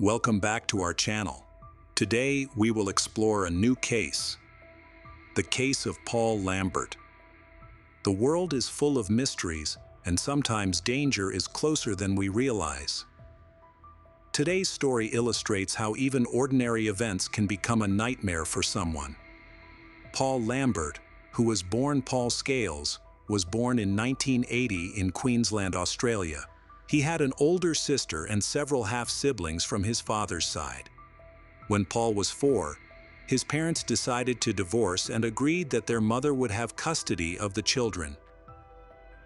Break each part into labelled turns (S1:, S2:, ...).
S1: Welcome back to our channel. Today we will explore a new case, the case of Paul Lambert. The world is full of mysteries, and sometimes danger is closer than we realize. Today's story illustrates how even ordinary events can become a nightmare for someone. Paul Lambert, who was born Paul Scales, was born in 1980 in Queensland, Australia. He had an older sister and several half-siblings from his father's side. When Paul was 4, his parents decided to divorce and agreed that their mother would have custody of the children.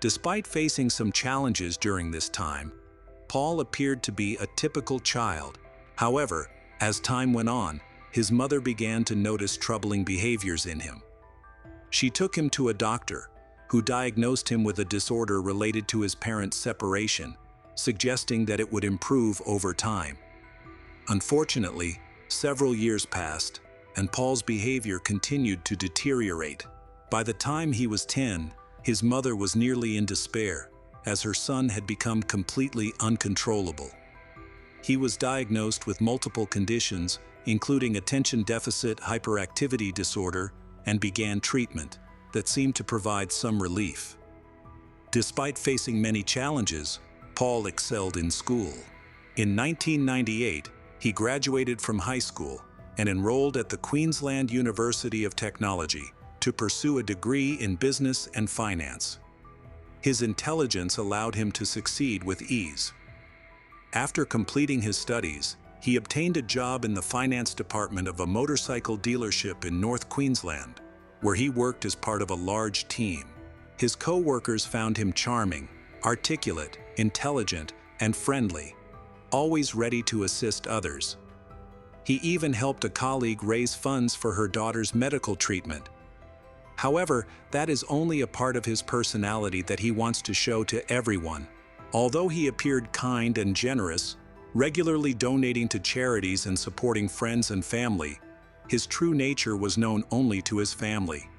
S1: Despite facing some challenges during this time, Paul appeared to be a typical child. However, as time went on, his mother began to notice troubling behaviors in him. She took him to a doctor, who diagnosed him with a disorder related to his parents' separation, suggesting that it would improve over time. Unfortunately, several years passed, and Paul's behavior continued to deteriorate. By the time he was 10, his mother was nearly in despair, as her son had become completely uncontrollable. He was diagnosed with multiple conditions, including attention deficit hyperactivity disorder, and began treatment that seemed to provide some relief. Despite facing many challenges, Paul excelled in school. In 1998, he graduated from high school and enrolled at the Queensland University of Technology to pursue a degree in business and finance. His intelligence allowed him to succeed with ease. After completing his studies, he obtained a job in the finance department of a motorcycle dealership in North Queensland, where he worked as part of a large team. His co-workers found him charming, articulate, intelligent, and friendly, always ready to assist others. He even helped a colleague raise funds for her daughter's medical treatment. However, that is only a part of his personality that he wants to show to everyone. Although he appeared kind and generous, regularly donating to charities and supporting friends and family, his true nature was known only to his family.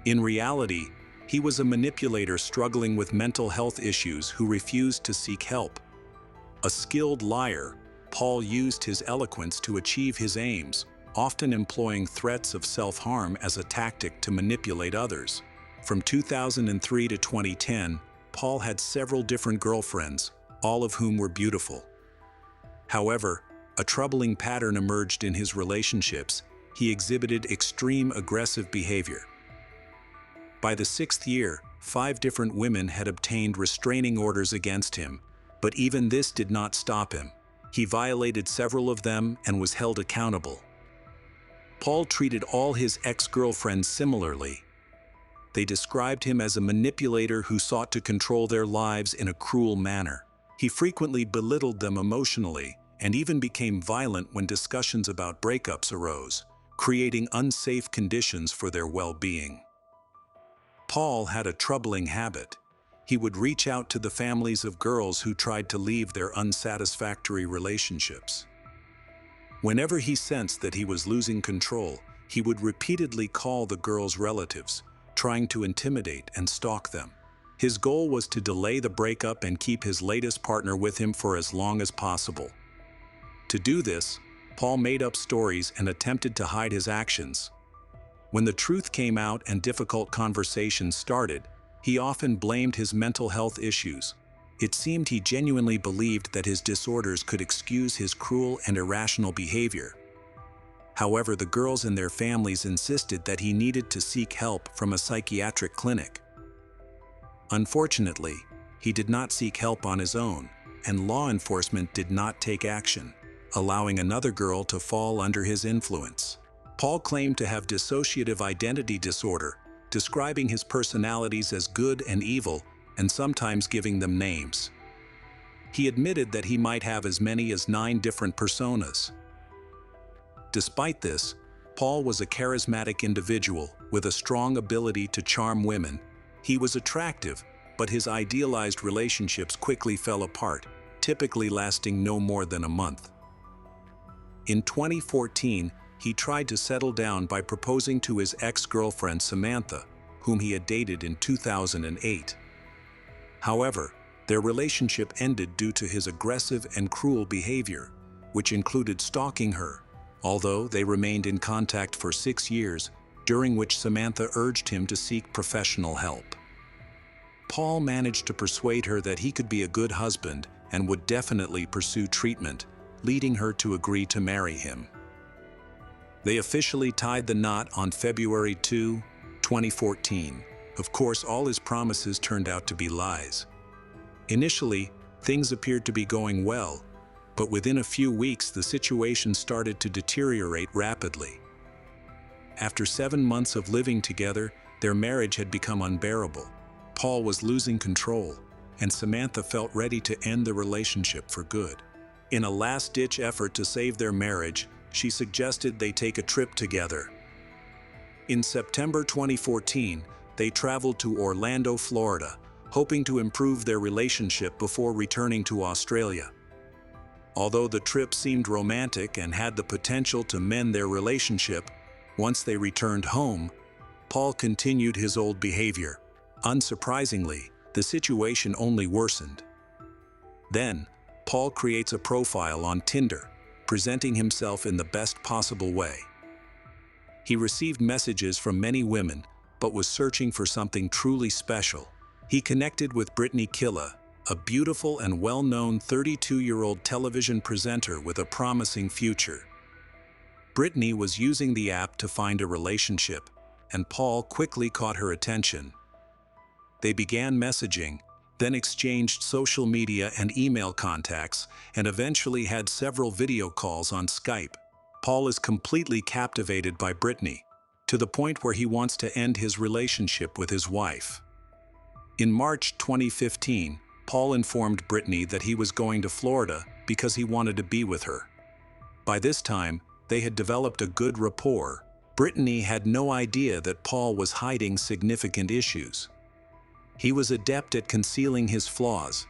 S1: In reality, he was a manipulator struggling with mental health issues who refused to seek help. A skilled liar, Paul used his eloquence to achieve his aims, often employing threats of self-harm as a tactic to manipulate others. From 2003 to 2010, Paul had several different girlfriends, all of whom were beautiful. However, a troubling pattern emerged in his relationships. He exhibited extreme aggressive behavior. By the 6th year, 5 different women had obtained restraining orders against him, but even this did not stop him. He violated several of them and was held accountable. Paul treated all his ex-girlfriends similarly. They described him as a manipulator who sought to control their lives in a cruel manner. He frequently belittled them emotionally and even became violent when discussions about breakups arose, creating unsafe conditions for their well-being. Paul had a troubling habit. He would reach out to the families of girls who tried to leave their unsatisfactory relationships. Whenever he sensed that he was losing control, he would repeatedly call the girls' relatives, trying to intimidate and stalk them. His goal was to delay the breakup and keep his latest partner with him for as long as possible. To do this, Paul made up stories and attempted to hide his actions. When the truth came out and difficult conversations started, he often blamed his mental health issues. It seemed he genuinely believed that his disorders could excuse his cruel and irrational behavior. However, the girls and their families insisted that he needed to seek help from a psychiatric clinic. Unfortunately, he did not seek help on his own, and law enforcement did not take action, allowing another girl to fall under his influence. Paul claimed to have dissociative identity disorder, describing his personalities as good and evil, and sometimes giving them names. He admitted that he might have as many as 9 different personas. Despite this, Paul was a charismatic individual with a strong ability to charm women. He was attractive, but his idealized relationships quickly fell apart, typically lasting no more than a month. In 2014, he tried to settle down by proposing to his ex-girlfriend Samantha, whom he had dated in 2008. However, their relationship ended due to his aggressive and cruel behavior, which included stalking her, although they remained in contact for 6 years, during which Samantha urged him to seek professional help. Paul managed to persuade her that he could be a good husband and would definitely pursue treatment, leading her to agree to marry him. They officially tied the knot on February 2, 2014. Of course, all his promises turned out to be lies. Initially, things appeared to be going well, but within a few weeks the situation started to deteriorate rapidly. After 7 months of living together, their marriage had become unbearable. Paul was losing control, and Samantha felt ready to end the relationship for good. In a last-ditch effort to save their marriage, she suggested they take a trip together. In September 2014, they traveled to Orlando, Florida, hoping to improve their relationship before returning to Australia. Although the trip seemed romantic and had the potential to mend their relationship, once they returned home, Paul continued his old behavior. Unsurprisingly, the situation only worsened. Then, Paul creates a profile on Tinder, presenting himself in the best possible way. He received messages from many women, but was searching for something truly special. He connected with Brittany Killa, a beautiful and well-known 32-year-old television presenter with a promising future. Brittany was using the app to find a relationship, and Paul quickly caught her attention. They began messaging, then exchanged social media and email contacts, and eventually had several video calls on Skype. Paul is completely captivated by Brittany, to the point where he wants to end his relationship with his wife. In March 2015, Paul informed Brittany that he was going to Florida because he wanted to be with her. By this time, they had developed a good rapport. Brittany had no idea that Paul was hiding significant issues. He was adept at concealing his flaws,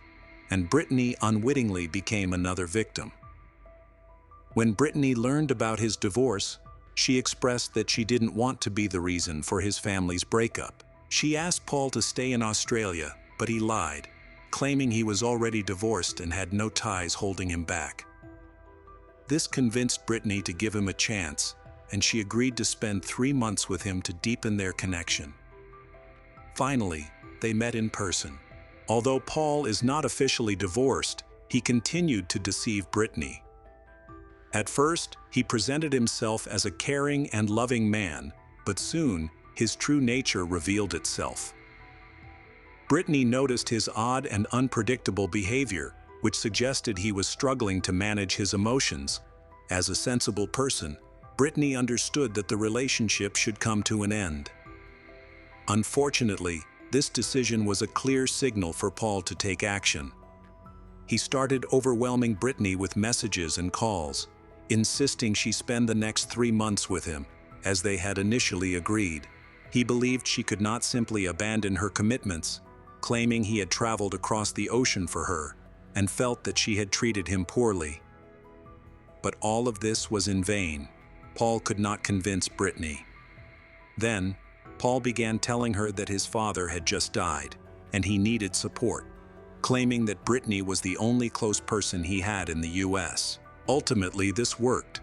S1: and Brittany unwittingly became another victim. When Brittany learned about his divorce, she expressed that she didn't want to be the reason for his family's breakup. She asked Paul to stay in Australia, but he lied, claiming he was already divorced and had no ties holding him back. This convinced Brittany to give him a chance, and she agreed to spend 3 months with him to deepen their connection. Finally, they met in person. Although Paul is not officially divorced, he continued to deceive Brittany. At first, he presented himself as a caring and loving man, but soon, his true nature revealed itself. Brittany noticed his odd and unpredictable behavior, which suggested he was struggling to manage his emotions. As a sensible person, Brittany understood that the relationship should come to an end. Unfortunately, this decision was a clear signal for Paul to take action. He started overwhelming Brittany with messages and calls, insisting she spend the next 3 months with him, as they had initially agreed. He believed she could not simply abandon her commitments, claiming he had traveled across the ocean for her, and felt that she had treated him poorly. But all of this was in vain. Paul could not convince Brittany. Then, Paul began telling her that his father had just died, and he needed support, claiming that Brittany was the only close person he had in the US. Ultimately, this worked.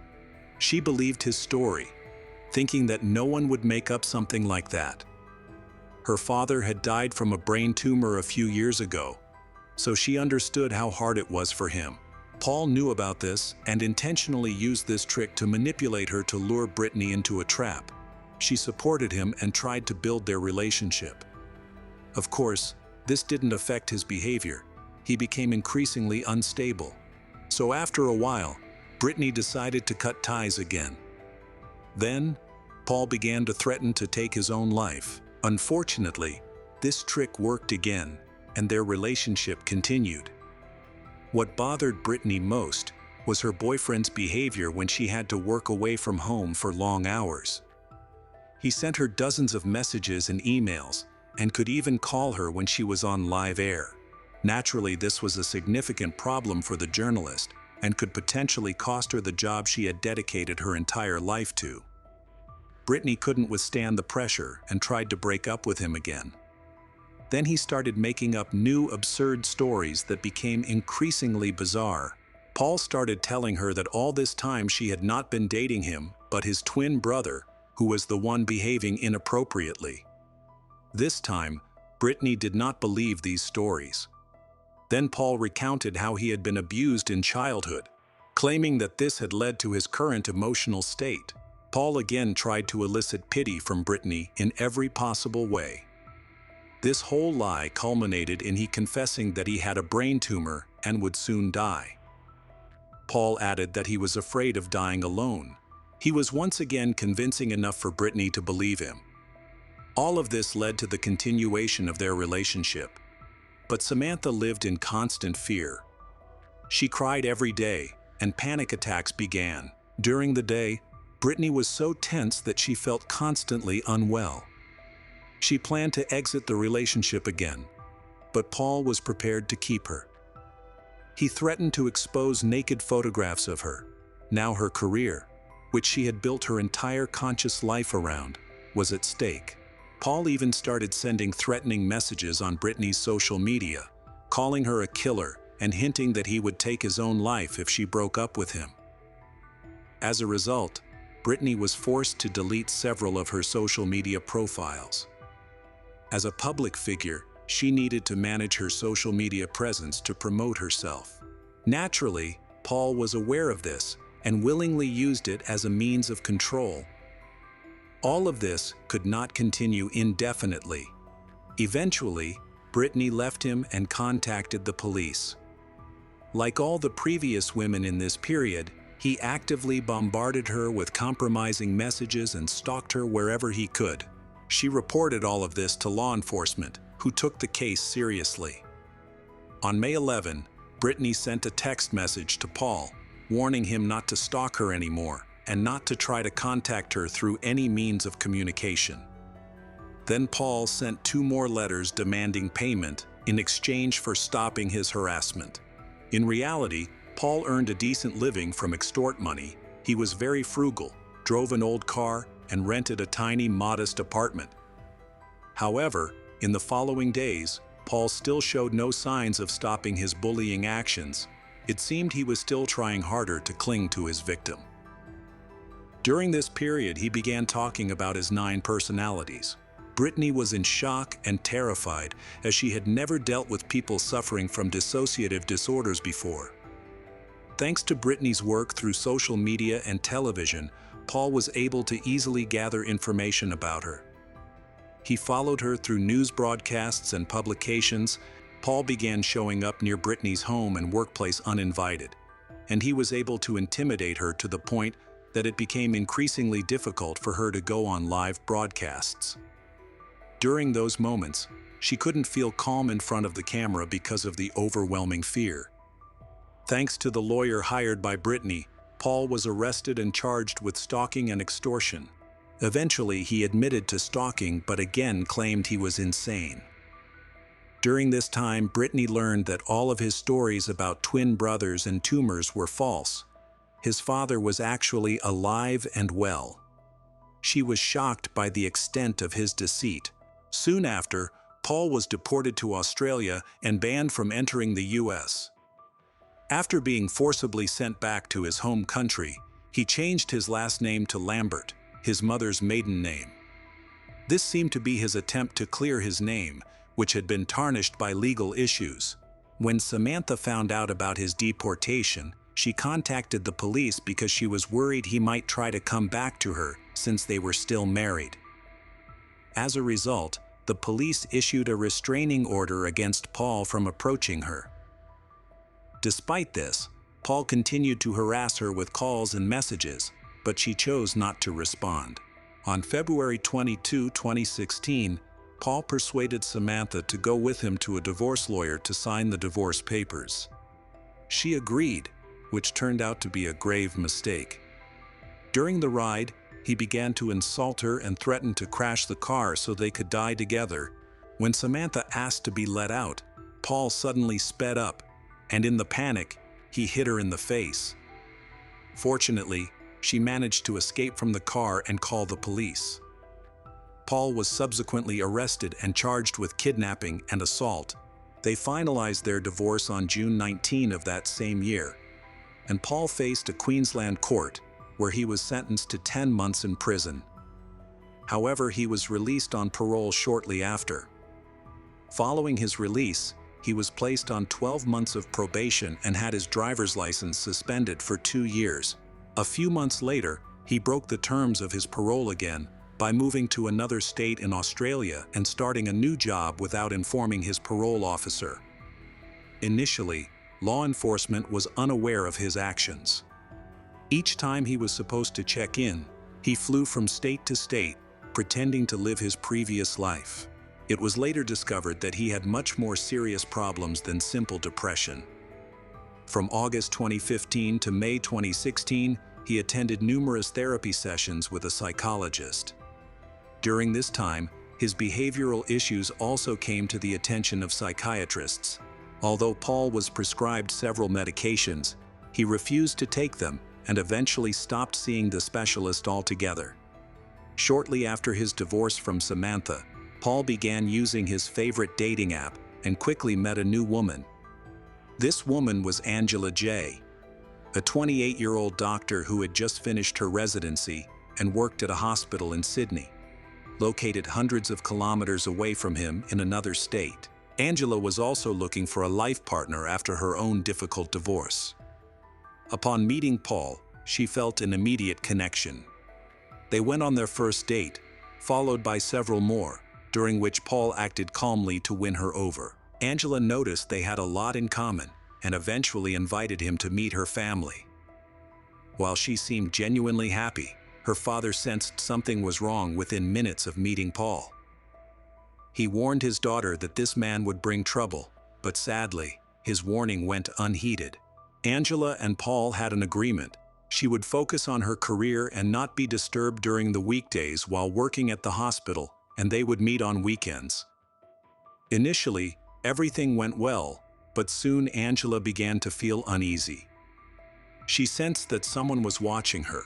S1: She believed his story, thinking that no one would make up something like that. Her father had died from a brain tumor a few years ago, so she understood how hard it was for him. Paul knew about this and intentionally used this trick to manipulate her to lure Brittany into a trap. She supported him and tried to build their relationship. Of course, this didn't affect his behavior. He became increasingly unstable. So after a while, Brittany decided to cut ties again. Then, Paul began to threaten to take his own life. Unfortunately, this trick worked again, and their relationship continued. What bothered Brittany most was her boyfriend's behavior when she had to work away from home for long hours. He sent her dozens of messages and emails, and could even call her when she was on live air. Naturally, this was a significant problem for the journalist, and could potentially cost her the job she had dedicated her entire life to. Brittany couldn't withstand the pressure and tried to break up with him again. Then he started making up new absurd stories that became increasingly bizarre. Paul started telling her that all this time she had not been dating him, but his twin brother, who was the one behaving inappropriately. This time, Brittany did not believe these stories. Then Paul recounted how he had been abused in childhood, claiming that this had led to his current emotional state. Paul again tried to elicit pity from Brittany in every possible way. This whole lie culminated in he confessing that he had a brain tumor and would soon die. Paul added that he was afraid of dying alone. He was once again convincing enough for Brittany to believe him. All of this led to the continuation of their relationship. But Samantha lived in constant fear. She cried every day, and panic attacks began. During the day, Brittany was so tense that she felt constantly unwell. She planned to exit the relationship again, but Paul was prepared to keep her. He threatened to expose naked photographs of her. Now her career, which she had built her entire conscious life around, was at stake. Paul even started sending threatening messages on Brittany's social media, calling her a killer and hinting that he would take his own life if she broke up with him. As a result, Brittany was forced to delete several of her social media profiles. As a public figure, she needed to manage her social media presence to promote herself. Naturally, Paul was aware of this and willingly used it as a means of control. All of this could not continue indefinitely. Eventually, Brittany left him and contacted the police. Like all the previous women in this period, he actively bombarded her with compromising messages and stalked her wherever he could. She reported all of this to law enforcement, who took the case seriously. On May 11, Brittany sent a text message to Paul, warning him not to stalk her anymore and not to try to contact her through any means of communication. Then Paul sent 2 more letters demanding payment in exchange for stopping his harassment. In reality, Paul earned a decent living from extort money. He was very frugal, drove an old car, and rented a tiny, modest apartment. However, in the following days, Paul still showed no signs of stopping his bullying actions. It seemed he was still trying harder to cling to his victim. During this period, he began talking about his 9 personalities. Brittany was in shock and terrified, as she had never dealt with people suffering from dissociative disorders before. Thanks to Brittany's work through social media and television, Paul was able to easily gather information about her. He followed her through news broadcasts and publications. Paul began showing up near Brittany's home and workplace uninvited, and he was able to intimidate her to the point that it became increasingly difficult for her to go on live broadcasts. During those moments, she couldn't feel calm in front of the camera because of the overwhelming fear. Thanks to the lawyer hired by Brittany, Paul was arrested and charged with stalking and extortion. Eventually, he admitted to stalking but again claimed he was insane. During this time, Brittany learned that all of his stories about twin brothers and tumors were false. His father was actually alive and well. She was shocked by the extent of his deceit. Soon after, Paul was deported to Australia and banned from entering the US. After being forcibly sent back to his home country, he changed his last name to Lambert, his mother's maiden name. This seemed to be his attempt to clear his name, which had been tarnished by legal issues. When Samantha found out about his deportation, she contacted the police because she was worried he might try to come back to her since they were still married. As a result, the police issued a restraining order against Paul from approaching her. Despite this, Paul continued to harass her with calls and messages, but she chose not to respond. On February 22, 2016, Paul persuaded Samantha to go with him to a divorce lawyer to sign the divorce papers. She agreed, which turned out to be a grave mistake. During the ride, he began to insult her and threatened to crash the car so they could die together. When Samantha asked to be let out, Paul suddenly sped up, and in the panic, he hit her in the face. Fortunately, she managed to escape from the car and call the police. Paul was subsequently arrested and charged with kidnapping and assault. They finalized their divorce on June 19 of that same year. and Paul faced a Queensland court where he was sentenced to 10 months in prison. However, he was released on parole shortly after. Following his release, he was placed on 12 months of probation and had his driver's license suspended for 2 years. A few months later, he broke the terms of his parole again by moving to another state in Australia and starting a new job without informing his parole officer. Initially, law enforcement was unaware of his actions. Each time he was supposed to check in, he flew from state to state, pretending to live his previous life. It was later discovered that he had much more serious problems than simple depression. From August 2015 to May 2016, he attended numerous therapy sessions with a psychologist. During this time, his behavioral issues also came to the attention of psychiatrists. Although Paul was prescribed several medications, he refused to take them and eventually stopped seeing the specialist altogether. Shortly after his divorce from Samantha, Paul began using his favorite dating app and quickly met a new woman. This woman was Angela J., a 28-year-old doctor who had just finished her residency and worked at a hospital in Sydney, located hundreds of kilometers away from him in another state. Angela was also looking for a life partner after her own difficult divorce. Upon meeting Paul, she felt an immediate connection. They went on their first date, followed by several more, during which Paul acted calmly to win her over. Angela noticed they had a lot in common and eventually invited him to meet her family. While she seemed genuinely happy, her father sensed something was wrong within minutes of meeting Paul. He warned his daughter that this man would bring trouble, but sadly, his warning went unheeded. Angela and Paul had an agreement. She would focus on her career and not be disturbed during the weekdays while working at the hospital, and they would meet on weekends. Initially, everything went well, but soon Angela began to feel uneasy. She sensed that someone was watching her,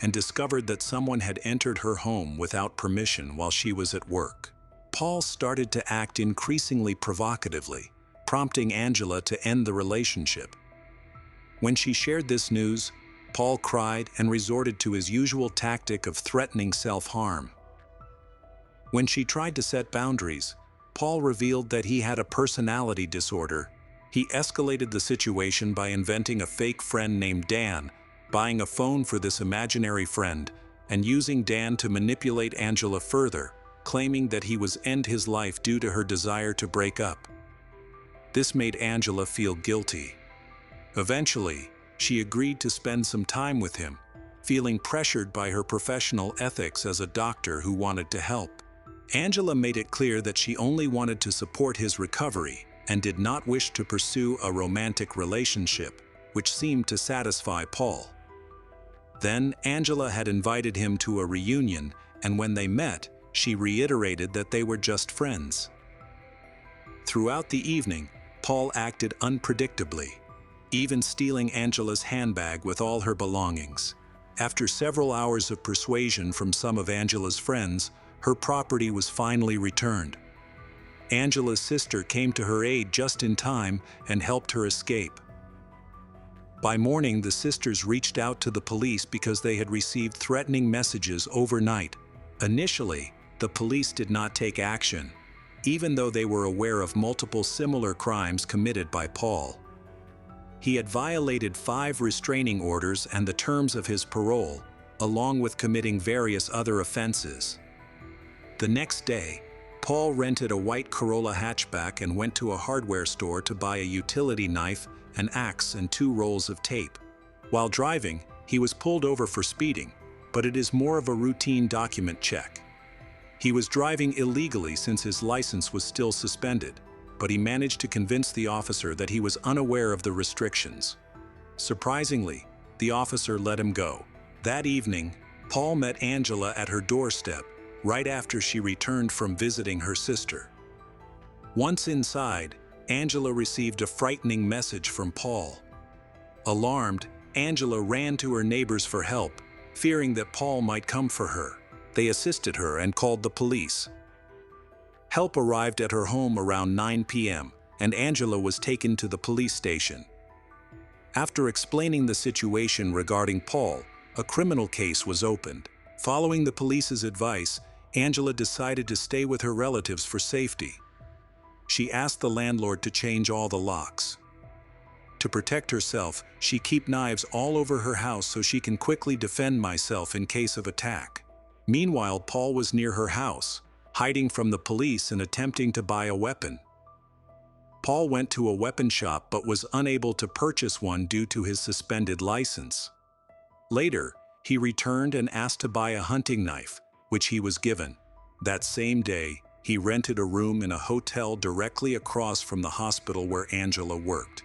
S1: and discovered that someone had entered her home without permission while she was at work. Paul started to act increasingly provocatively, prompting Angela to end the relationship. When she shared this news, Paul cried and resorted to his usual tactic of threatening self-harm. When she tried to set boundaries, Paul revealed that he had a personality disorder. He escalated the situation by inventing a fake friend named Dan, buying a phone for this imaginary friend, and using Dan to manipulate Angela further, claiming that he was end his life due to her desire to break up. This made Angela feel guilty. Eventually, she agreed to spend some time with him, feeling pressured by her professional ethics as a doctor who wanted to help. Angela made it clear that she only wanted to support his recovery and did not wish to pursue a romantic relationship, which seemed to satisfy Paul. Then, Angela had invited him to a reunion, and when they met, she reiterated that they were just friends. Throughout the evening, Paul acted unpredictably, even stealing Angela's handbag with all her belongings. After several hours of persuasion from some of Angela's friends, her property was finally returned. Angela's sister came to her aid just in time and helped her escape. By morning, the sisters reached out to the police because they had received threatening messages overnight. Initially, the police did not take action, even though they were aware of multiple similar crimes committed by Paul. He had violated 5 restraining orders and the terms of his parole, along with committing various other offenses. The next day, Paul rented a white Corolla hatchback and went to a hardware store to buy a utility knife, an axe, and 2 rolls of tape. While driving, he was pulled over for speeding, but it is more of a routine document check. He was driving illegally since his license was still suspended, but he managed to convince the officer that he was unaware of the restrictions. Surprisingly, the officer let him go. That evening, Paul met Angela at her doorstep, right after she returned from visiting her sister. Once inside, Angela received a frightening message from Paul. Alarmed, Angela ran to her neighbors for help, fearing that Paul might come for her. They assisted her and called the police. Help arrived at her home around 9 p.m., and Angela was taken to the police station. After explaining the situation regarding Paul, a criminal case was opened. Following the police's advice, Angela decided to stay with her relatives for safety. She asked the landlord to change all the locks. To protect herself, she kept knives all over her house so she can quickly defend myself in case of attack. Meanwhile, Paul was near her house, hiding from the police and attempting to buy a weapon. Paul went to a weapon shop but was unable to purchase one due to his suspended license. Later, he returned and asked to buy a hunting knife, which he was given. That same day, he rented a room in a hotel directly across from the hospital where Angela worked.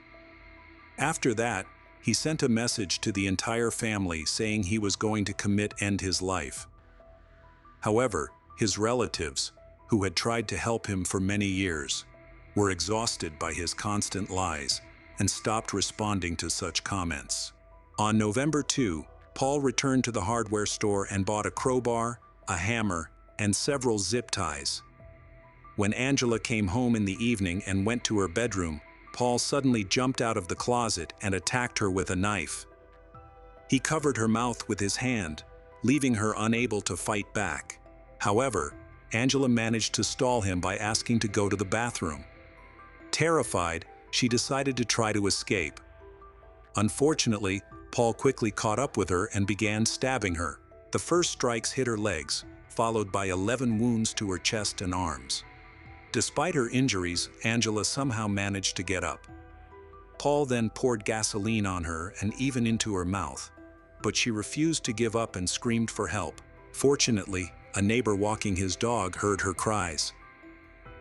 S1: After that, he sent a message to the entire family saying he was going to end his life. However, his relatives, who had tried to help him for many years, were exhausted by his constant lies and stopped responding to such comments. On November 2, Paul returned to the hardware store and bought a crowbar, a hammer, and several zip ties. When Angela came home in the evening and went to her bedroom, Paul suddenly jumped out of the closet and attacked her with a knife. He covered her mouth with his hand, leaving her unable to fight back. However, Angela managed to stall him by asking to go to the bathroom. Terrified, she decided to try to escape. Unfortunately, Paul quickly caught up with her and began stabbing her. The first strikes hit her legs, followed by 11 wounds to her chest and arms. Despite her injuries, Angela somehow managed to get up. Paul then poured gasoline on her and even into her mouth, but she refused to give up and screamed for help. Fortunately, a neighbor walking his dog heard her cries.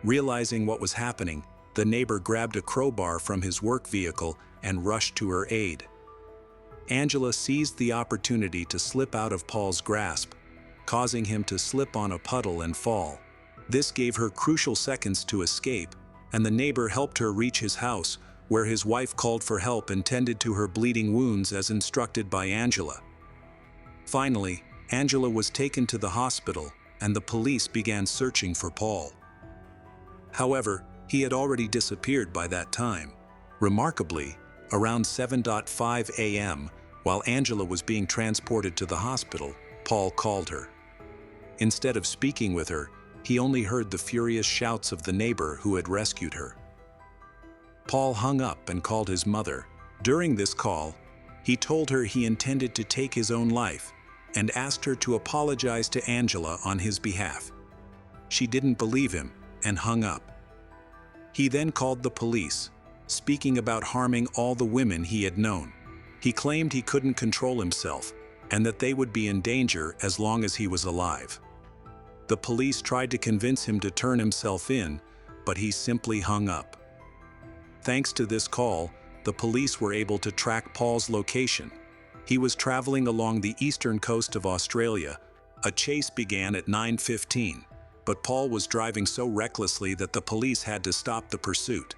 S1: Realizing what was happening, the neighbor grabbed a crowbar from his work vehicle and rushed to her aid. Angela seized the opportunity to slip out of Paul's grasp, causing him to slip on a puddle and fall. This gave her crucial seconds to escape, and the neighbor helped her reach his house, where his wife called for help and tended to her bleeding wounds as instructed by Angela. Finally, Angela was taken to the hospital, and the police began searching for Paul. However, he had already disappeared by that time. Remarkably, around 7:05 a.m., while Angela was being transported to the hospital, Paul called her. Instead of speaking with her, he only heard the furious shouts of the neighbor who had rescued her. Paul hung up and called his mother. During this call, he told her he intended to take his own life and asked her to apologize to Angela on his behalf. She didn't believe him and hung up. He then called the police, speaking about harming all the women he had known. He claimed he couldn't control himself and that they would be in danger as long as he was alive. The police tried to convince him to turn himself in, but he simply hung up. Thanks to this call, the police were able to track Paul's location. He was traveling along the eastern coast of Australia. A chase began at 9:15, but Paul was driving so recklessly that the police had to stop the pursuit.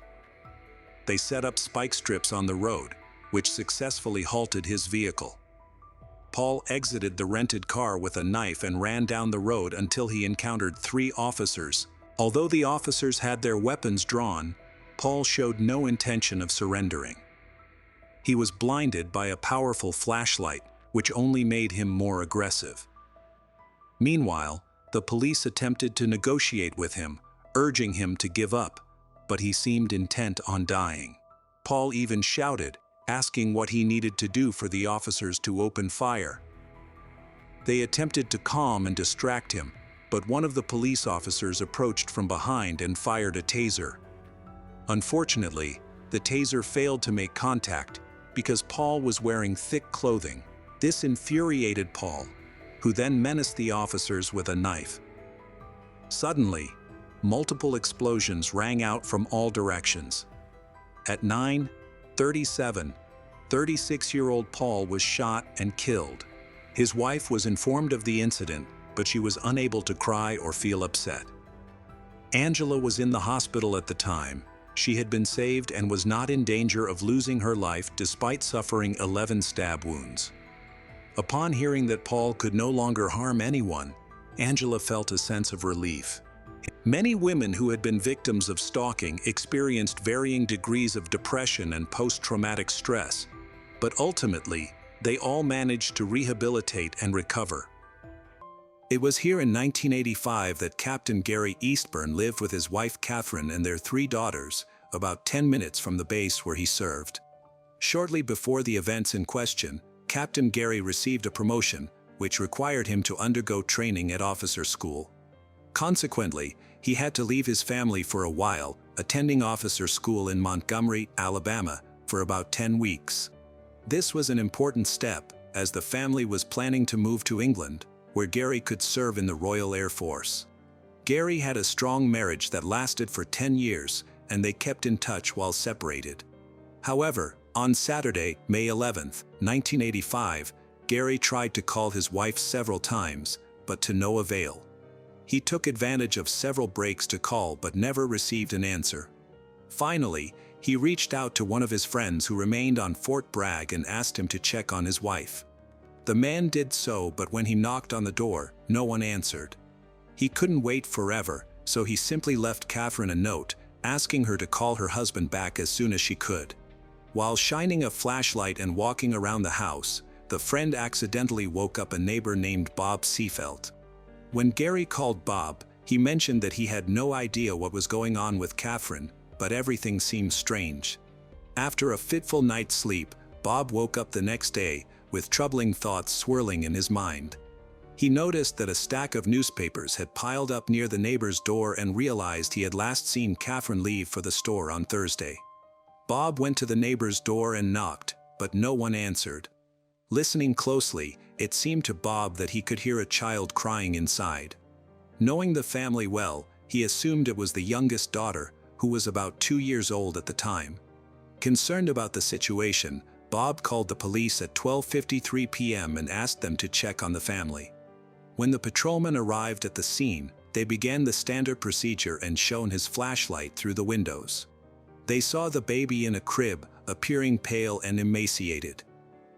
S1: They set up spike strips on the road, which successfully halted his vehicle. Paul exited the rented car with a knife and ran down the road until he encountered 3 officers. Although the officers had their weapons drawn, Paul showed no intention of surrendering. He was blinded by a powerful flashlight, which only made him more aggressive. Meanwhile, the police attempted to negotiate with him, urging him to give up, but he seemed intent on dying. Paul even shouted, asking what he needed to do for the officers to open fire. They attempted to calm and distract him, but one of the police officers approached from behind and fired a taser. Unfortunately, the taser failed to make contact because Paul was wearing thick clothing. This infuriated Paul, who then menaced the officers with a knife. Suddenly, multiple explosions rang out from all directions. At 9:37, 36-year-old Paul was shot and killed. His wife was informed of the incident, but she was unable to cry or feel upset. Angela was in the hospital at the time. She had been saved and was not in danger of losing her life despite suffering 11 stab wounds. Upon hearing that Paul could no longer harm anyone, Angela felt a sense of relief. Many women who had been victims of stalking experienced varying degrees of depression and post-traumatic stress. but ultimately, they all managed to rehabilitate and recover. It was here in 1985 that Captain Gary Eastburn lived with his wife Catherine and their 3 daughters, about 10 minutes from the base where he served. Shortly before the events in question, Captain Gary received a promotion, which required him to undergo training at officer school. Consequently, he had to leave his family for a while, attending officer school in Montgomery, Alabama, for about 10 weeks. This was an important step, as the family was planning to move to England, where Gary could serve in the Royal Air Force. Gary had a strong marriage that lasted for 10 years, and they kept in touch while separated. However, on Saturday, May 11, 1985, Gary tried to call his wife several times, but to no avail. He took advantage of several breaks to call but never received an answer. Finally, he reached out to one of his friends who remained on Fort Bragg and asked him to check on his wife. The man did so, but when he knocked on the door, no one answered. He couldn't wait forever, so he simply left Catherine a note, asking her to call her husband back as soon as she could. While shining a flashlight and walking around the house, the friend accidentally woke up a neighbor named Bob Seafelt. When Gary called Bob, he mentioned that he had no idea what was going on with Catherine, but everything seemed strange. After a fitful night's sleep, Bob woke up the next day, with troubling thoughts swirling in his mind. He noticed that a stack of newspapers had piled up near the neighbor's door and realized he had last seen Catherine leave for the store on Thursday. Bob went to the neighbor's door and knocked, but no one answered. Listening closely, it seemed to Bob that he could hear a child crying inside. Knowing the family well, he assumed it was the youngest daughter, who was about 2 years old at the time. Concerned about the situation, Bob called the police at 12:53 p.m. and asked them to check on the family. When the patrolman arrived at the scene, they began the standard procedure and shone his flashlight through the windows. They saw the baby in a crib, appearing pale and emaciated.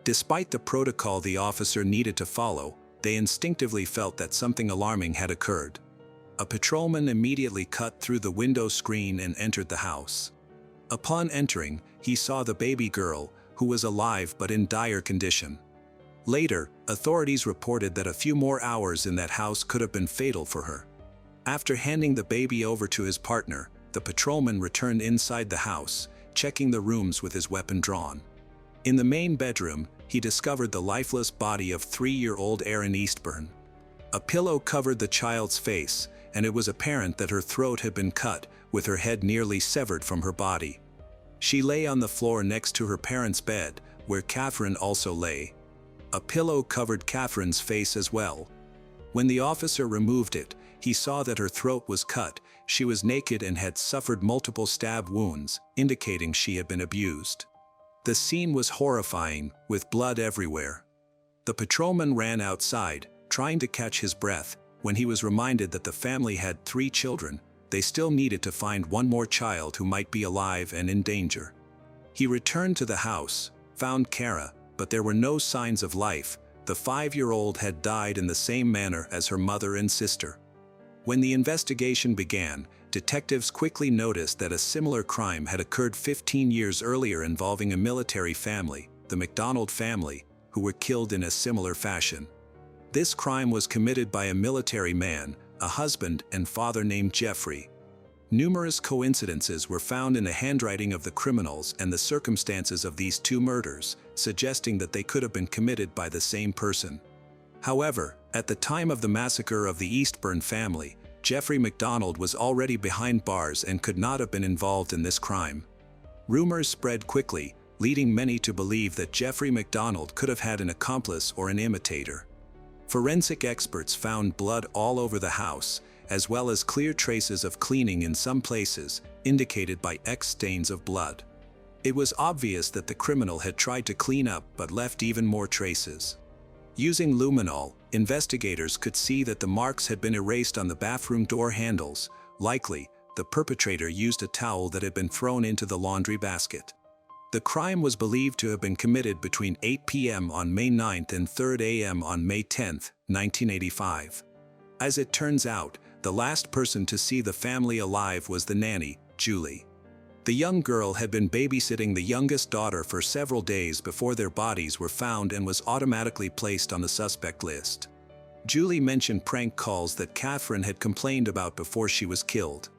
S1: Despite the protocol the officer needed to follow, they instinctively felt that something alarming had occurred. A patrolman immediately cut through the window screen and entered the house. Upon entering, he saw the baby girl, who was alive but in dire condition. Later, authorities reported that a few more hours in that house could have been fatal for her. After handing the baby over to his partner, the patrolman returned inside the house, checking the rooms with his weapon drawn. In the main bedroom, he discovered the lifeless body of 3-year-old Erin Eastburn. A pillow covered the child's face, and it was apparent that her throat had been cut, with her head nearly severed from her body. She lay on the floor next to her parents' bed, where Catherine also lay. A pillow covered Catherine's face as well. When the officer removed it, he saw that her throat was cut, she was naked and had suffered multiple stab wounds, indicating she had been abused. The scene was horrifying, with blood everywhere. The patrolman ran outside, trying to catch his breath, when he was reminded that the family had 3 children. They still needed to find one more child who might be alive and in danger. He returned to the house, found Kara, but there were no signs of life. The 5-year-old had died in the same manner as her mother and sister. When the investigation began, detectives quickly noticed that a similar crime had occurred 15 years earlier involving a military family, the MacDonald family, who were killed in a similar fashion. This crime was committed by a military man, a husband and father named Jeffrey. Numerous coincidences were found in the handwriting of the criminals and the circumstances of these 2 murders, suggesting that they could have been committed by the same person. However, at the time of the massacre of the Eastburn family, Jeffrey MacDonald was already behind bars and could not have been involved in this crime. Rumors spread quickly, leading many to believe that Jeffrey MacDonald could have had an accomplice or an imitator. Forensic experts found blood all over the house, as well as clear traces of cleaning in some places, indicated by X stains of blood. It was obvious that the criminal had tried to clean up but left even more traces. Using luminol, investigators could see that the marks had been erased on the bathroom door handles. Likely, the perpetrator used a towel that had been thrown into the laundry basket. The crime was believed to have been committed between 8 p.m. on May 9 and 3 a.m. on May 10, 1985. As it turns out, the last person to see the family alive was the nanny, Julie. The young girl had been babysitting the youngest daughter for several days before their bodies were found and was automatically placed on the suspect list. Julie mentioned prank calls that Catherine had complained about before she was killed.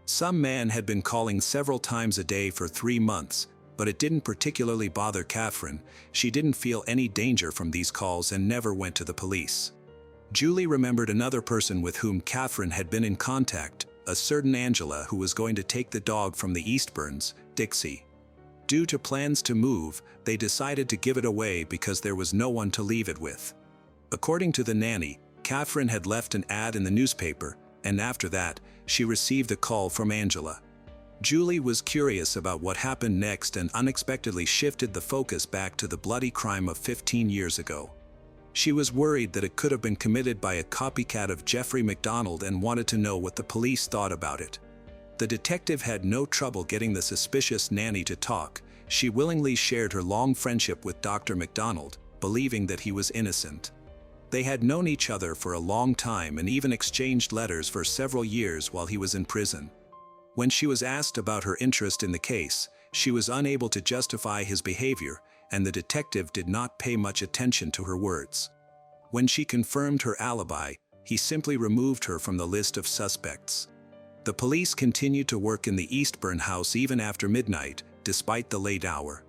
S1: Some man had been calling several times a day for 3 months, but it didn't particularly bother Catherine. She didn't feel any danger from these calls and never went to the police. Julie remembered another person with whom Catherine had been in contact, a certain Angela who was going to take the dog from the Eastburns, Dixie. Due to plans to move, they decided to give it away because there was no one to leave it with. According to the nanny, Catherine had left an ad in the newspaper, and after that, she received a call from Angela. Julie was curious about what happened next and unexpectedly shifted the focus back to the bloody crime of 15 years ago. She was worried that it could have been committed by a copycat of Jeffrey MacDonald and wanted to know what the police thought about it. The detective had no trouble getting the suspicious nanny to talk. She willingly shared her long friendship with Dr. MacDonald, believing that he was innocent. They had known each other for a long time and even exchanged letters for several years while he was in prison. When she was asked about her interest in the case, she was unable to justify his behavior, and the detective did not pay much attention to her words. When she confirmed her alibi, he simply removed her from the list of suspects. The police continued to work in the Eastburn house even after midnight, despite the late hour.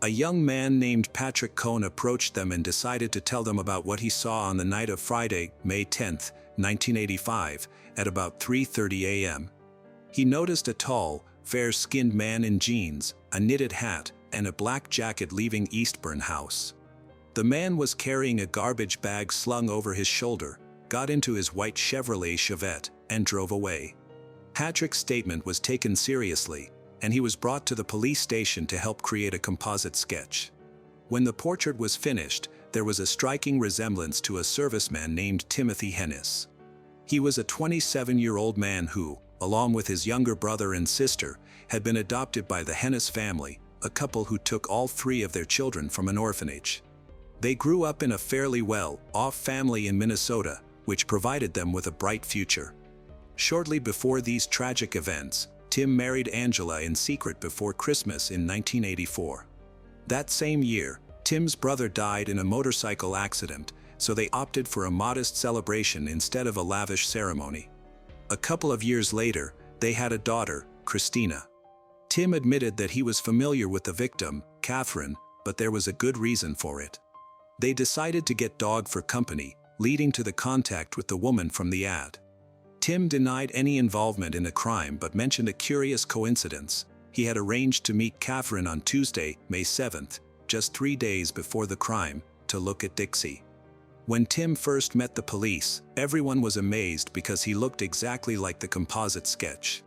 S1: A young man named Patrick Cohn approached them and decided to tell them about what he saw on the night of Friday, May 10, 1985, at about 3:30 a.m. He noticed a tall, fair-skinned man in jeans, a knitted hat, and a black jacket leaving Eastburn house. The man was carrying a garbage bag slung over his shoulder, got into his white Chevrolet Chevette, and drove away. Patrick's statement was taken seriously, and he was brought to the police station to help create a composite sketch. When the portrait was finished, there was a striking resemblance to a serviceman named Timothy Hennis. He was a 27-year-old man who, along with his younger brother and sister, had been adopted by the Hennis family, a couple who took all 3 of their children from an orphanage. They grew up in a fairly well-off family in Minnesota, which provided them with a bright future. Shortly before these tragic events, Tim married Angela in secret before Christmas in 1984. That same year, Tim's brother died in a motorcycle accident, so they opted for a modest celebration instead of a lavish ceremony. A couple of years later, they had a daughter, Christina. Tim admitted that he was familiar with the victim, Catherine, but there was a good reason for it. They decided to get dog for company, leading to the contact with the woman from the ad. Tim denied any involvement in the crime but mentioned a curious coincidence. He had arranged to meet Catherine on Tuesday, May 7th, just 3 days before the crime, to look at Dixie. When Tim first met the police, everyone was amazed because he looked exactly like the composite sketch.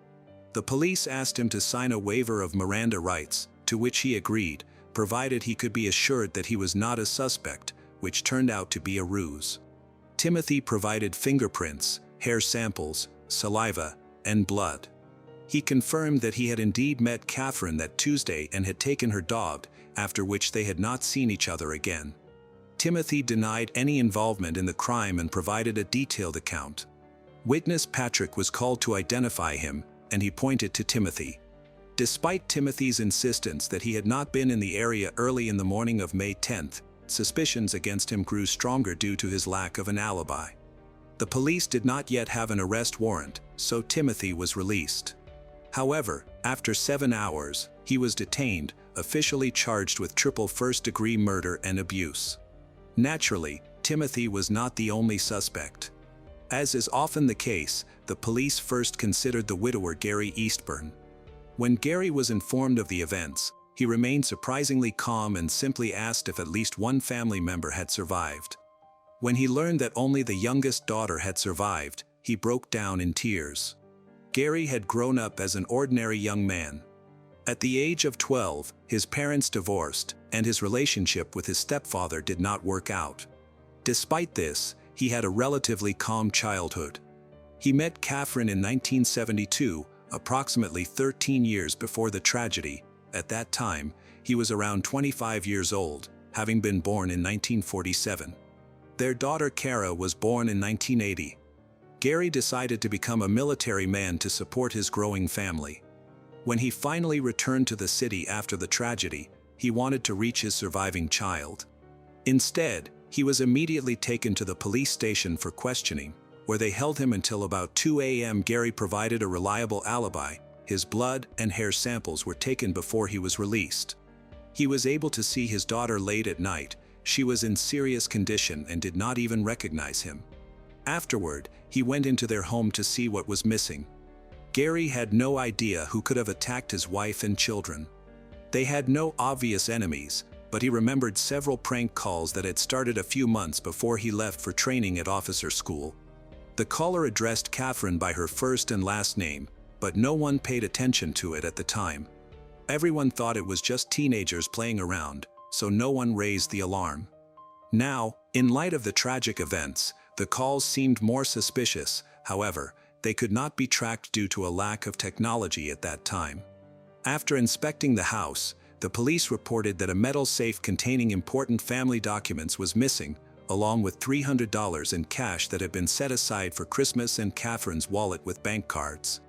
S1: The police asked him to sign a waiver of Miranda rights, to which he agreed, provided he could be assured that he was not a suspect, which turned out to be a ruse. Timothy provided fingerprints, hair samples, saliva, and blood. He confirmed that he had indeed met Catherine that Tuesday and had taken her dog, after which they had not seen each other again. Timothy denied any involvement in the crime and provided a detailed account. Witness Patrick was called to identify him, and he pointed to Timothy. Despite Timothy's insistence that he had not been in the area early in the morning of May 10th, suspicions against him grew stronger due to his lack of an alibi. The police did not yet have an arrest warrant, so Timothy was released. However, after 7 hours, he was detained, officially charged with triple first-degree murder and abuse. Naturally, Timothy was not the only suspect. As is often the case, the police first considered the widower Gary Eastburn. When Gary was informed of the events, he remained surprisingly calm and simply asked if at least one family member had survived. When he learned that only the youngest daughter had survived, he broke down in tears. Gary had grown up as an ordinary young man. At the age of 12, his parents divorced, and his relationship with his stepfather did not work out. Despite this, he had a relatively calm childhood. He met Catherine in 1972, approximately 13 years before the tragedy. At that time, he was around 25 years old, having been born in 1947. Their daughter Kara was born in 1980. Gary decided to become a military man to support his growing family. When he finally returned to the city after the tragedy, he wanted to reach his surviving child. Instead, he was immediately taken to the police station for questioning, where they held him until about 2 a.m. Gary provided a reliable alibi. His blood and hair samples were taken before he was released. He was able to see his daughter late at night. She was in serious condition and did not even recognize him. Afterward, he went into their home to see what was missing. Gary had no idea who could have attacked his wife and children. They had no obvious enemies, but he remembered several prank calls that had started a few months before he left for training at officer school. The caller addressed Catherine by her first and last name, but no one paid attention to it at the time. Everyone thought it was just teenagers playing around, so no one raised the alarm. Now, in light of the tragic events, the calls seemed more suspicious. However, they could not be tracked due to a lack of technology at that time. After inspecting the house, the police reported that a metal safe containing important family documents was missing, along with $300 in cash that had been set aside for Christmas and Catherine's wallet with bank cards.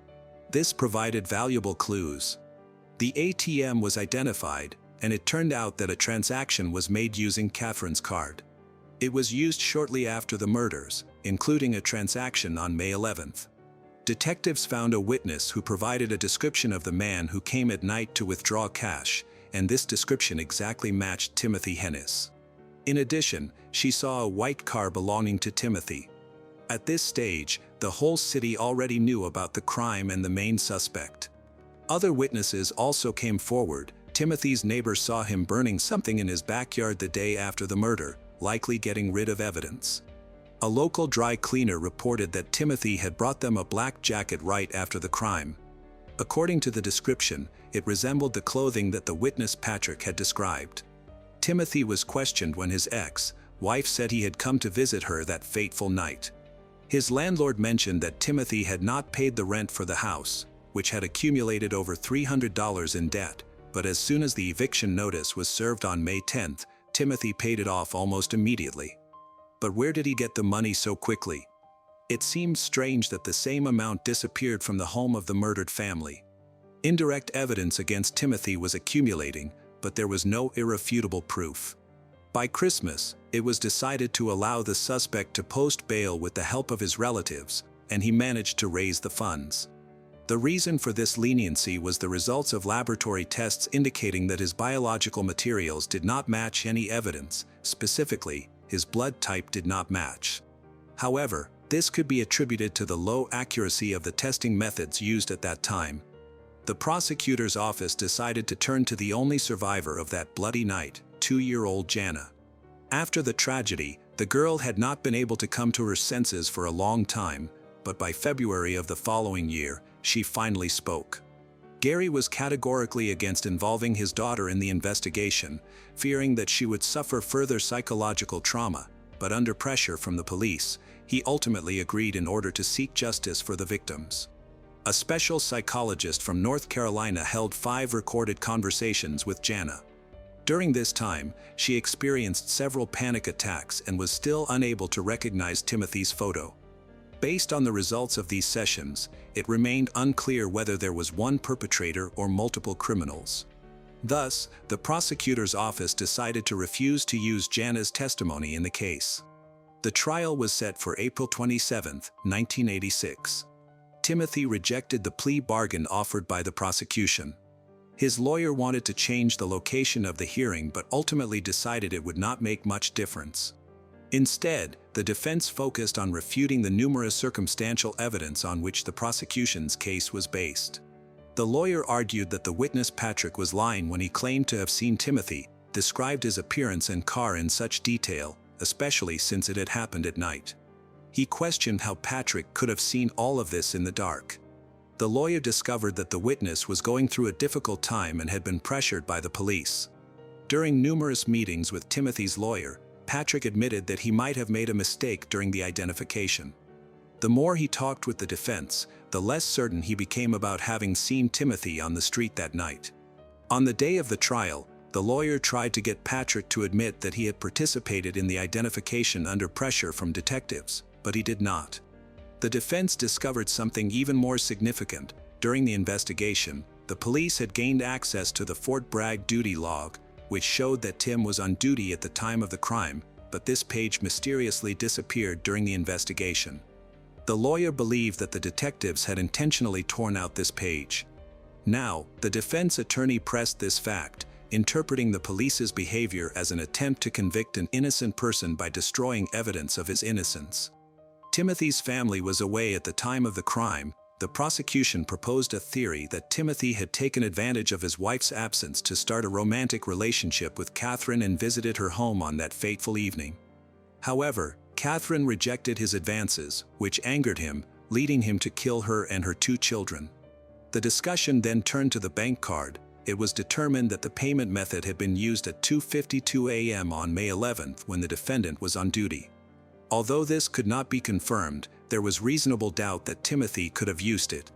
S1: This provided valuable clues. The ATM was identified, and it turned out that a transaction was made using Catherine's card. It was used shortly after the murders, including a transaction on May 11th. Detectives found a witness who provided a description of the man who came at night to withdraw cash, and this description exactly matched Timothy Hennis. In addition, she saw a white car belonging to Timothy. At this stage, the whole city already knew about the crime and the main suspect. Other witnesses also came forward. Timothy's neighbor saw him burning something in his backyard the day after the murder, likely getting rid of evidence. A local dry cleaner reported that Timothy had brought them a black jacket right after the crime. According to the description, it resembled the clothing that the witness Patrick had described. Timothy was questioned when his ex-wife said he had come to visit her that fateful night. His landlord mentioned that Timothy had not paid the rent for the house, which had accumulated over $300 in debt, but as soon as the eviction notice was served on May 10th, Timothy paid it off almost immediately. But where did he get the money so quickly? It seemed strange that the same amount disappeared from the home of the murdered family. Indirect evidence against Timothy was accumulating, but there was no irrefutable proof. By Christmas, it was decided to allow the suspect to post bail with the help of his relatives, and he managed to raise the funds. The reason for this leniency was the results of laboratory tests indicating that his biological materials did not match any evidence. Specifically, his blood type did not match. However, this could be attributed to the low accuracy of the testing methods used at that time. The prosecutor's office decided to turn to the only survivor of that bloody night, 2-year-old Jana. After the tragedy, the girl had not been able to come to her senses for a long time, but by February of the following year, she finally spoke. Gary was categorically against involving his daughter in the investigation, fearing that she would suffer further psychological trauma, but under pressure from the police, he ultimately agreed in order to seek justice for the victims. A special psychologist from North Carolina held 5 recorded conversations with Jana. During this time, she experienced several panic attacks and was still unable to recognize Timothy's photo. Based on the results of these sessions, it remained unclear whether there was one perpetrator or multiple criminals. Thus, the prosecutor's office decided to refuse to use Jana's testimony in the case. The trial was set for April 27, 1986. Timothy rejected the plea bargain offered by the prosecution. His lawyer wanted to change the location of the hearing but ultimately decided it would not make much difference. Instead, the defense focused on refuting the numerous circumstantial evidence on which the prosecution's case was based. The lawyer argued that the witness Patrick was lying when he claimed to have seen Timothy, described his appearance and car in such detail, especially since it had happened at night. He questioned how Patrick could have seen all of this in the dark. The lawyer discovered that the witness was going through a difficult time and had been pressured by the police. During numerous meetings with Timothy's lawyer, Patrick admitted that he might have made a mistake during the identification. The more he talked with the defense, the less certain he became about having seen Timothy on the street that night. On the day of the trial, the lawyer tried to get Patrick to admit that he had participated in the identification under pressure from detectives, but he did not. The defense discovered something even more significant. During the investigation, The police had gained access to the Fort Bragg duty log, which showed that Tim was on duty at the time of the crime, but this page mysteriously disappeared during the investigation. The lawyer believed that the detectives had intentionally torn out this page. Now, the defense attorney pressed this fact, interpreting the police's behavior as an attempt to convict an innocent person by destroying evidence of his innocence. Timothy's family was away at the time of the crime. The prosecution proposed a theory that Timothy had taken advantage of his wife's absence to start a romantic relationship with Catherine and visited her home on that fateful evening. However, Catherine rejected his advances, which angered him, leading him to kill her and her 2 children. The discussion then turned to the bank card. It was determined that the payment method had been used at 2:52 a.m. on May 11th when the defendant was on duty. Although this could not be confirmed, there was reasonable doubt that Timothy could have used it.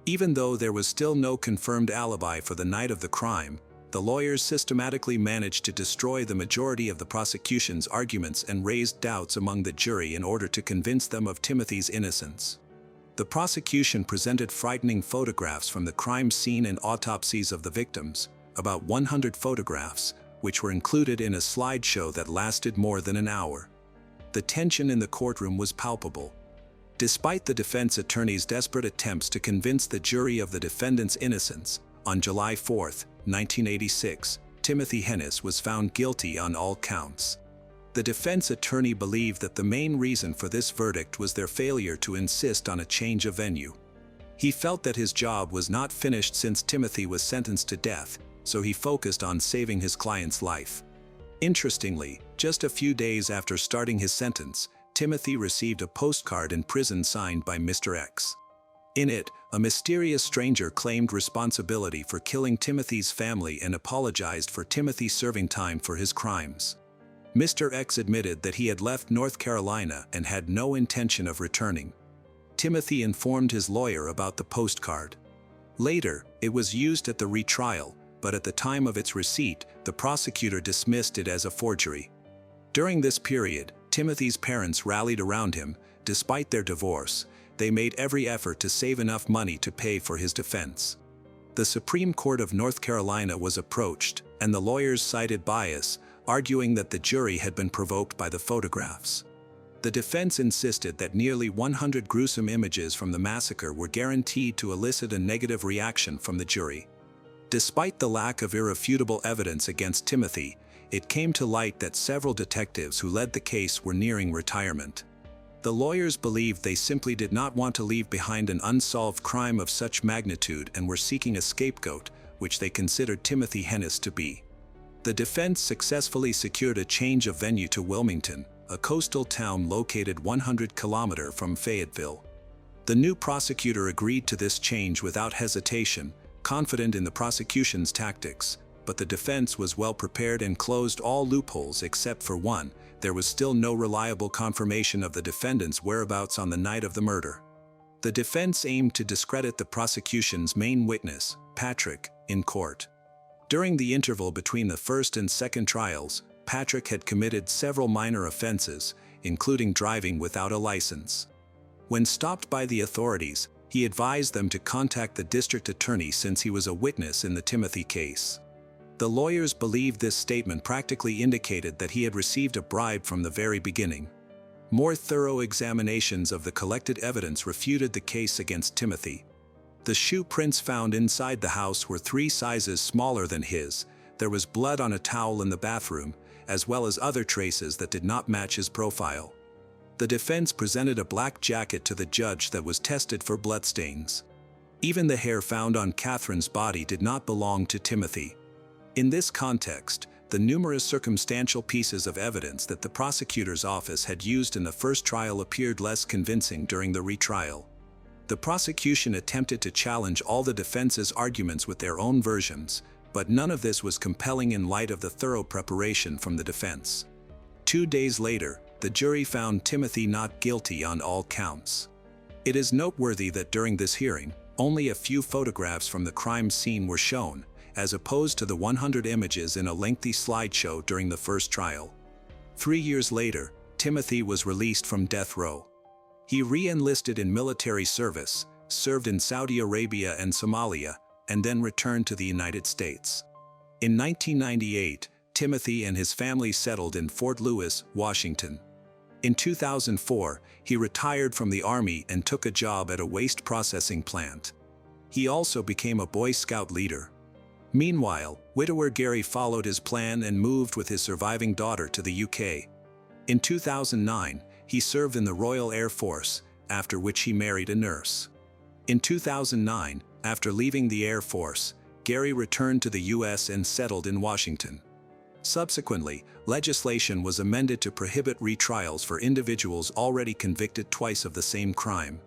S1: Even though there was still no confirmed alibi for the night of the crime, the lawyers systematically managed to destroy the majority of the prosecution's arguments and raised doubts among the jury in order to convince them of Timothy's innocence. The prosecution presented frightening photographs from the crime scene and autopsies of the victims, about 100 photographs, which were included in a slideshow that lasted more than an hour. The tension in the courtroom was palpable. Despite the defense attorney's desperate attempts to convince the jury of the defendant's innocence, on July 4, 1986, Timothy Hennis was found guilty on all counts. The defense attorney believed that the main reason for this verdict was their failure to insist on a change of venue. He felt that his job was not finished since Timothy was sentenced to death, so he focused on saving his client's life. Interestingly, just a few days after starting his sentence, Timothy received a postcard in prison signed by Mr. X. In it, a mysterious stranger claimed responsibility for killing Timothy's family and apologized for Timothy serving time for his crimes. Mr. X admitted that he had left North Carolina and had no intention of returning. Timothy informed his lawyer about the postcard. Later, it was used at the retrial, but at the time of its receipt, the prosecutor dismissed it as a forgery. During this period, Timothy's parents rallied around him. Despite their divorce, they made every effort to save enough money to pay for his defense. The Supreme Court of North Carolina was approached, and the lawyers cited bias, arguing that the jury had been provoked by the photographs. The defense insisted that nearly 100 gruesome images from the massacre were guaranteed to elicit a negative reaction from the jury. Despite the lack of irrefutable evidence against Timothy, it came to light that several detectives who led the case were nearing retirement. The lawyers believed they simply did not want to leave behind an unsolved crime of such magnitude and were seeking a scapegoat, which they considered Timothy Hennis to be. The defense successfully secured a change of venue to Wilmington, a coastal town located 100 kilometers from Fayetteville. The new prosecutor agreed to this change without hesitation, confident in the prosecution's tactics, but the defense was well prepared and closed all loopholes except for one. There was still no reliable confirmation of the defendant's whereabouts on the night of the murder. The defense aimed to discredit the prosecution's main witness, Patrick, in court. During the interval between the first and second trials, Patrick had committed several minor offenses, including driving without a license. When stopped by the authorities, he advised them to contact the district attorney since he was a witness in the Timothy case. The lawyers believed this statement practically indicated that he had received a bribe from the very beginning. More thorough examinations of the collected evidence refuted the case against Timothy. The shoe prints found inside the house were 3 sizes smaller than his. There was blood on a towel in the bathroom, as well as other traces that did not match his profile. The defense presented a black jacket to the judge that was tested for bloodstains. Even the hair found on Catherine's body did not belong to Timothy. In this context, the numerous circumstantial pieces of evidence that the prosecutor's office had used in the first trial appeared less convincing during the retrial. The prosecution attempted to challenge all the defense's arguments with their own versions, but none of this was compelling in light of the thorough preparation from the defense. 2 days later, the jury found Timothy not guilty on all counts. It is noteworthy that during this hearing, only a few photographs from the crime scene were shown, as opposed to the 100 images in a lengthy slideshow during the first trial. 3 years later, Timothy was released from death row. He re-enlisted in military service, served in Saudi Arabia and Somalia, and then returned to the United States. In 1998, Timothy and his family settled in Fort Lewis, Washington. In 2004, he retired from the Army and took a job at a waste processing plant. He also became a Boy Scout leader. Meanwhile, widower Gary followed his plan and moved with his surviving daughter to the UK. In 2009, he served in the Royal Air Force, after which he married a nurse. In 2009, after leaving the Air Force, Gary returned to the US and settled in Washington. Subsequently, legislation was amended to prohibit retrials for individuals already convicted twice of the same crime.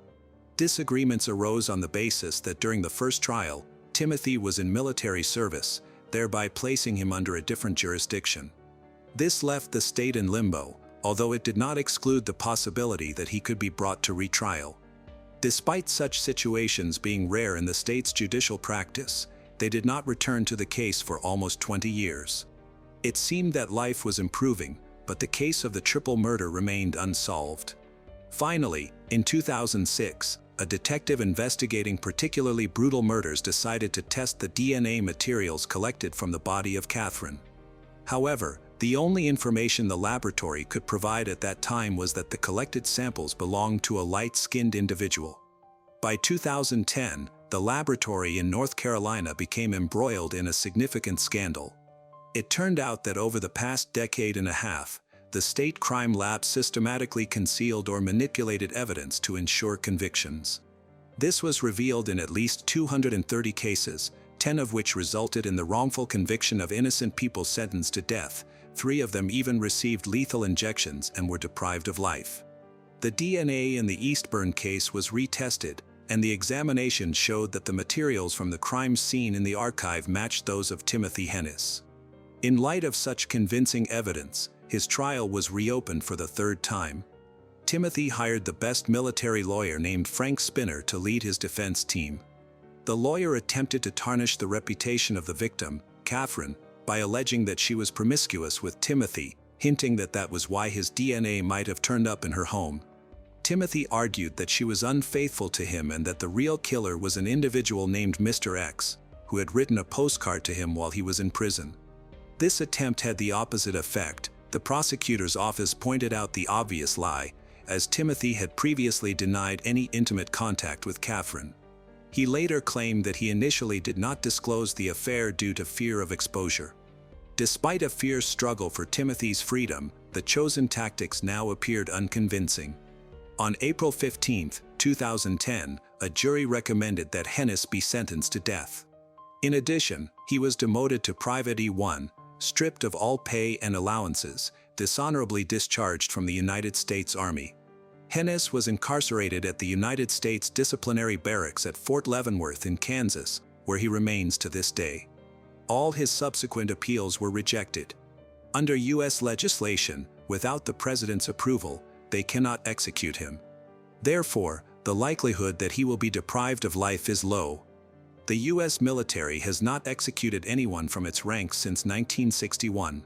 S1: Disagreements arose on the basis that during the first trial, Timothy was in military service, thereby placing him under a different jurisdiction. This left the state in limbo, although it did not exclude the possibility that he could be brought to retrial. Despite such situations being rare in the state's judicial practice, they did not return to the case for almost 20 years. It seemed that life was improving, but the case of the triple murder remained unsolved. Finally, in 2006, a detective investigating particularly brutal murders decided to test the DNA materials collected from the body of Catherine. However, the only information the laboratory could provide at that time was that the collected samples belonged to a light-skinned individual. By 2010, the laboratory in North Carolina became embroiled in a significant scandal. It turned out that over the past decade and a half, the state crime lab systematically concealed or manipulated evidence to ensure convictions. This was revealed in at least 230 cases, 10 of which resulted in the wrongful conviction of innocent people sentenced to death. 3 of them even received lethal injections and were deprived of life. The DNA in the Eastburn case was retested, and the examination showed that the materials from the crime scene in the archive matched those of Timothy Hennis. In light of such convincing evidence, his trial was reopened for the 3rd time. Timothy hired the best military lawyer named Frank Spinner to lead his defense team. The lawyer attempted to tarnish the reputation of the victim, Catherine, by alleging that she was promiscuous with Timothy, hinting that that was why his DNA might have turned up in her home. Timothy argued that she was unfaithful to him and that the real killer was an individual named Mr. X, who had written a postcard to him while he was in prison. This attempt had the opposite effect. The prosecutor's office pointed out the obvious lie, as Timothy had previously denied any intimate contact with Catherine. He later claimed that he initially did not disclose the affair due to fear of exposure. Despite a fierce struggle for Timothy's freedom, the chosen tactics now appeared unconvincing. On April 15, 2010, a jury recommended that Hennis be sentenced to death. In addition, he was demoted to Private E1, stripped of all pay and allowances, dishonorably discharged from the United States Army. Hennis was incarcerated at the United States Disciplinary Barracks at Fort Leavenworth in Kansas, where he remains to this day. All his subsequent appeals were rejected. Under U.S. legislation, without the president's approval, they cannot execute him. Therefore, the likelihood that he will be deprived of life is low. The U.S. military has not executed anyone from its ranks since 1961.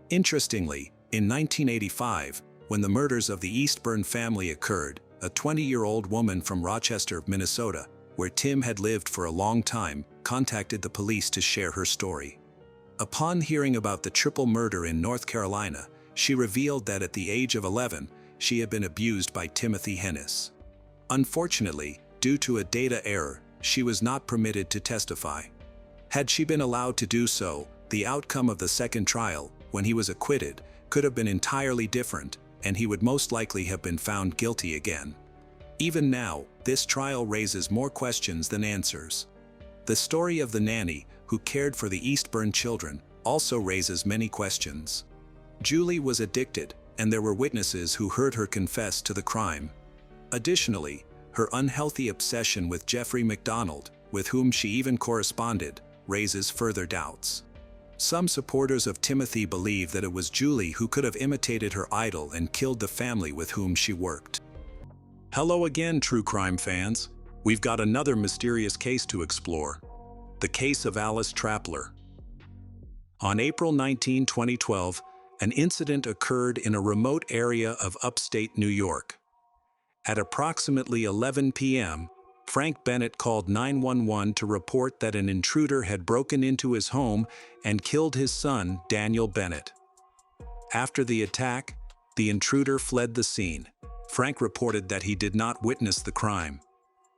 S1: Interestingly, in 1985, when the murders of the Eastburn family occurred, a 20-year-old woman from Rochester, Minnesota, where Tim had lived for a long time, contacted the police to share her story. Upon hearing about the triple murder in North Carolina, she revealed that at the age of 11, she had been abused by Timothy Hennis. Unfortunately, due to a data error, she was not permitted to testify. Had she been allowed to do so, the outcome of the second trial, when he was acquitted, could have been entirely different, and he would most likely have been found guilty again. Even now, this trial raises more questions than answers. The story of the nanny, who cared for the Eastburn children, also raises many questions. Julie was addicted, and there were witnesses who heard her confess to the crime. Additionally, her unhealthy obsession with Jeffrey MacDonald, with whom she even corresponded, raises further doubts. Some supporters of Timothy believe that it was Julie who could have imitated her idol and killed the family with whom she worked. Hello again, true crime fans. We've got another mysterious case to explore. The case of Alice Trappler. On April 19, 2012, an incident occurred in a remote area of upstate New York. At approximately 11 p.m., Frank Bennett called 911 to report that an intruder had broken into his home and killed his son, Daniel Bennett. After the attack, the intruder fled the scene. Frank reported that he did not witness the crime.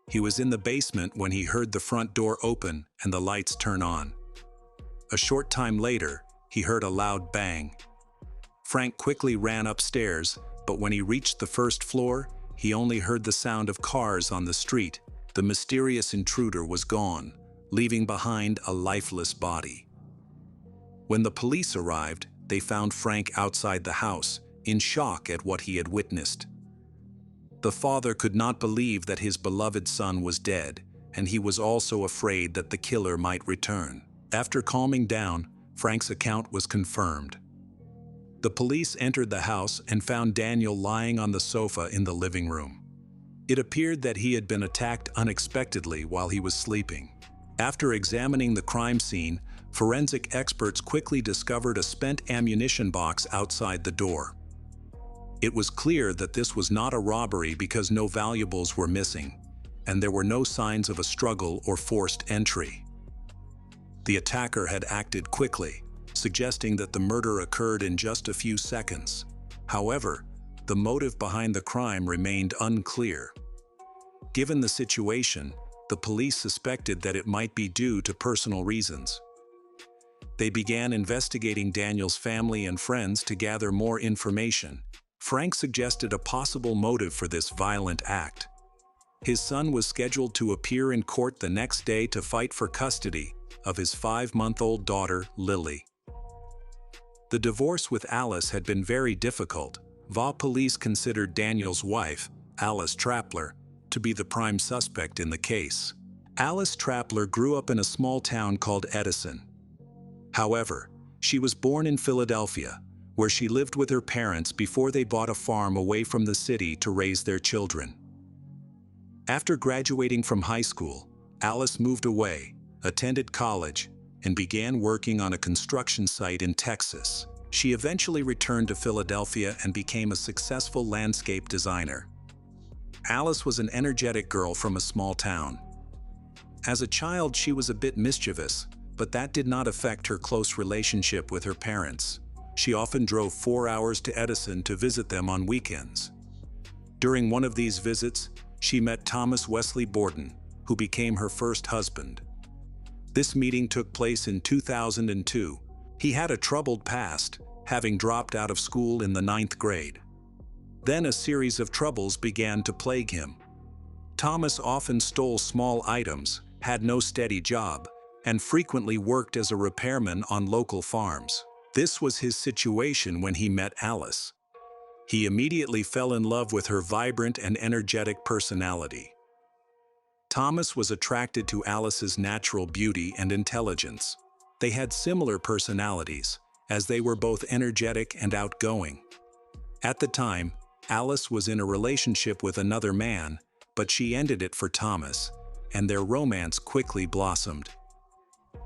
S1: He was in the basement when he heard the front door open and the lights turn on. A short time later, he heard a loud bang. Frank quickly ran upstairs, but when he reached the first floor, he only heard the sound of cars on the street. The mysterious intruder was gone, leaving behind a lifeless body. When the police arrived, they found Frank outside the house, in shock at what he had witnessed. The father could not believe that his beloved son was dead, and he was also afraid that the killer might return. After calming down, Frank's account was confirmed. The police entered the house and found Daniel lying on the sofa in the living room. It appeared that he had been attacked unexpectedly while he was sleeping. After examining the crime scene, forensic experts quickly discovered a spent ammunition box outside the door. It was clear that this was not a robbery because no valuables were missing, and there were no signs of a struggle or forced entry. The attacker had acted quickly, suggesting that the murder occurred in just a few seconds. However, the motive behind the crime remained unclear. Given the situation, the police suspected that it might be due to personal reasons. They began investigating Daniel's family and friends to gather more information. Frank suggested a possible motive for this violent act. His son was scheduled to appear in court the next day to fight for custody of his 5-month-old daughter, Lily. The divorce with Alice had been very difficult. VA police considered Daniel's wife, Alice Trappler, to be the prime suspect in the case. Alice Trappler grew up in a small town called Edison. However, she was born in Philadelphia, where she lived with her parents before they bought a farm away from the city to raise their children. After graduating from high school, Alice moved away, attended college, and began working on a construction site in Texas. She eventually returned to Philadelphia and became a successful landscape designer. Alice was an energetic girl from a small town. As a child, she was a bit mischievous, but that did not affect her close relationship with her parents. She often drove 4 hours to Edison to visit them on weekends. During one of these visits, she met Thomas Wesley Borden, who became her first husband. This meeting took place in 2002. He had a troubled past, having dropped out of school in the 9th grade. Then a series of troubles began to plague him. Thomas often stole small items, had no steady job, and frequently worked as a repairman on local farms. This was his situation when he met Alice. He immediately fell in love with her vibrant and energetic personality. Thomas was attracted to Alice's natural beauty and intelligence. They had similar personalities, as they were both energetic and outgoing. At the time, Alice was in a relationship with another man, but she ended it for Thomas, and their romance quickly blossomed.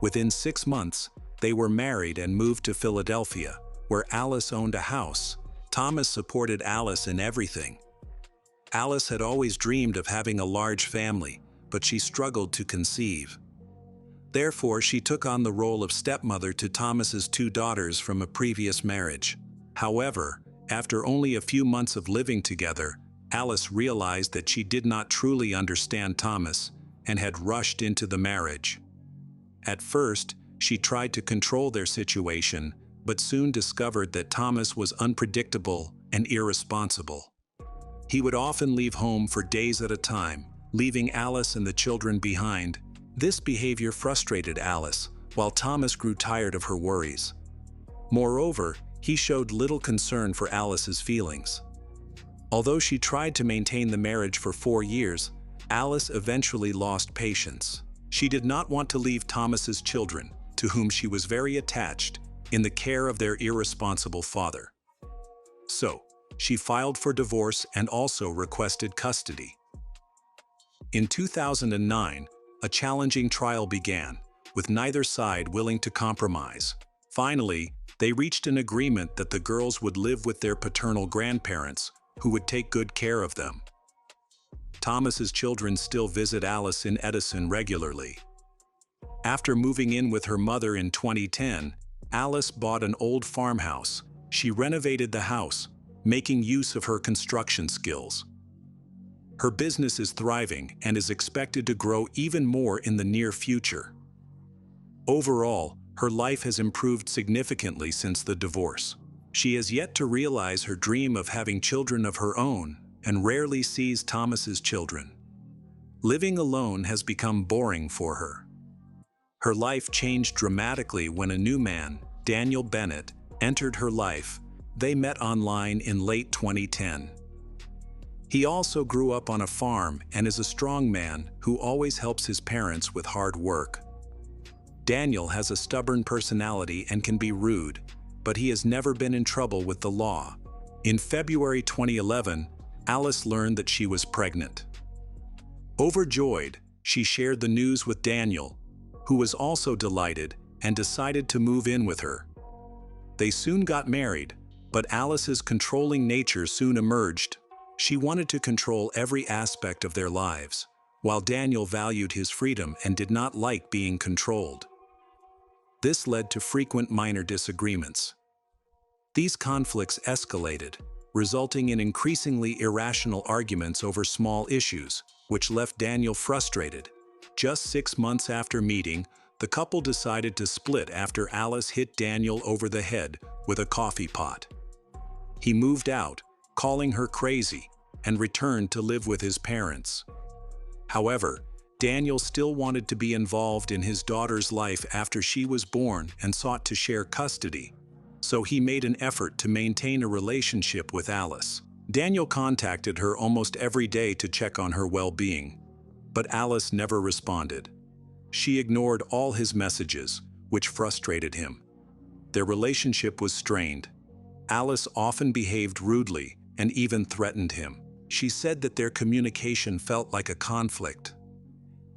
S1: Within 6 months, they were married and moved to Philadelphia, where Alice owned a house. Thomas supported Alice in everything. Alice had always dreamed of having a large family, but she struggled to conceive. Therefore, she took on the role of stepmother to Thomas's 2 daughters from a previous marriage. However, after only a few months of living together, Alice realized that she did not truly understand Thomas and had rushed into the marriage. At first, she tried to control their situation, but soon discovered that Thomas was unpredictable and irresponsible. He would often leave home for days at a time, leaving Alice and the children behind. This behavior frustrated Alice, while Thomas grew tired of her worries. Moreover, he showed little concern for Alice's feelings. Although she tried to maintain the marriage for 4 years, Alice eventually lost patience. She did not want to leave Thomas's children, to whom she was very attached, in the care of their irresponsible father. So, she filed for divorce and also requested custody. In 2009, a challenging trial began, with neither side willing to compromise. Finally, they reached an agreement that the girls would live with their paternal grandparents, who would take good care of them. Thomas's children still visit Alice in Edison regularly. After moving in with her mother in 2010, Alice bought an old farmhouse. She renovated the house, making use of her construction skills. Her business is thriving and is expected to grow even more in the near future. Overall, her life has improved significantly since the divorce. She has yet to realize her dream of having children of her own and rarely sees Thomas's children. Living alone has become boring for her. Her life changed dramatically when a new man, Daniel Bennett, entered her life. They met online in late 2010. He also grew up on a farm and is a strong man who always helps his parents with hard work. Daniel has a stubborn personality and can be rude, but he has never been in trouble with the law. In February 2011, Alice learned that she was pregnant. Overjoyed, she shared the news with Daniel, who was also delighted and decided to move in with her. They soon got married, but Alice's controlling nature soon emerged. She wanted to control every aspect of their lives, while Daniel valued his freedom and did not like being controlled. This led to frequent minor disagreements. These conflicts escalated, resulting in increasingly irrational arguments over small issues, which left Daniel frustrated. Just 6 months after meeting, the couple decided to split after Alice hit Daniel over the head with a coffee pot. He moved out, calling her crazy, and returned to live with his parents. However, Daniel still wanted to be involved in his daughter's life after she was born and sought to share custody, so he made an effort to maintain a relationship with Alice. Daniel contacted her almost every day to check on her well-being, but Alice never responded. She ignored all his messages, which frustrated him. Their relationship was strained. Alice often behaved rudely and even threatened him. She said that their communication felt like a conflict.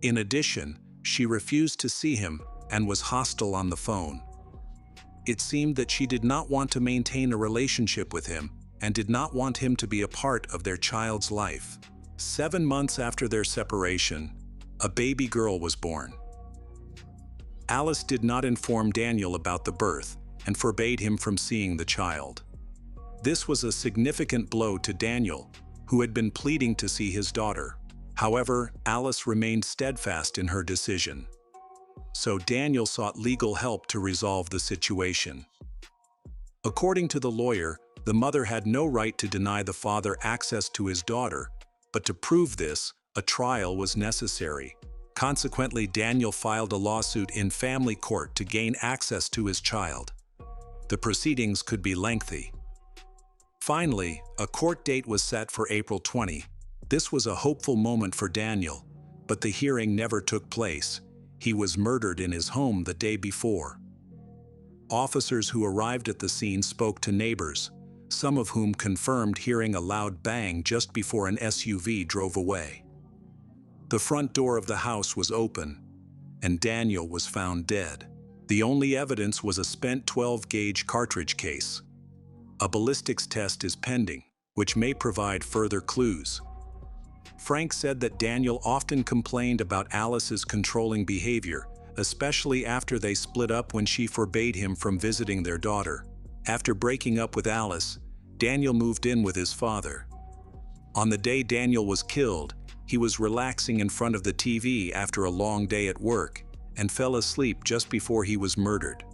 S1: In addition, she refused to see him and was hostile on the phone. It seemed that she did not want to maintain a relationship with him and did not want him to be a part of their child's life. 7 months after their separation, a baby girl was born. Alice did not inform Daniel about the birth and forbade him from seeing the child. This was a significant blow to Daniel, who had been pleading to see his daughter. However, Alice remained steadfast in her decision. So Daniel sought legal help to resolve the situation. According to the lawyer, the mother had no right to deny the father access to his daughter, but to prove this, a trial was necessary. Consequently, Daniel filed a lawsuit in family court to gain access to his child. The proceedings could be lengthy. Finally, a court date was set for April 20. This was a hopeful moment for Daniel, but the hearing never took place. He was murdered in his home the day before. Officers who arrived at the scene spoke to neighbors, some of whom confirmed hearing a loud bang just before an SUV drove away. The front door of the house was open, and Daniel was found dead. The only evidence was a spent 12-gauge cartridge case. A ballistics test is pending, which may provide further clues. Frank said that Daniel often complained about Alice's controlling behavior, especially after they split up when she forbade him from visiting their daughter. After breaking up with Alice, Daniel moved in with his father. On the day Daniel was killed, he was relaxing in front of the TV after a long day at work and fell asleep just before he was murdered.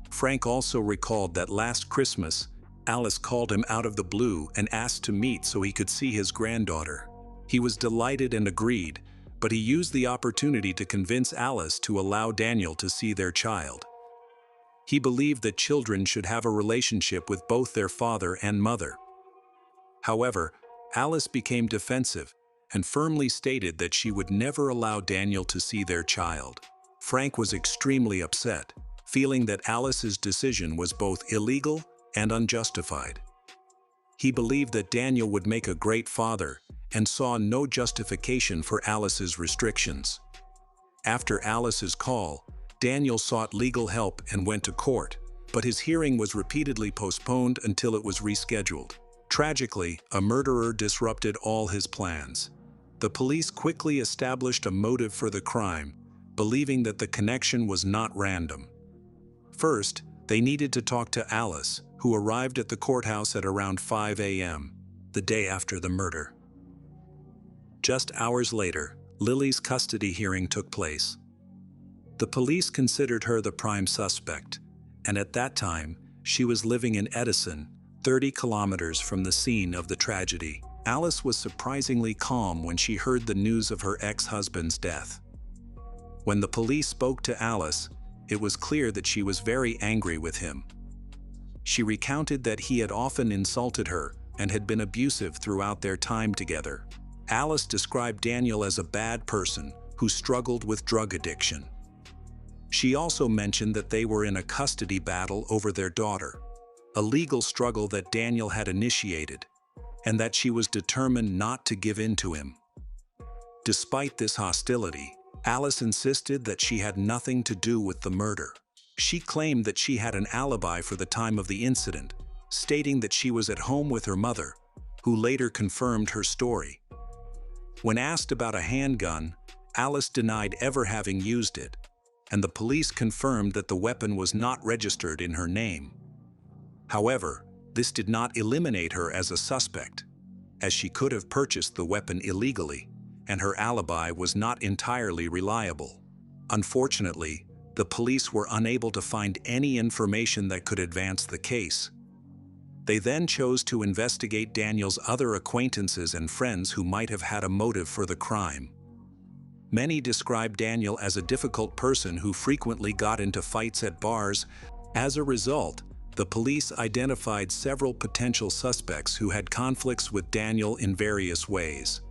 S1: Frank also recalled that last Christmas, Alice called him out of the blue and asked to meet so he could see his granddaughter. He was delighted and agreed, but he used the opportunity to convince Alice to allow Daniel to see their child. He believed that children should have a relationship with both their father and mother. However, Alice became defensive and firmly stated that she would never allow Daniel to see their child. Frank was extremely upset, feeling that Alice's decision was both illegal and unjustified. He believed that Daniel would make a great father and saw no justification for Alice's restrictions. After Alice's call, Daniel sought legal help and went to court, but his hearing was repeatedly postponed until it was rescheduled. Tragically, a murderer disrupted all his plans. The police quickly established a motive for the crime, believing that the connection was not random. First, they needed to talk to Alice, who arrived at the courthouse at around 5 a.m., the day after the murder. Just hours later, Lily's custody hearing took place. The police considered her the prime suspect, and at that time, she was living in Edison, 30 kilometers from the scene of the tragedy. Alice was surprisingly calm when she heard the news of her ex-husband's death. When the police spoke to Alice, it was clear that she was very angry with him. She recounted that he had often insulted her and had been abusive throughout their time together. Alice described Daniel as a bad person who struggled with drug addiction. She also mentioned that they were in a custody battle over their daughter, a legal struggle that Daniel had initiated, and that she was determined not to give in to him. Despite this hostility, Alice insisted that she had nothing to do with the murder. She claimed that she had an alibi for the time of the incident, stating that she was at home with her mother, who later confirmed her story. When asked about a handgun, Alice denied ever having used it, and the police confirmed that the weapon was not registered in her name. However, this did not eliminate her as a suspect, as she could have purchased the weapon illegally, and her alibi was not entirely reliable. Unfortunately, the police were unable to find any information that could advance the case. They then chose to investigate Daniel's other acquaintances and friends who might have had a motive for the crime. Many described Daniel as a difficult person who frequently got into fights at bars. As a result, the police identified several potential suspects who had conflicts with Daniel in various ways.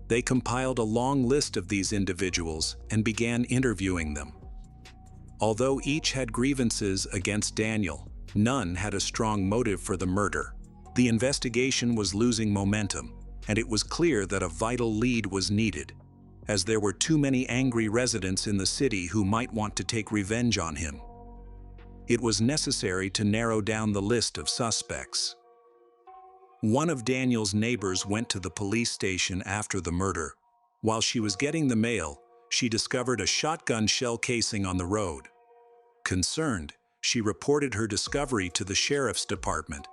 S1: They compiled a long list of these individuals and began interviewing them. Although each had grievances against Daniel, none had a strong motive for the murder. The investigation was losing momentum, and it was clear that a vital lead was needed, as there were too many angry residents in the city who might want to take revenge on him. It was necessary to narrow down the list of suspects. One of Daniel's neighbors went to the police station after the murder. While she was getting the mail, she discovered a shotgun shell casing on the road. Concerned, she reported her discovery to the sheriff's department.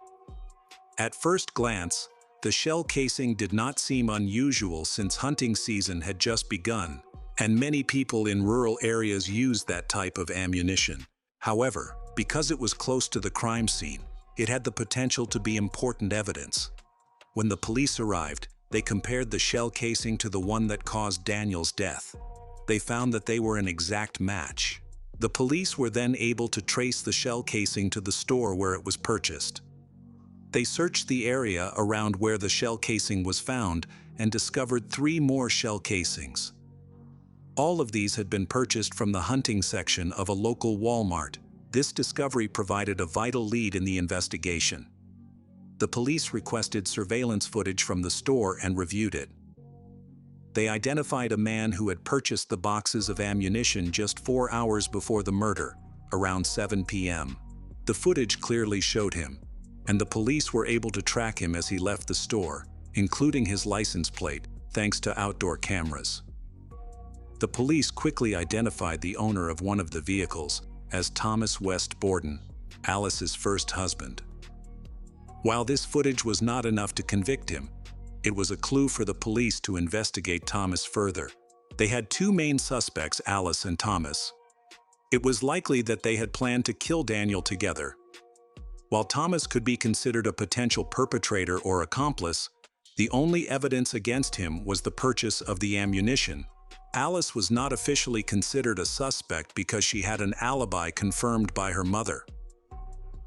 S1: At first glance, the shell casing did not seem unusual since hunting season had just begun, and many people in rural areas used that type of ammunition. However, because it was close to the crime scene, it had the potential to be important evidence. When the police arrived, they compared the shell casing to the one that caused Daniel's death. They found that they were an exact match. The police were then able to trace the shell casing to the store where it was purchased. They searched the area around where the shell casing was found and discovered 3 more shell casings. All of these had been purchased from the hunting section of a local Walmart. This discovery provided a vital lead in the investigation. The police requested surveillance footage from the store and reviewed it. They identified a man who had purchased the boxes of ammunition just 4 hours before the murder, around 7 p.m. The footage clearly showed him, and the police were able to track him as he left the store, including his license plate, thanks to outdoor cameras. The police quickly identified the owner of one of the vehicles as Thomas West Borden, Alice's first husband. While this footage was not enough to convict him, it was a clue for the police to investigate Thomas further. They had 2 main suspects, Alice and Thomas. It was likely that they had planned to kill Daniel together. While Thomas could be considered a potential perpetrator or accomplice, the only evidence against him was the purchase of the ammunition. Alice was not officially considered a suspect because she had an alibi confirmed by her mother.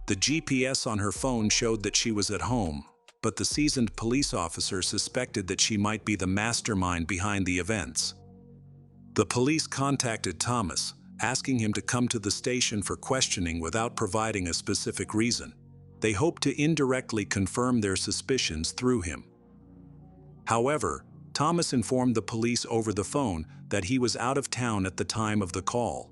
S1: The GPS on her phone showed that she was at home, but the seasoned police officer suspected that she might be the mastermind behind the events. The police contacted Thomas, asking him to come to the station for questioning without providing a specific reason. They hoped to indirectly confirm their suspicions through him. However, Thomas informed the police over the phone that he was out of town at the time of the call.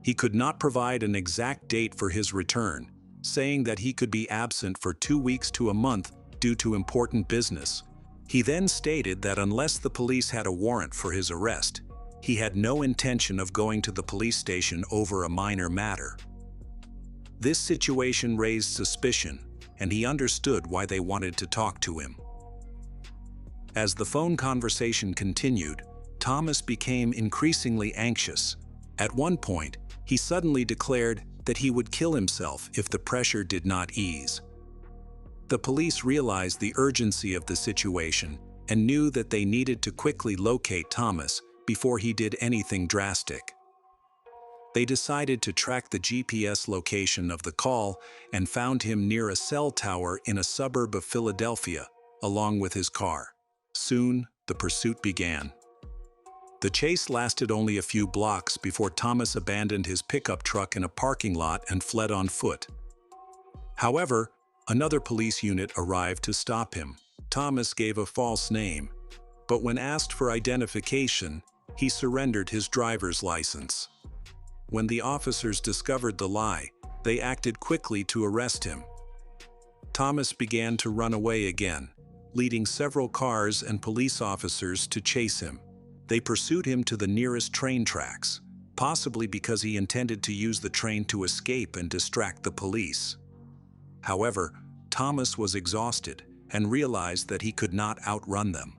S1: He could not provide an exact date for his return, saying that he could be absent for 2 weeks to a month due to important business. He then stated that unless the police had a warrant for his arrest, he had no intention of going to the police station over a minor matter. This situation raised suspicion, and he understood why they wanted to talk to him. As the phone conversation continued, Thomas became increasingly anxious. At one point, he suddenly declared that he would kill himself if the pressure did not ease. The police realized the urgency of the situation and knew that they needed to quickly locate Thomas before he did anything drastic. They decided to track the GPS location of the call and found him near a cell tower in a suburb of Philadelphia, along with his car. Soon, the pursuit began. The chase lasted only a few blocks before Thomas abandoned his pickup truck in a parking lot and fled on foot. However, another police unit arrived to stop him. Thomas gave a false name, but when asked for identification, he surrendered his driver's license. When the officers discovered the lie, they acted quickly to arrest him. Thomas began to run away again, leading several cars and police officers to chase him. They pursued him to the nearest train tracks, possibly because he intended to use the train to escape and distract the police. However, Thomas was exhausted and realized that he could not outrun them.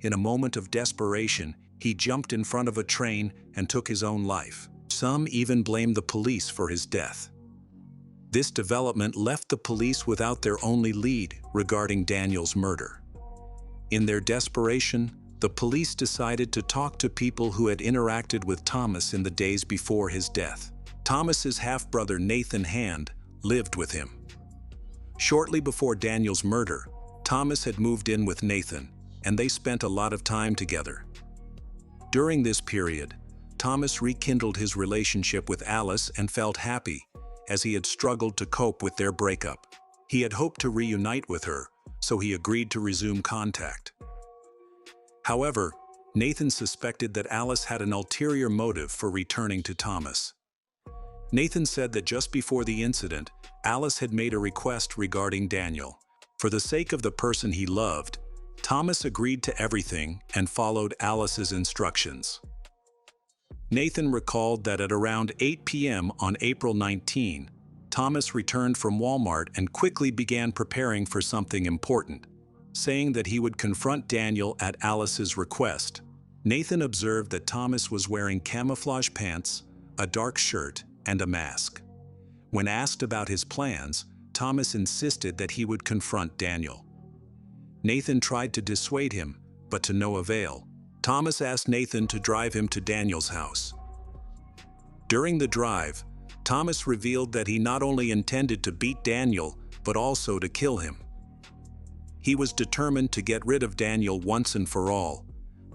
S1: In a moment of desperation, he jumped in front of a train and took his own life. Some even blamed the police for his death. This development left the police without their only lead regarding Daniel's murder. In their desperation, the police decided to talk to people who had interacted with Thomas in the days before his death. Thomas's half-brother Nathan Hand lived with him. Shortly before Daniel's murder, Thomas had moved in with Nathan, and they spent a lot of time together. During this period, Thomas rekindled his relationship with Alice and felt happy, as he had struggled to cope with their breakup. He had hoped to reunite with her, so he agreed to resume contact. However, Nathan suspected that Alice had an ulterior motive for returning to Thomas. Nathan said that just before the incident, Alice had made a request regarding Daniel. For the sake of the person he loved, Thomas agreed to everything and followed Alice's instructions. Nathan recalled that at around 8 p.m. on April 19, Thomas returned from Walmart and quickly began preparing for something important, saying that he would confront Daniel at Alice's request. Nathan observed that Thomas was wearing camouflage pants, a dark shirt, and a mask. When asked about his plans, Thomas insisted that he would confront Daniel. Nathan tried to dissuade him, but to no avail. Thomas asked Nathan to drive him to Daniel's house. During the drive, Thomas revealed that he not only intended to beat Daniel, but also to kill him. He was determined to get rid of Daniel once and for all.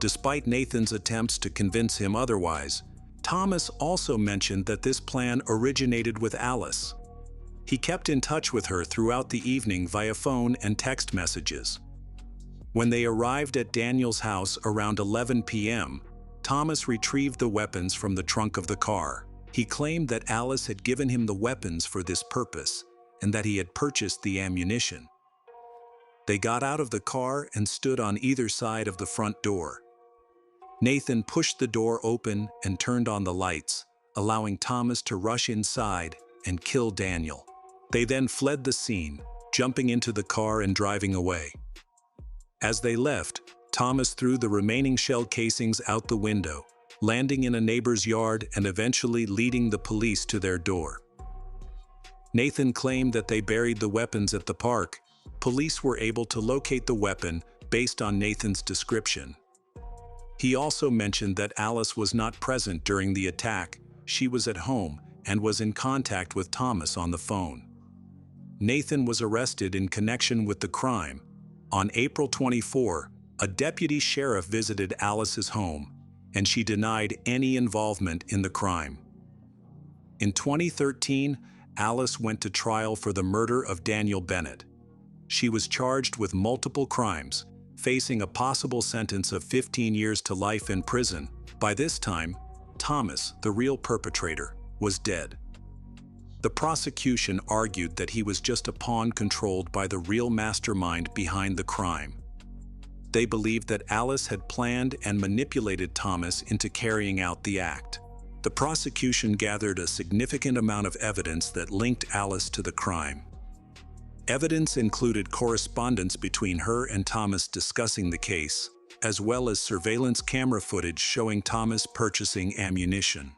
S1: Despite Nathan's attempts to convince him otherwise, Thomas also mentioned that this plan originated with Alice. He kept in touch with her throughout the evening via phone and text messages. When they arrived at Daniel's house around 11 p.m., Thomas retrieved the weapons from the trunk of the car. He claimed that Alice had given him the weapons for this purpose and that he had purchased the ammunition. They got out of the car and stood on either side of the front door. Nathan pushed the door open and turned on the lights, allowing Thomas to rush inside and kill Daniel. They then fled the scene, jumping into the car and driving away. As they left, Thomas threw the remaining shell casings out the window, landing in a neighbor's yard and eventually leading the police to their door. Nathan claimed that they buried the weapons at the park. Police were able to locate the weapon based on Nathan's description. He also mentioned that Alice was not present during the attack. She was at home and was in contact with Thomas on the phone. Nathan was arrested in connection with the crime. On April 24, a deputy sheriff visited Alice's home, and she denied any involvement in the crime. In 2013, Alice went to trial for the murder of Daniel Bennett. She was charged with multiple crimes, facing a possible sentence of 15 years to life in prison. By this time, Thomas, the real perpetrator, was dead. The prosecution argued that he was just a pawn controlled by the real mastermind behind the crime. They believed that Alice had planned and manipulated Thomas into carrying out the act. The prosecution gathered a significant amount of evidence that linked Alice to the crime. Evidence included correspondence between her and Thomas discussing the case, as well as surveillance camera footage showing Thomas purchasing ammunition.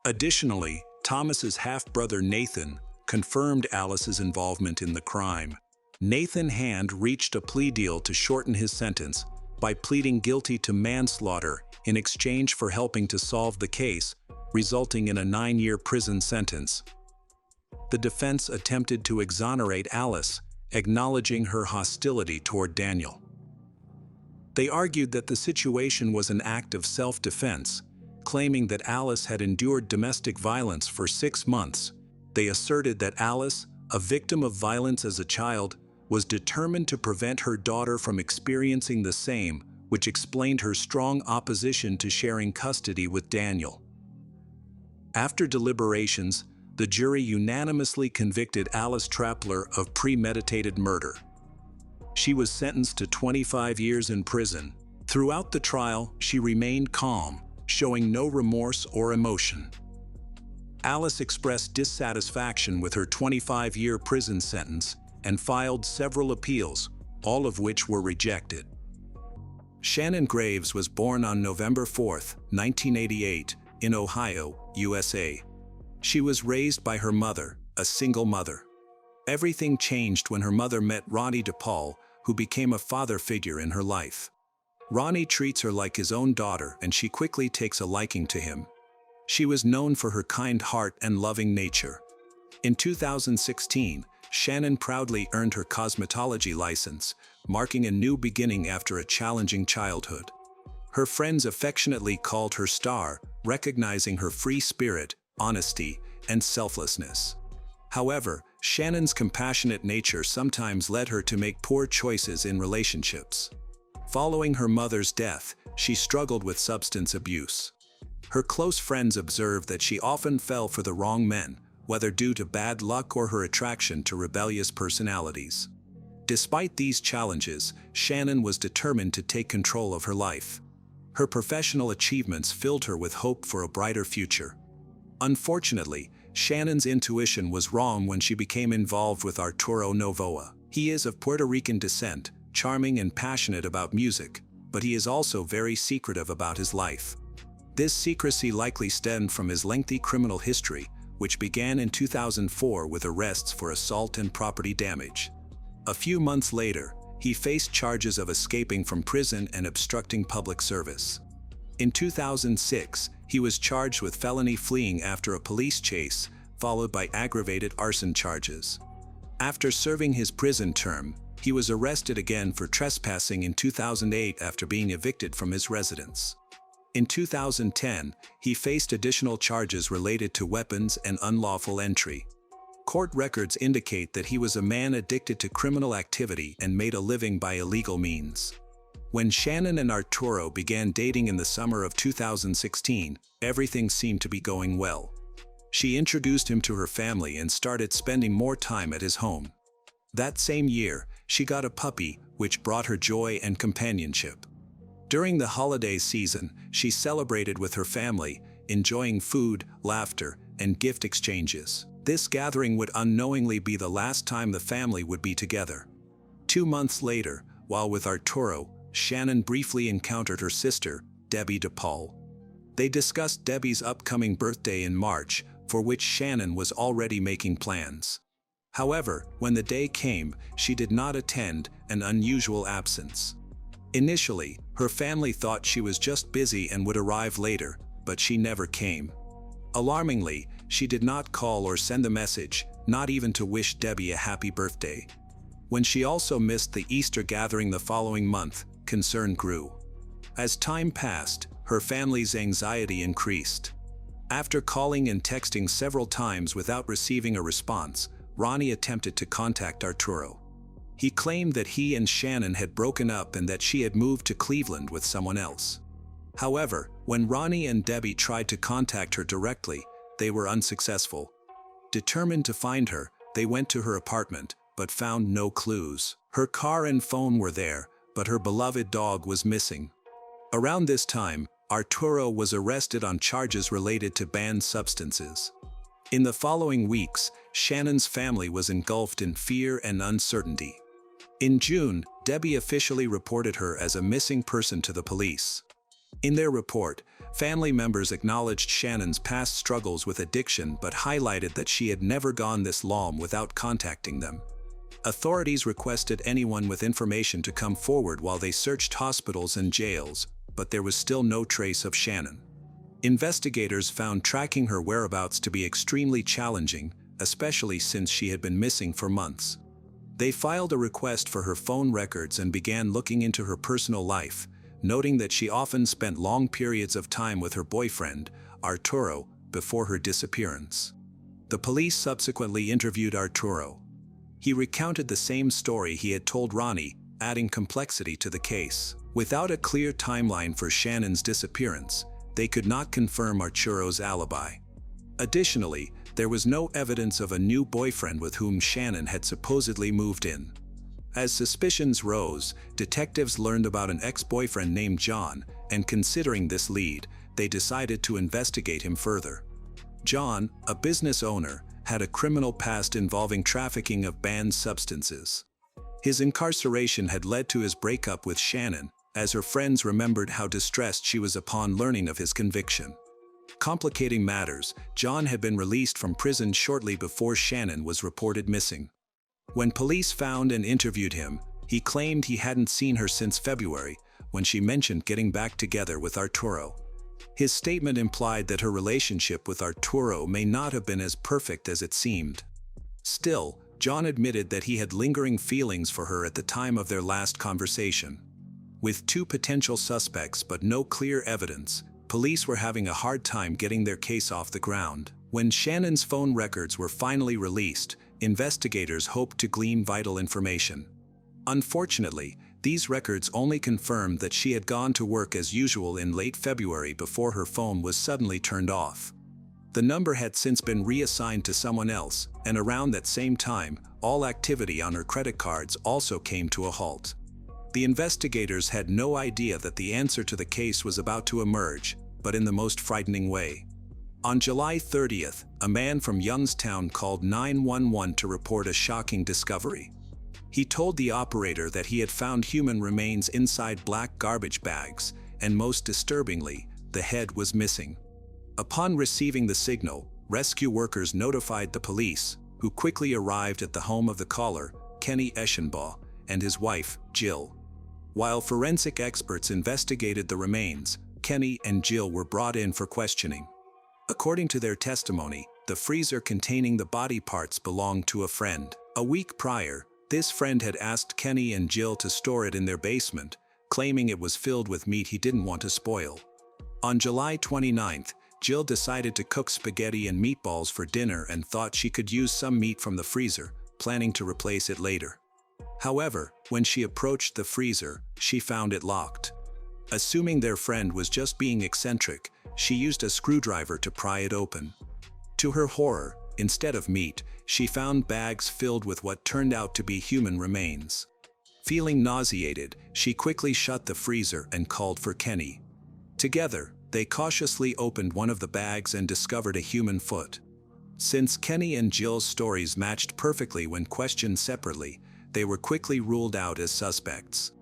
S1: Additionally, Thomas's half-brother Nathan confirmed Alice's involvement in the crime. Nathan Hand reached a plea deal to shorten his sentence by pleading guilty to manslaughter in exchange for helping to solve the case, resulting in a 9-year prison sentence. The defense attempted to exonerate Alice, acknowledging her hostility toward Daniel. They argued that the situation was an act of self-defense, claiming that Alice had endured domestic violence for 6 months. They asserted that Alice, a victim of violence as a child, was determined to prevent her daughter from experiencing the same, which explained her strong opposition to sharing custody with Daniel. After deliberations, the jury unanimously convicted Alice Trappler of premeditated murder. She was sentenced to 25 years in prison. Throughout the trial, she remained calm, showing no remorse or emotion. Alice expressed dissatisfaction with her 25-year prison sentence and filed several appeals, all of which were rejected. Shannon Graves was born on November 4, 1988, in Ohio, USA. She was raised by her mother, a single mother. Everything changed when her mother met Ronnie DePaul, who became a father figure in her life. Ronnie treats her like his own daughter, and she quickly takes a liking to him. She was known for her kind heart and loving nature. In 2016, Shannon proudly earned her cosmetology license, marking a new beginning after a challenging childhood. Her friends affectionately called her Star, recognizing her free spirit, honesty, and selflessness. However, Shannon's compassionate nature sometimes led her to make poor choices in relationships. Following her mother's death, she struggled with substance abuse. Her close friends observed that she often fell for the wrong men, whether due to bad luck or her attraction to rebellious personalities. Despite these challenges, Shannon was determined to take control of her life. Her professional achievements filled her with hope for a brighter future. Unfortunately, Shannon's intuition was wrong when she became involved with Arturo Novoa. He is of Puerto Rican descent, charming and passionate about music, but he is also very secretive about his life. This secrecy likely stemmed from his lengthy criminal history, which began in 2004 with arrests for assault and property damage. A few months later, he faced charges of escaping from prison and obstructing public service. In 2006, he was charged with felony fleeing after a police chase, followed by aggravated arson charges. After serving his prison term, he was arrested again for trespassing in 2008 after being evicted from his residence. In 2010, he faced additional charges related to weapons and unlawful entry. Court records indicate that he was a man addicted to criminal activity and made a living by illegal means. When Shannon and Arturo began dating in the summer of 2016, everything seemed to be going well. She introduced him to her family and started spending more time at his home. That same year, she got a puppy, which brought her joy and companionship. During the holiday season, she celebrated with her family, enjoying food, laughter, and gift exchanges. This gathering would unknowingly be the last time the family would be together. 2 months later, while with Arturo, Shannon briefly encountered her sister, Debbie DePaul. They discussed Debbie's upcoming birthday in March, for which Shannon was already making plans. However, when the day came, she did not attend, an unusual absence. Initially, her family thought she was just busy and would arrive later, but she never came. Alarmingly, she did not call or send a message, not even to wish Debbie a happy birthday. When she also missed the Easter gathering the following month, concern grew. As time passed, her family's anxiety increased. After calling and texting several times without receiving a response, Ronnie attempted to contact Arturo. He claimed that he and Shannon had broken up and that she had moved to Cleveland with someone else. However, when Ronnie and Debbie tried to contact her directly, they were unsuccessful. Determined to find her, they went to her apartment, but found no clues. Her car and phone were there, but her beloved dog was missing. Around this time, Arturo was arrested on charges related to banned substances. In the following weeks, Shannon's family was engulfed in fear and uncertainty. In June, Debbie officially reported her as a missing person to the police. In their report, family members acknowledged Shannon's past struggles with addiction but highlighted that she had never gone this long without contacting them. Authorities requested anyone with information to come forward while they searched hospitals and jails, but there was still no trace of Shannon. Investigators found tracking her whereabouts to be extremely challenging, especially since she had been missing for months. They filed a request for her phone records and began looking into her personal life, noting that she often spent long periods of time with her boyfriend, Arturo, before her disappearance. The police subsequently interviewed Arturo. He recounted the same story he had told Ronnie, adding complexity to the case. Without a clear timeline for Shannon's disappearance, they could not confirm Arturo's alibi. Additionally, there was no evidence of a new boyfriend with whom Shannon had supposedly moved in. As suspicions rose, detectives learned about an ex-boyfriend named John, and considering this lead, they decided to investigate him further. John, a business owner, had a criminal past involving trafficking of banned substances. His incarceration had led to his breakup with Shannon, as her friends remembered how distressed she was upon learning of his conviction. Complicating matters, John had been released from prison shortly before Shannon was reported missing. When police found and interviewed him, he claimed he hadn't seen her since February, when she mentioned getting back together with Arturo. His statement implied that her relationship with Arturo may not have been as perfect as it seemed. Still, John admitted that he had lingering feelings for her at the time of their last conversation. With two potential suspects but no clear evidence, police were having a hard time getting their case off the ground. When Shannon's phone records were finally released, investigators hoped to glean vital information. Unfortunately, these records only confirmed that she had gone to work as usual in late February before her phone was suddenly turned off. The number had since been reassigned to someone else, and around that same time, all activity on her credit cards also came to a halt. The investigators had no idea that the answer to the case was about to emerge, but in the most frightening way. On July 30th, a man from Youngstown called 911 to report a shocking discovery. He told the operator that he had found human remains inside black garbage bags, and most disturbingly, the head was missing. Upon receiving the signal, rescue workers notified the police, who quickly arrived at the home of the caller, Kenny Eschenbaugh, and his wife, Jill. While forensic experts investigated the remains, Kenny and Jill were brought in for questioning. According to their testimony, the freezer containing the body parts belonged to a friend. A week prior, this friend had asked Kenny and Jill to store it in their basement, claiming it was filled with meat he didn't want to spoil. On July 29th, Jill decided to cook spaghetti and meatballs for dinner and thought she could use some meat from the freezer, planning to replace it later. However, when she approached the freezer, she found it locked. Assuming their friend was just being eccentric, she used a screwdriver to pry it open. To her horror, instead of meat, she found bags filled with what turned out to be human remains. Feeling nauseated, she quickly shut the freezer and called for Kenny. Together, they cautiously opened one of the bags and discovered a human foot. Since Kenny and Jill's stories matched perfectly when questioned separately, they were quickly ruled out as suspects.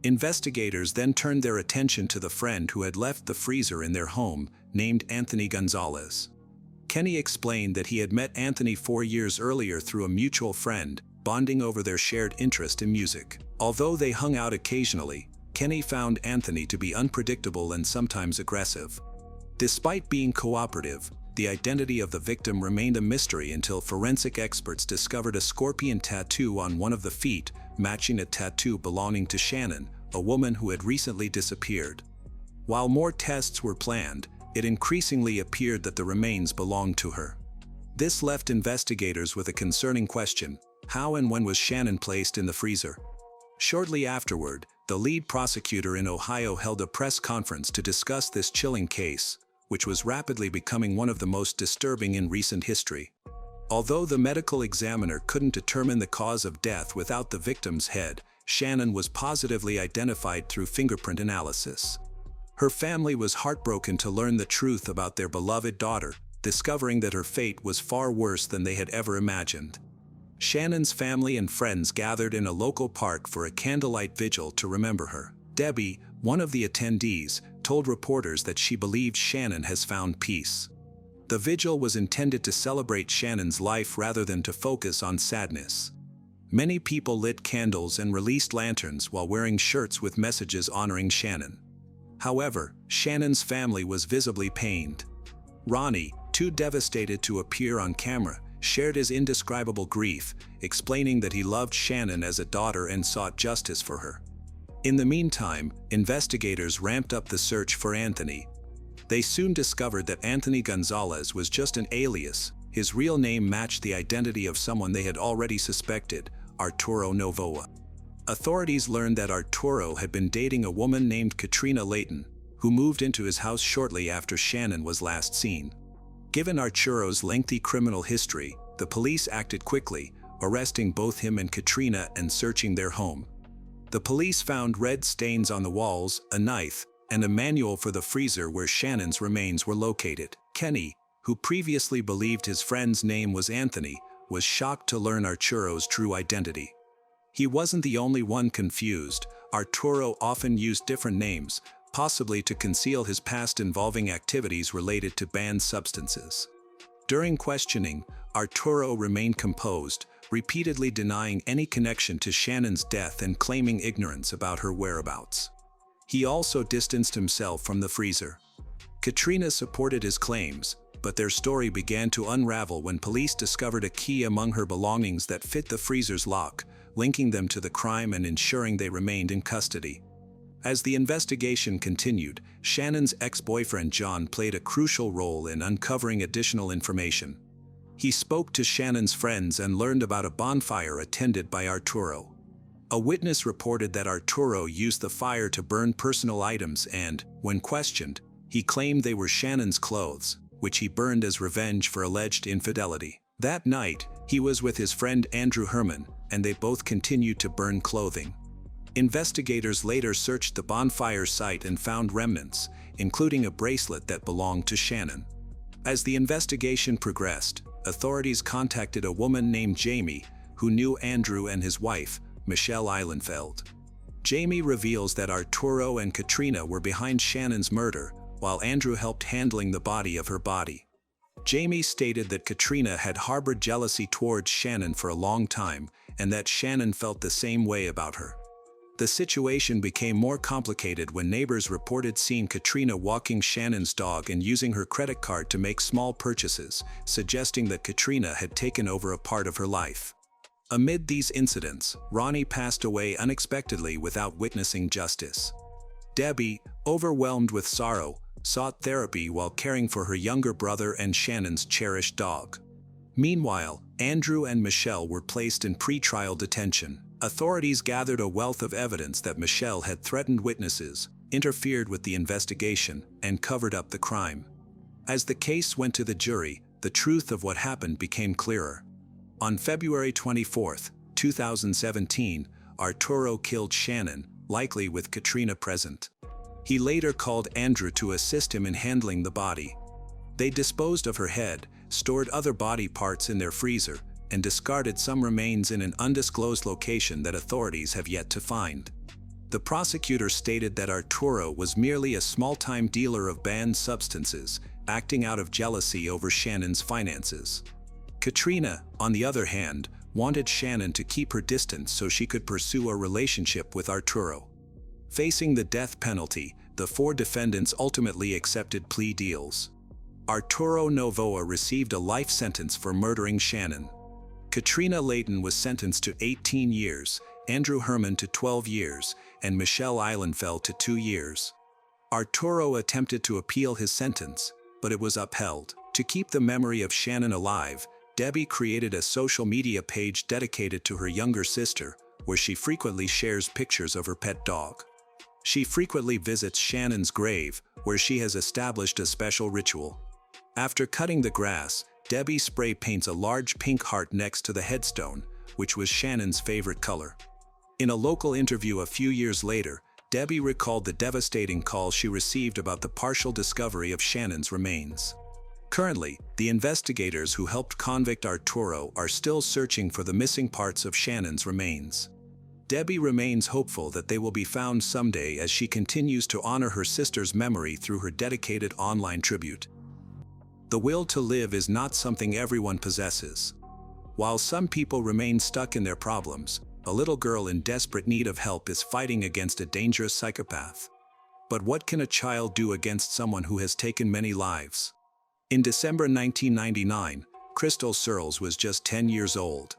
S1: Investigators then turned their attention to the friend who had left the freezer in their home, named Anthony Gonzalez. Kenny explained that he had met Anthony 4 years earlier through a mutual friend, bonding over their shared interest in music. Although they hung out occasionally, Kenny found Anthony to be unpredictable and sometimes aggressive. Despite being cooperative, the identity of the victim remained a mystery until forensic experts discovered a scorpion tattoo on one of the feet, matching a tattoo belonging to Shannon, a woman who had recently disappeared. While more tests were planned, it increasingly appeared that the remains belonged to her. This left investigators with a concerning question: how and when was Shannon placed in the freezer? Shortly afterward, the lead prosecutor in Ohio held a press conference to discuss this chilling case, which was rapidly becoming one of the most disturbing in recent history. Although the medical examiner couldn't determine the cause of death without the victim's head, Shannon was positively identified through fingerprint analysis. Her family was heartbroken to learn the truth about their beloved daughter, discovering that her fate was far worse than they had ever imagined. Shannon's family and friends gathered in a local park for a candlelight vigil to remember her. Debbie, one of the attendees, told reporters that she believed Shannon has found peace. The vigil was intended to celebrate Shannon's life rather than to focus on sadness. Many people lit candles and released lanterns while wearing shirts with messages honoring Shannon. However, Shannon's family was visibly pained. Ronnie, too devastated to appear on camera, shared his indescribable grief, explaining that he loved Shannon as a daughter and sought justice for her. In the meantime, investigators ramped up the search for Anthony. They soon discovered that Anthony Gonzalez was just an alias. His real name matched the identity of someone they had already suspected, Arturo Novoa. Authorities learned that Arturo had been dating a woman named Katrina Layton, who moved into his house shortly after Shannon was last seen. Given Arturo's lengthy criminal history, the police acted quickly, arresting both him and Katrina and searching their home. The police found red stains on the walls, a knife, and a manual for the freezer where Shannon's remains were located. Kenny, who previously believed his friend's name was Anthony, was shocked to learn Arturo's true identity. He wasn't the only one confused. Arturo often used different names, possibly to conceal his past involving activities related to banned substances. During questioning, Arturo remained composed, repeatedly denying any connection to Shannon's death and claiming ignorance about her whereabouts. He also distanced himself from the freezer. Katrina supported his claims, but their story began to unravel when police discovered a key among her belongings that fit the freezer's lock, linking them to the crime and ensuring they remained in custody. As the investigation continued, Shannon's ex-boyfriend John played a crucial role in uncovering additional information. He spoke to Shannon's friends and learned about a bonfire attended by Arturo. A witness reported that Arturo used the fire to burn personal items and, when questioned, he claimed they were Shannon's clothes, which he burned as revenge for alleged infidelity. That night, he was with his friend Andrew Herman, and they both continued to burn clothing. Investigators later searched the bonfire site and found remnants, including a bracelet that belonged to Shannon. As the investigation progressed, authorities contacted a woman named Jamie, who knew Andrew and his wife, Michelle Eilenfeld. Jamie reveals that Arturo and Katrina were behind Shannon's murder, while Andrew helped handling the body of her body. Jamie stated that Katrina had harbored jealousy towards Shannon for a long time, and that Shannon felt the same way about her. The situation became more complicated when neighbors reported seeing Katrina walking Shannon's dog and using her credit card to make small purchases, suggesting that Katrina had taken over a part of her life. Amid these incidents, Ronnie passed away unexpectedly without witnessing justice. Debbie, overwhelmed with sorrow, sought therapy while caring for her younger brother and Shannon's cherished dog. Meanwhile, Andrew and Michelle were placed in pretrial detention. Authorities gathered a wealth of evidence that Michelle had threatened witnesses, interfered with the investigation, and covered up the crime. As the case went to the jury, the truth of what happened became clearer. On February 24, 2017, Arturo killed Shannon, likely with Katrina present. He later called Andrew to assist him in handling the body. They disposed of her head, stored other body parts in their freezer, and discarded some remains in an undisclosed location that authorities have yet to find. The prosecutor stated that Arturo was merely a small-time dealer of banned substances, acting out of jealousy over Shannon's finances. Katrina, on the other hand, wanted Shannon to keep her distance so she could pursue a relationship with Arturo. Facing the death penalty, the four defendants ultimately accepted plea deals. Arturo Novoa received a life sentence for murdering Shannon. Katrina Layton was sentenced to 18 years, Andrew Herman to 12 years, and Michelle Eilenfeld to 2 years. Arturo attempted to appeal his sentence, but it was upheld. To keep the memory of Shannon alive, Debbie created a social media page dedicated to her younger sister, where she frequently shares pictures of her pet dog. She frequently visits Shannon's grave, where she has established a special ritual. After cutting the grass, Debbie spray paints a large pink heart next to the headstone, which was Shannon's favorite color. In a local interview a few years later, Debbie recalled the devastating call she received about the partial discovery of Shannon's remains. Currently, the investigators who helped convict Arturo are still searching for the missing parts of Shannon's remains. Debbie remains hopeful that they will be found someday as she continues to honor her sister's memory through her dedicated online tribute. The will to live is not something everyone possesses. While some people remain stuck in their problems, a little girl in desperate need of help is fighting against a dangerous psychopath. But what can a child do against someone who has taken many lives? In December 1999, Crystal Searles was just 10 years old.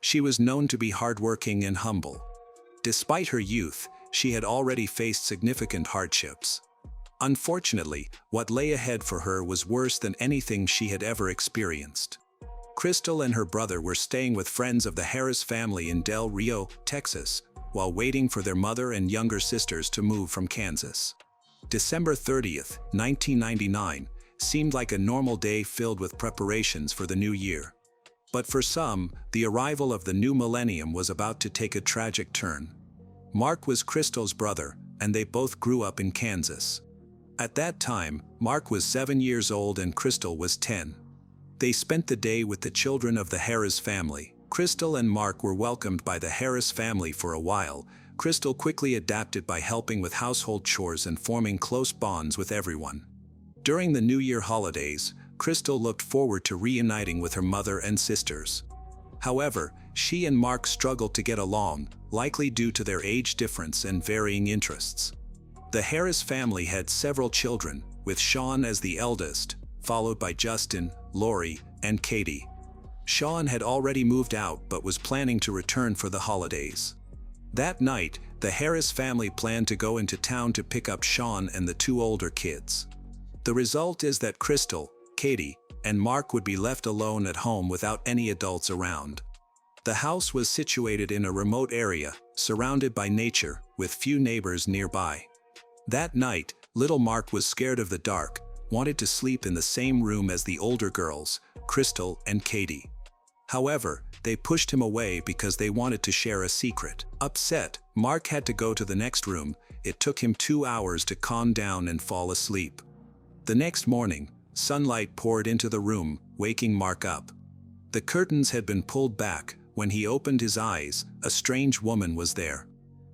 S1: She was known to be hardworking and humble. Despite her youth, she had already faced significant hardships. Unfortunately, what lay ahead for her was worse than anything she had ever experienced. Crystal and her brother were staying with friends of the Harris family in Del Rio, Texas, while waiting for their mother and younger sisters to move from Kansas. December 30th, 1999, seemed like a normal day filled with preparations for the new year. But for some, the arrival of the new millennium was about to take a tragic turn. Mark was Crystal's brother, and they both grew up in Kansas. At that time, Mark was 7 years old and Crystal was 10. They spent the day with the children of the Harris family. Crystal and Mark were welcomed by the Harris family for a while. Crystal quickly adapted by helping with household chores and forming close bonds with everyone. During the New Year holidays, Crystal looked forward to reuniting with her mother and sisters. However, she and Mark struggled to get along, likely due to their age difference and varying interests. The Harris family had several children, with Sean as the eldest, followed by Justin, Lori, and Katie. Sean had already moved out but was planning to return for the holidays. That night, the Harris family planned to go into town to pick up Sean and the two older kids. The result is that Crystal, Katie, and Mark would be left alone at home without any adults around. The house was situated in a remote area, surrounded by nature, with few neighbors nearby. That night, little Mark was scared of the dark, wanted to sleep in the same room as the older girls, Crystal and Katie. However, they pushed him away because they wanted to share a secret. Upset, Mark had to go to the next room. It took him 2 hours to calm down and fall asleep. The next morning, sunlight poured into the room, waking Mark up. The curtains had been pulled back. When he opened his eyes, a strange woman was there.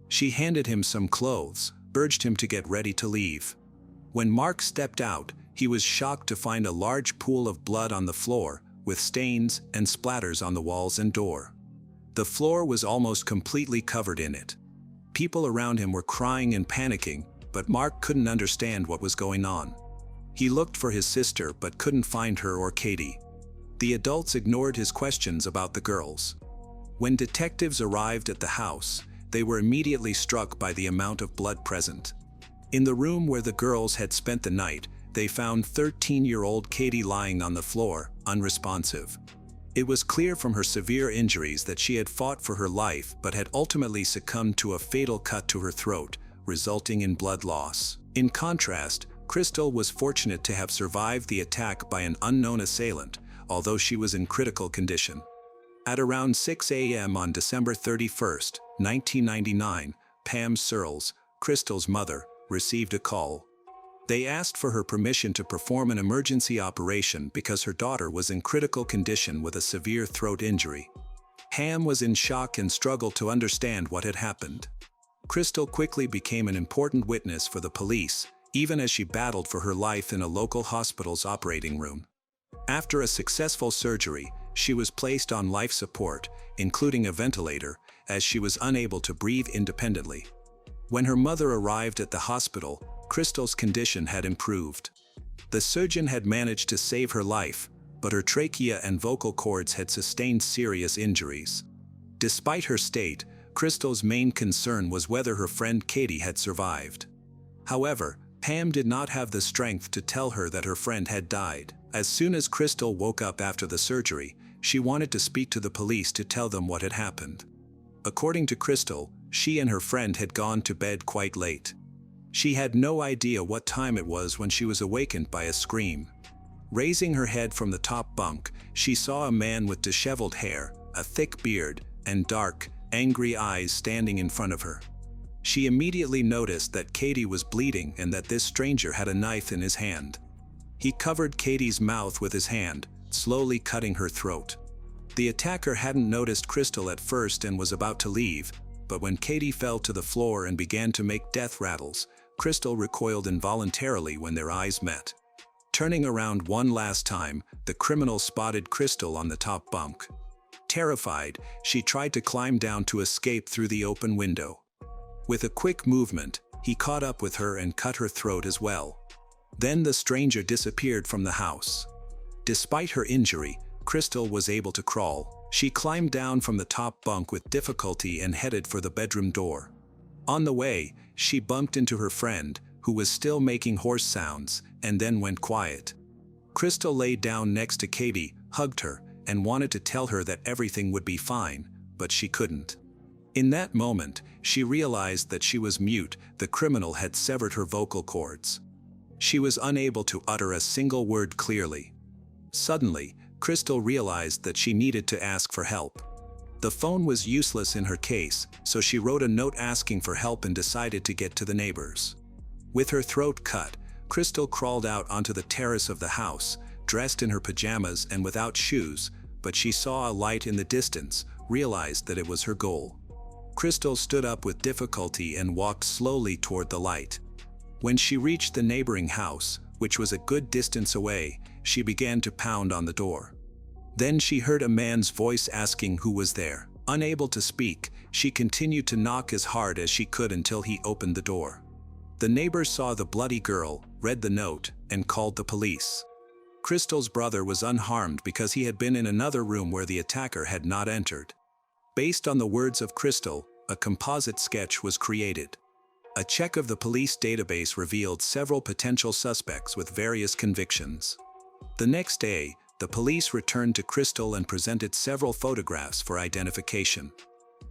S1: She handed him some clothes, urged him to get ready to leave. When Mark stepped out, he was shocked to find a large pool of blood on the floor, with stains and splatters on the walls and door. The floor was almost completely covered in it. People around him were crying and panicking, but Mark couldn't understand what was going on. He looked for his sister but couldn't find her or Katie. The adults ignored his questions about the girls. When detectives arrived at the house, they were immediately struck by the amount of blood present. In the room where the girls had spent the night, they found 13-year-old Katie lying on the floor, unresponsive. It was clear from her severe injuries that she had fought for her life but had ultimately succumbed to a fatal cut to her throat, resulting in blood loss. In contrast, Crystal was fortunate to have survived the attack by an unknown assailant, although she was in critical condition. At around 6 a.m. on December 31st, 1999, Pam Searles, Crystal's mother, received a call. They asked for her permission to perform an emergency operation because her daughter was in critical condition with a severe throat injury. Pam was in shock and struggled to understand what had happened. Crystal quickly became an important witness for the police, even as she battled for her life in a local hospital's operating room. After a successful surgery, she was placed on life support, including a ventilator, as she was unable to breathe independently. When her mother arrived at the hospital, Crystal's condition had improved. The surgeon had managed to save her life, but her trachea and vocal cords had sustained serious injuries. Despite her state, Crystal's main concern was whether her friend Katie had survived. However, Pam did not have the strength to tell her that her friend had died. As soon as Crystal woke up after the surgery, she wanted to speak to the police to tell them what had happened. According to Crystal, she and her friend had gone to bed quite late. She had no idea what time it was when she was awakened by a scream. Raising her head from the top bunk, she saw a man with disheveled hair, a thick beard, and dark, angry eyes standing in front of her. She immediately noticed that Katie was bleeding and that this stranger had a knife in his hand. He covered Katie's mouth with his hand, slowly cutting her throat. The attacker hadn't noticed Crystal at first and was about to leave, but when Katie fell to the floor and began to make death rattles, Crystal recoiled involuntarily when their eyes met. Turning around one last time, the criminal spotted Crystal on the top bunk. Terrified, she tried to climb down to escape through the open window. With a quick movement, he caught up with her and cut her throat as well. Then the stranger disappeared from the house. Despite her injury, Crystal was able to crawl. She climbed down from the top bunk with difficulty and headed for the bedroom door. On the way, she bumped into her friend, who was still making horse sounds, and then went quiet. Crystal lay down next to Katie, hugged her, and wanted to tell her that everything would be fine, but she couldn't. In that moment, she realized that she was mute. The criminal had severed her vocal cords. She was unable to utter a single word clearly. Suddenly, Crystal realized that she needed to ask for help. The phone was useless in her case, so she wrote a note asking for help and decided to get to the neighbors. With her throat cut, Crystal crawled out onto the terrace of the house, dressed in her pajamas and without shoes, but she saw a light in the distance, realized that it was her goal. Crystal stood up with difficulty and walked slowly toward the light. When she reached the neighboring house, which was a good distance away, she began to pound on the door. Then she heard a man's voice asking who was there. Unable to speak, she continued to knock as hard as she could until he opened the door. The neighbor saw the bloody girl, read the note, and called the police. Crystal's brother was unharmed because he had been in another room where the attacker had not entered. Based on the words of Crystal, a composite sketch was created. A check of the police database revealed several potential suspects with various convictions. The next day, the police returned to Crystal and presented several photographs for identification.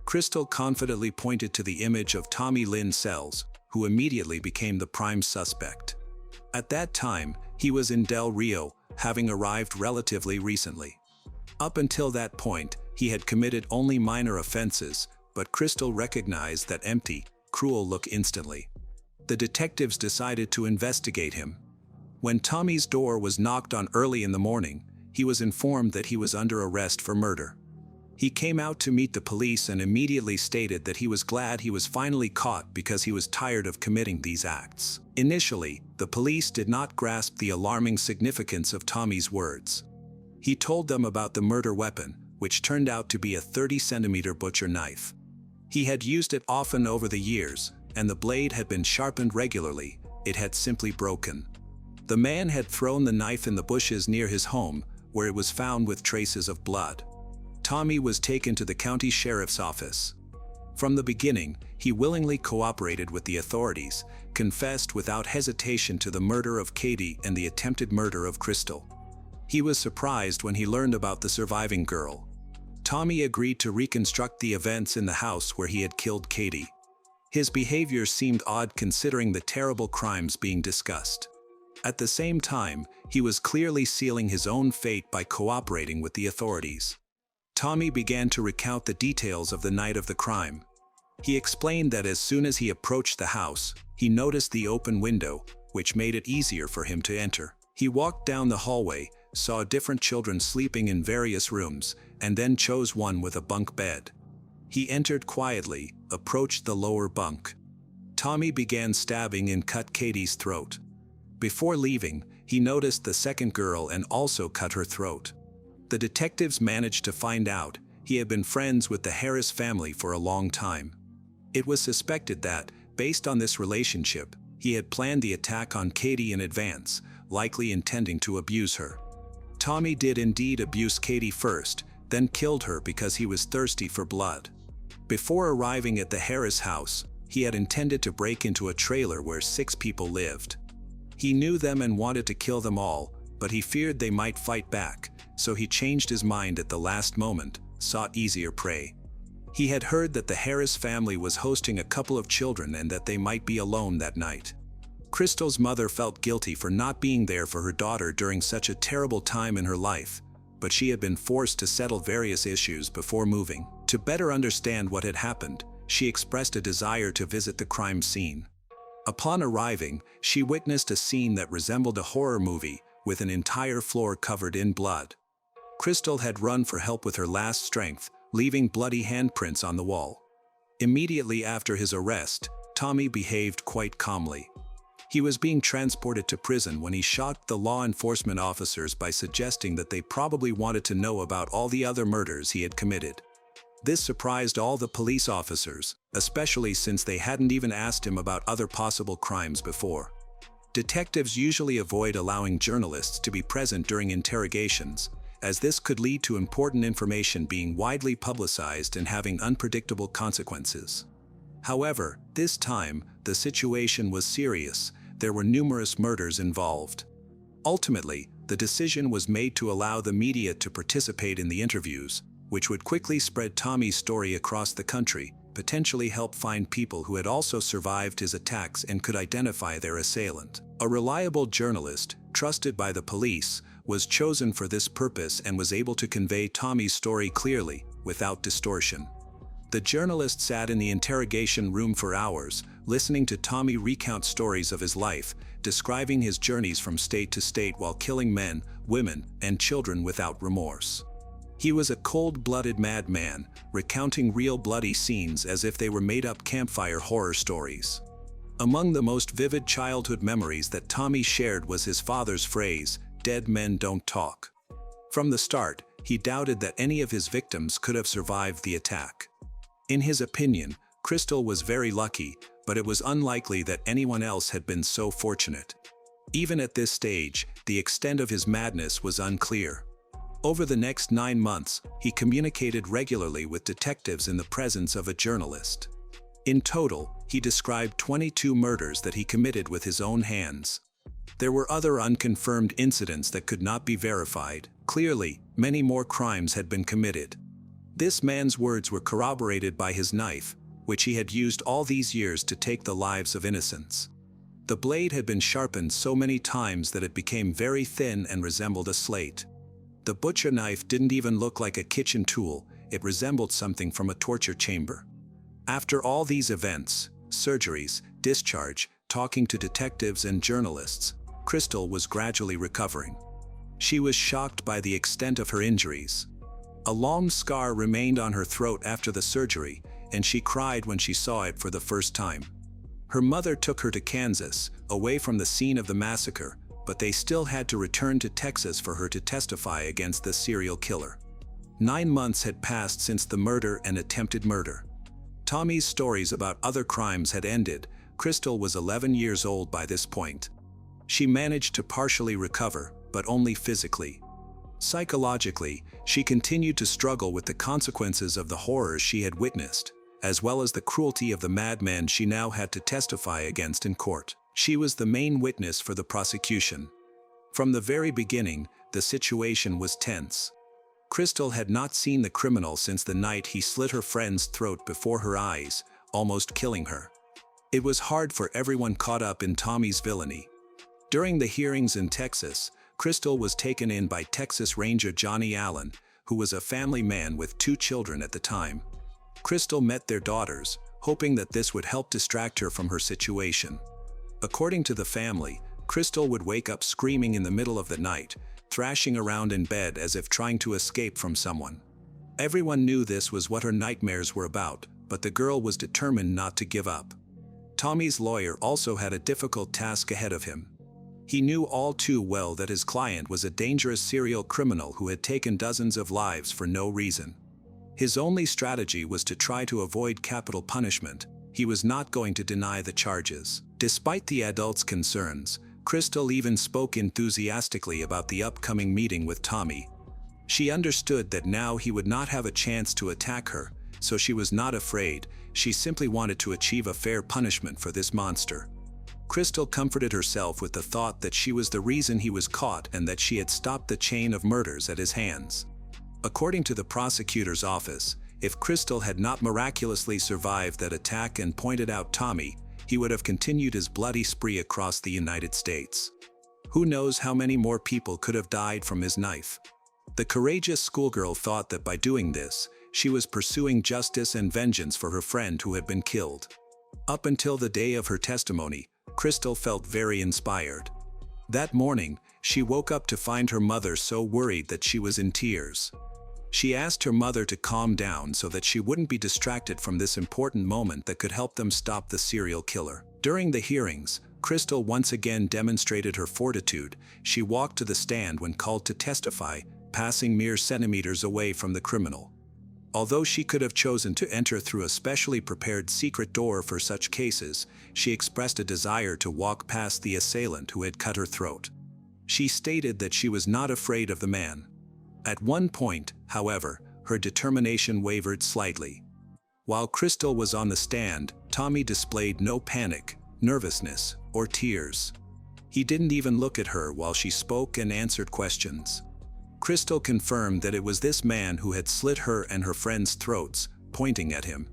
S1: Crystal confidently pointed to the image of Tommy Lynn Sells, who immediately became the prime suspect. At that time, he was in Del Rio, having arrived relatively recently. Up until that point, he had committed only minor offenses, but Crystal recognized that empty, cruel look instantly. The detectives decided to investigate him. When Tommy's door was knocked on early in the morning, he was informed that he was under arrest for murder. He came out to meet the police and immediately stated that he was glad he was finally caught because he was tired of committing these acts. Initially, the police did not grasp the alarming significance of Tommy's words. He told them about the murder weapon, which turned out to be a 30-centimeter butcher knife. He had used it often over the years, and the blade had been sharpened regularly. It had simply broken. The man had thrown the knife in the bushes near his home, where it was found with traces of blood. Tommy was taken to the county sheriff's office. From the beginning, he willingly cooperated with the authorities, confessed without hesitation to the murder of Katie and the attempted murder of Crystal. He was surprised when he learned about the surviving girl. Tommy agreed to reconstruct the events in the house where he had killed Katie. His behavior seemed odd considering the terrible crimes being discussed. At the same time, he was clearly sealing his own fate by cooperating with the authorities. Tommy began to recount the details of the night of the crime. He explained that as soon as he approached the house, he noticed the open window, which made it easier for him to enter. He walked down the hallway, saw different children sleeping in various rooms, and then chose one with a bunk bed. He entered quietly, approached the lower bunk. Tommy began stabbing and cut Katie's throat. Before leaving, he noticed the second girl and also cut her throat. The detectives managed to find out he had been friends with the Harris family for a long time. It was suspected that, based on this relationship, he had planned the attack on Katie in advance, likely intending to abuse her. Tommy did indeed abuse Katie first, then killed her because he was thirsty for blood. Before arriving at the Harris house, he had intended to break into a trailer where 6 people lived. He knew them and wanted to kill them all, but he feared they might fight back, so he changed his mind at the last moment, sought easier prey. He had heard that the Harris family was hosting a couple of children and that they might be alone that night. Crystal's mother felt guilty for not being there for her daughter during such a terrible time in her life, but she had been forced to settle various issues before moving. To better understand what had happened, she expressed a desire to visit the crime scene. Upon arriving, she witnessed a scene that resembled a horror movie, with an entire floor covered in blood. Crystal had run for help with her last strength, leaving bloody handprints on the wall. Immediately after his arrest, Tommy behaved quite calmly. He was being transported to prison when he shocked the law enforcement officers by suggesting that they probably wanted to know about all the other murders he had committed. This surprised all the police officers, especially since they hadn't even asked him about other possible crimes before. Detectives usually avoid allowing journalists to be present during interrogations, as this could lead to important information being widely publicized and having unpredictable consequences. However, this time, the situation was serious. There were numerous murders involved. Ultimately, the decision was made to allow the media to participate in the interviews, which would quickly spread Tommy's story across the country, potentially help find people who had also survived his attacks and could identify their assailant. A reliable journalist, trusted by the police, was chosen for this purpose and was able to convey Tommy's story clearly, without distortion. The journalist sat in the interrogation room for hours, listening to Tommy recount stories of his life, describing his journeys from state to state while killing men, women, and children without remorse. He was a cold-blooded madman, recounting real bloody scenes as if they were made-up campfire horror stories. Among the most vivid childhood memories that Tommy shared was his father's phrase, "Dead men don't talk." From the start, he doubted that any of his victims could have survived the attack. In his opinion, Crystal was very lucky, but it was unlikely that anyone else had been so fortunate. Even at this stage, the extent of his madness was unclear. Over the next 9 months, he communicated regularly with detectives in the presence of a journalist. In total, he described 22 murders that he committed with his own hands. There were other unconfirmed incidents that could not be verified. Clearly, many more crimes had been committed. This man's words were corroborated by his knife, which he had used all these years to take the lives of innocents. The blade had been sharpened so many times that it became very thin and resembled a slate. The butcher knife didn't even look like a kitchen tool, it resembled something from a torture chamber. After all these events, surgeries, discharge, talking to detectives and journalists, Crystal was gradually recovering. She was shocked by the extent of her injuries. A long scar remained on her throat after the surgery, and she cried when she saw it for the first time. Her mother took her to Kansas, away from the scene of the massacre, but they still had to return to Texas for her to testify against the serial killer. 9 months had passed since the murder and attempted murder. Tommy's stories about other crimes had ended. Crystal was 11 years old by this point. She managed to partially recover, but only physically. Psychologically, she continued to struggle with the consequences of the horrors she had witnessed, as well as the cruelty of the madman she now had to testify against in court. She was the main witness for the prosecution. From the very beginning, the situation was tense. Crystal had not seen the criminal since the night he slit her friend's throat before her eyes, almost killing her. It was hard for everyone caught up in Tommy's villainy. During the hearings in Texas, Crystal was taken in by Texas Ranger Johnny Allen, who was a family man with 2 children at the time. Crystal met their daughters, hoping that this would help distract her from her situation. According to the family, Crystal would wake up screaming in the middle of the night, thrashing around in bed as if trying to escape from someone. Everyone knew this was what her nightmares were about, but the girl was determined not to give up. Tommy's lawyer also had a difficult task ahead of him. He knew all too well that his client was a dangerous serial criminal who had taken dozens of lives for no reason. His only strategy was to try to avoid capital punishment. He was not going to deny the charges. Despite the adults' concerns, Crystal even spoke enthusiastically about the upcoming meeting with Tommy. She understood that now he would not have a chance to attack her, so she was not afraid. She simply wanted to achieve a fair punishment for this monster. Crystal comforted herself with the thought that she was the reason he was caught and that she had stopped the chain of murders at his hands. According to the prosecutor's office, if Crystal had not miraculously survived that attack and pointed out Tommy, he would have continued his bloody spree across the United States. Who knows how many more people could have died from his knife? The courageous schoolgirl thought that by doing this, She was pursuing justice and vengeance for her friend who had been killed. Up until the day of her testimony, Crystal felt very inspired. That morning, she woke up to find her mother so worried that she was in tears. She asked her mother to calm down so that she wouldn't be distracted from this important moment that could help them stop the serial killer. During the hearings, Crystal once again demonstrated her fortitude. She walked to the stand when called to testify, passing mere centimeters away from the criminal. Although she could have chosen to enter through a specially prepared secret door for such cases, she expressed a desire to walk past the assailant who had cut her throat. She stated that she was not afraid of the man. At one point, however, her determination wavered slightly. While Crystal was on the stand, Tommy displayed no panic, nervousness, or tears. He didn't even look at her while she spoke and answered questions. Crystal confirmed that it was this man who had slit her and her friends' throats, pointing at him.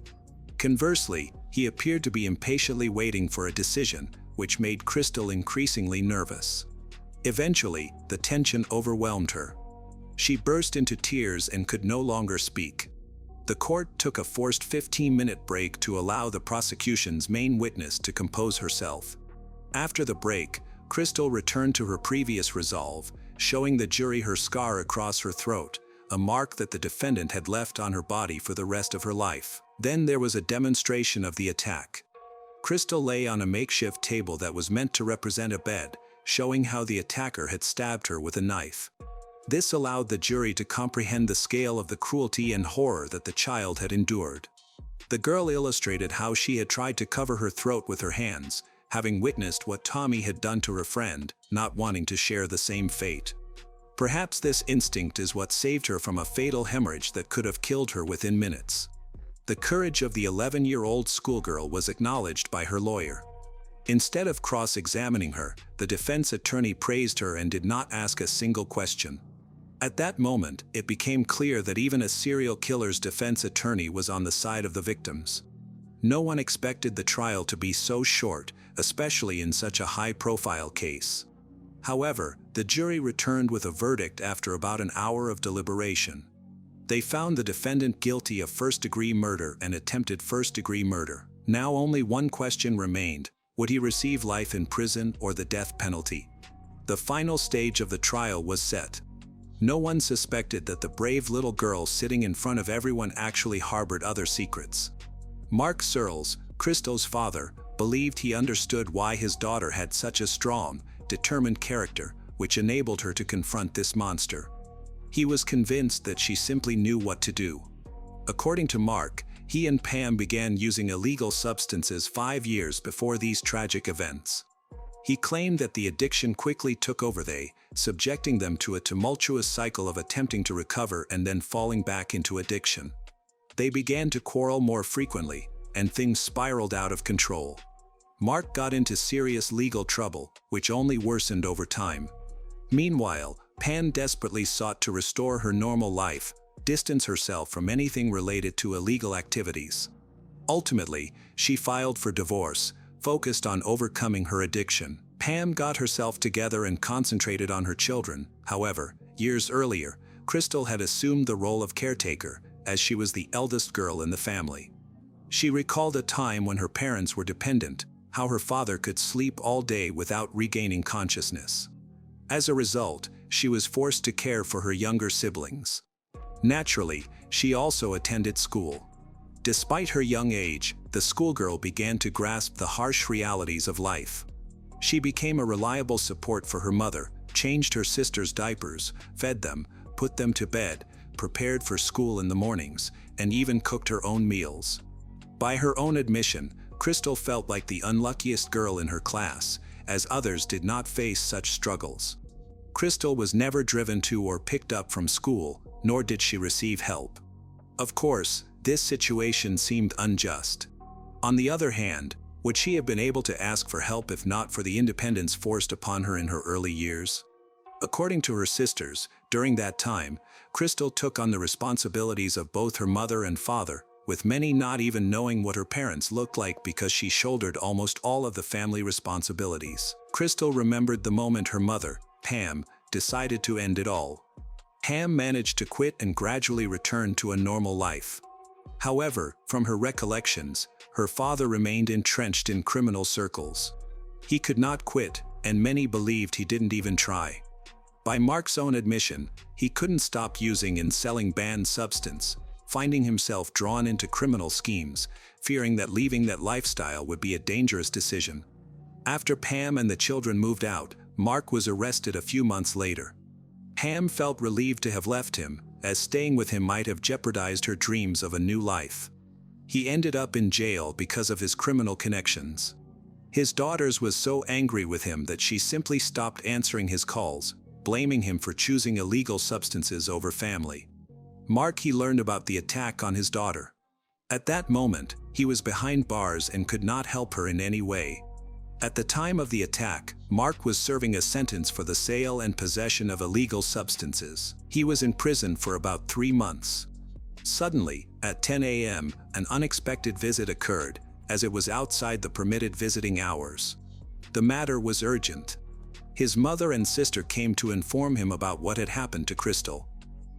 S1: Conversely, he appeared to be impatiently waiting for a decision, which made Crystal increasingly nervous. Eventually, the tension overwhelmed her. She burst into tears and could no longer speak. The court took a forced 15-minute break to allow the prosecution's main witness to compose herself. After the break, Crystal returned to her previous resolve, showing the jury her scar across her throat, a mark that the defendant had left on her body for the rest of her life. Then there was a demonstration of the attack. Crystal lay on a makeshift table that was meant to represent a bed, showing how the attacker had stabbed her with a knife. This allowed the jury to comprehend the scale of the cruelty and horror that the child had endured. The girl illustrated how she had tried to cover her throat with her hands, having witnessed what Tommy had done to her friend, not wanting to share the same fate. Perhaps this instinct is what saved her from a fatal hemorrhage that could have killed her within minutes. The courage of the 11-year-old schoolgirl was acknowledged by her lawyer. Instead of cross-examining her, the defense attorney praised her and did not ask a single question. At that moment, it became clear that even a serial killer's defense attorney was on the side of the victims. No one expected the trial to be so short, especially in such a high-profile case. However, the jury returned with a verdict after about an hour of deliberation. They found the defendant guilty of first-degree murder and attempted first-degree murder. Now only one question remained: would he receive life in prison or the death penalty? The final stage of the trial was set. No one suspected that the brave little girl sitting in front of everyone actually harbored other secrets. Mark Searles, Crystal's father, believed he understood why his daughter had such a strong, determined character, which enabled her to confront this monster. He was convinced that she simply knew what to do. According to Mark, he and Pam began using illegal substances 5 years before these tragic events. He claimed that the addiction quickly took over subjecting them to a tumultuous cycle of attempting to recover and then falling back into addiction. They began to quarrel more frequently, and things spiraled out of control. Mark got into serious legal trouble, which only worsened over time. Meanwhile, Pam desperately sought to restore her normal life, distance herself from anything related to illegal activities. Ultimately, she filed for divorce, focused on overcoming her addiction. Pam got herself together and concentrated on her children. However, years earlier, Crystal had assumed the role of caretaker, as she was the eldest girl in the family. She recalled a time when her parents were dependent, how her father could sleep all day without regaining consciousness. As a result, she was forced to care for her younger siblings. Naturally, she also attended school. Despite her young age, the schoolgirl began to grasp the harsh realities of life. She became a reliable support for her mother, changed her sister's diapers, fed them, put them to bed, prepared for school in the mornings, and even cooked her own meals. By her own admission, Crystal felt like the unluckiest girl in her class, as others did not face such struggles. Crystal was never driven to or picked up from school, nor did she receive help. Of course, this situation seemed unjust. On the other hand, would she have been able to ask for help if not for the independence forced upon her in her early years? According to her sisters, during that time, Crystal took on the responsibilities of both her mother and father, with many not even knowing what her parents looked like because she shouldered almost all of the family responsibilities. Crystal remembered the moment her mother, Pam, decided to end it all. Pam managed to quit and gradually return to a normal life. However, from her recollections, her father remained entrenched in criminal circles. He could not quit, and many believed he didn't even try. By Mark's own admission, he couldn't stop using and selling banned substance, finding himself drawn into criminal schemes, fearing that leaving that lifestyle would be a dangerous decision. After Pam and the children moved out, Mark was arrested a few months later. Pam felt relieved to have left him, as staying with him might have jeopardized her dreams of a new life. He ended up in jail because of his criminal connections. His daughters was so angry with him that she simply stopped answering his calls, blaming him for choosing illegal substances over family. Mark he learned about the attack on his daughter. At that moment, he was behind bars and could not help her in any way. At the time of the attack, Mark was serving a sentence for the sale and possession of illegal substances. He was in prison for about 3 months. Suddenly, at 10 a.m., an unexpected visit occurred, as it was outside the permitted visiting hours. The matter was urgent. His mother and sister came to inform him about what had happened to Crystal.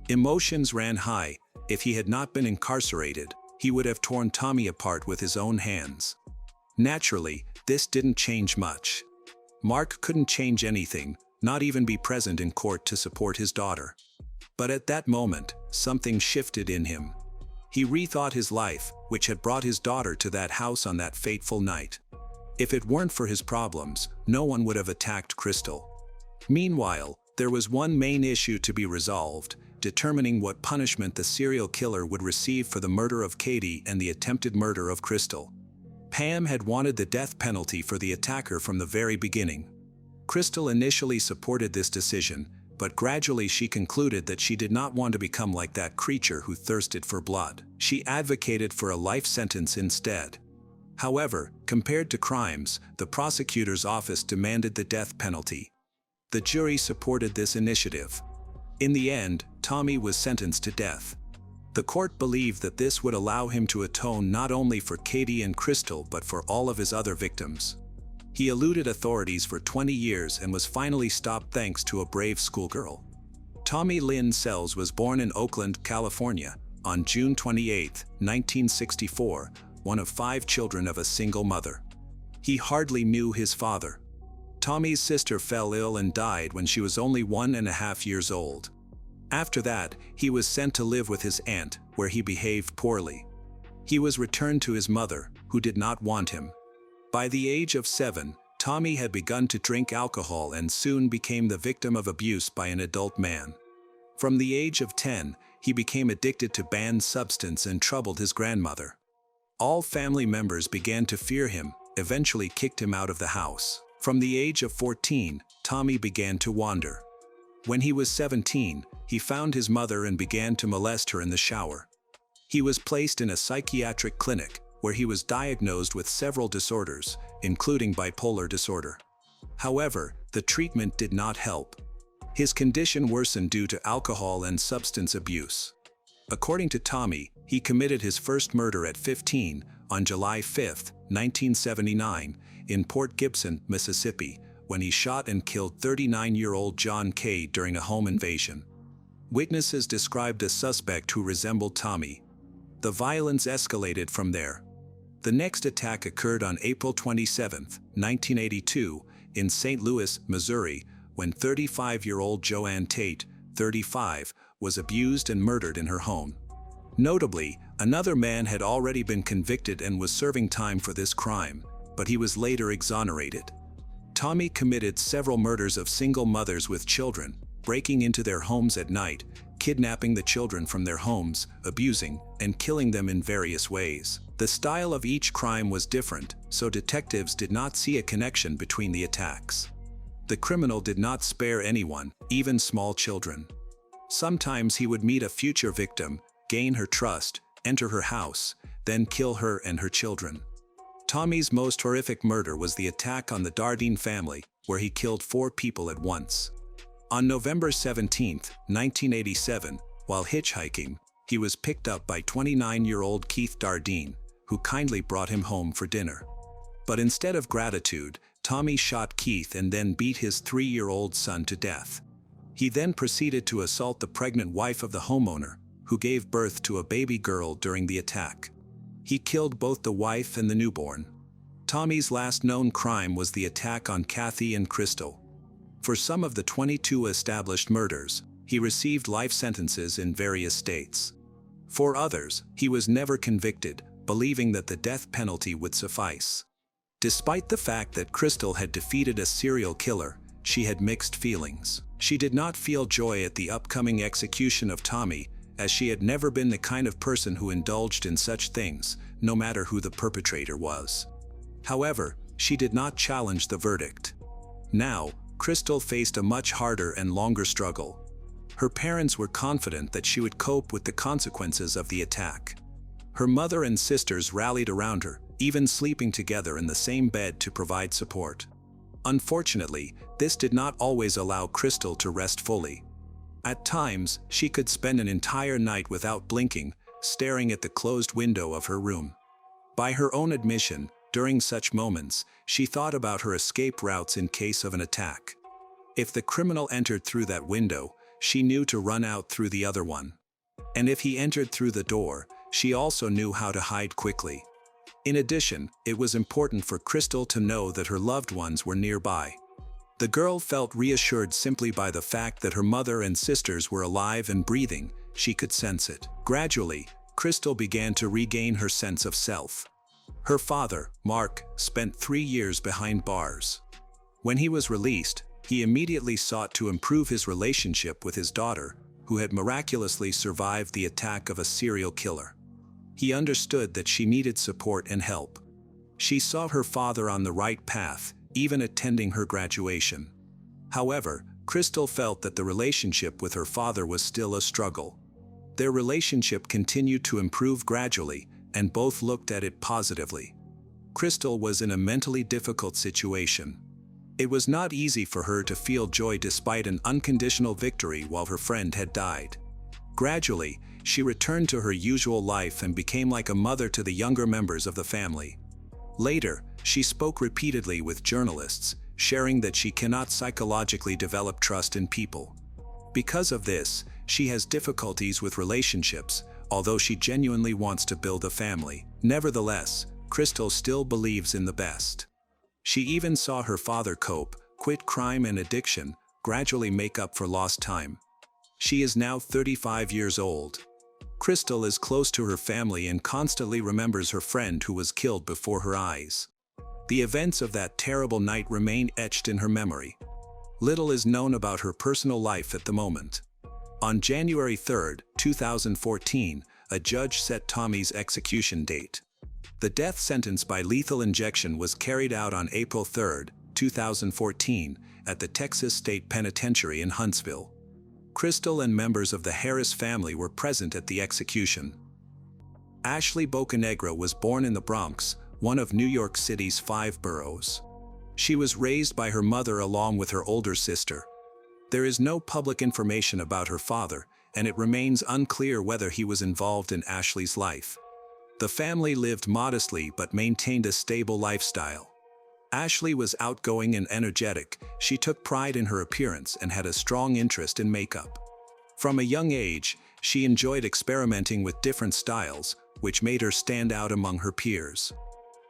S1: Emotions ran high. If he had not been incarcerated, he would have torn Tommy apart with his own hands. Naturally, this didn't change much. Mark couldn't change anything, not even be present in court to support his daughter. But at that moment, something shifted in him. He rethought his life, which had brought his daughter to that house on that fateful night. If it weren't for his problems, no one would have attacked Crystal. Meanwhile, there was one main issue to be resolved: determining what punishment the serial killer would receive for the murder of Katie and the attempted murder of Crystal. Pam had wanted the death penalty for the attacker from the very beginning. Crystal initially supported this decision, but gradually she concluded that she did not want to become like that creature who thirsted for blood. She advocated for a life sentence instead. However, compared to crimes, the prosecutor's office demanded the death penalty. The jury supported this initiative. In the end, Tommy was sentenced to death. The court believed that this would allow him to atone not only for Katie and Crystal but for all of his other victims. He eluded authorities for 20 years and was finally stopped thanks to a brave schoolgirl. Tommy Lynn Sells was born in Oakland, California, on June 28, 1964, one of 5 children of a single mother. He hardly knew his father. Tommy's sister fell ill and died when she was only 1.5 years old. After that, he was sent to live with his aunt, where he behaved poorly. He was returned to his mother, who did not want him. By the age of 7, Tommy had begun to drink alcohol and soon became the victim of abuse by an adult man. From the age of 10, he became addicted to banned substance and troubled his grandmother. All family members began to fear him, eventually kicked him out of the house. From the age of 14, Tommy began to wander. When he was 17, he found his mother and began to molest her in the shower. He was placed in a psychiatric clinic, where he was diagnosed with several disorders, including bipolar disorder. However, the treatment did not help. His condition worsened due to alcohol and substance abuse. According to Tommy, he committed his first murder at 15, on July 5, 1979, in Port Gibson, Mississippi, when he shot and killed 39-year-old John Kay during a home invasion. Witnesses described a suspect who resembled Tommy. The violence escalated from there. The next attack occurred on April 27, 1982, in St. Louis, Missouri, when 35-year-old Joanne Tate, 35, was abused and murdered in her home. Notably, another man had already been convicted and was serving time for this crime, but he was later exonerated. Tommy committed several murders of single mothers with children, breaking into their homes at night, kidnapping the children from their homes, abusing, and killing them in various ways. The style of each crime was different, so detectives did not see a connection between the attacks. The criminal did not spare anyone, even small children. Sometimes he would meet a future victim, gain her trust, enter her house, then kill her and her children. Tommy's most horrific murder was the attack on the Dardine family, where he killed 4 people at once. On November 17, 1987, while hitchhiking, he was picked up by 29-year-old Keith Dardine, who kindly brought him home for dinner. But instead of gratitude, Tommy shot Keith and then beat his 3-year-old son to death. He then proceeded to assault the pregnant wife of the homeowner, who gave birth to a baby girl during the attack. He killed both the wife and the newborn. Tommy's last known crime was the attack on Kathy and Crystal. For some of the 22 established murders, he received life sentences in various states. For others, he was never convicted, believing that the death penalty would suffice. Despite the fact that Crystal had defeated a serial killer, she had mixed feelings. She did not feel joy at the upcoming execution of Tommy, as she had never been the kind of person who indulged in such things, no matter who the perpetrator was. However, she did not challenge the verdict. Now, Crystal faced a much harder and longer struggle. Her parents were confident that she would cope with the consequences of the attack. Her mother and sisters rallied around her, even sleeping together in the same bed to provide support. Unfortunately, this did not always allow Crystal to rest fully. At times, she could spend an entire night without blinking, staring at the closed window of her room. By her own admission, during such moments, she thought about her escape routes in case of an attack. If the criminal entered through that window, she knew to run out through the other one. And if he entered through the door, she also knew how to hide quickly. In addition, it was important for Crystal to know that her loved ones were nearby. The girl felt reassured simply by the fact that her mother and sisters were alive and breathing. She could sense it. Gradually, Crystal began to regain her sense of self. Her father, Mark, spent 3 years behind bars. When he was released, he immediately sought to improve his relationship with his daughter, who had miraculously survived the attack of a serial killer. He understood that she needed support and help. She saw her father on the right path, even attending her graduation. However, Crystal felt that the relationship with her father was still a struggle. Their relationship continued to improve gradually, and both looked at it positively. Crystal was in a mentally difficult situation. It was not easy for her to feel joy despite an unconditional victory while her friend had died. Gradually, she returned to her usual life and became like a mother to the younger members of the family. Later, she spoke repeatedly with journalists, sharing that she cannot psychologically develop trust in people. Because of this, she has difficulties with relationships, although she genuinely wants to build a family. Nevertheless, Crystal still believes in the best. She even saw her father cope, quit crime and addiction, gradually make up for lost time. She is now 35 years old. Crystal is close to her family and constantly remembers her friend who was killed before her eyes. The events of that terrible night remain etched in her memory. Little is known about her personal life at the moment. On January 3, 2014, a judge set Tommy's execution date. The death sentence by lethal injection was carried out on April 3, 2014, at the Texas State Penitentiary in Huntsville. Crystal and members of the Harris family were present at the execution. Ashley Bocanegra was born in the Bronx, one of New York City's 5 boroughs. She was raised by her mother along with her older sister. There is no public information about her father, and it remains unclear whether he was involved in Ashley's life. The family lived modestly but maintained a stable lifestyle. Ashley was outgoing and energetic. She took pride in her appearance and had a strong interest in makeup. From a young age, she enjoyed experimenting with different styles, which made her stand out among her peers.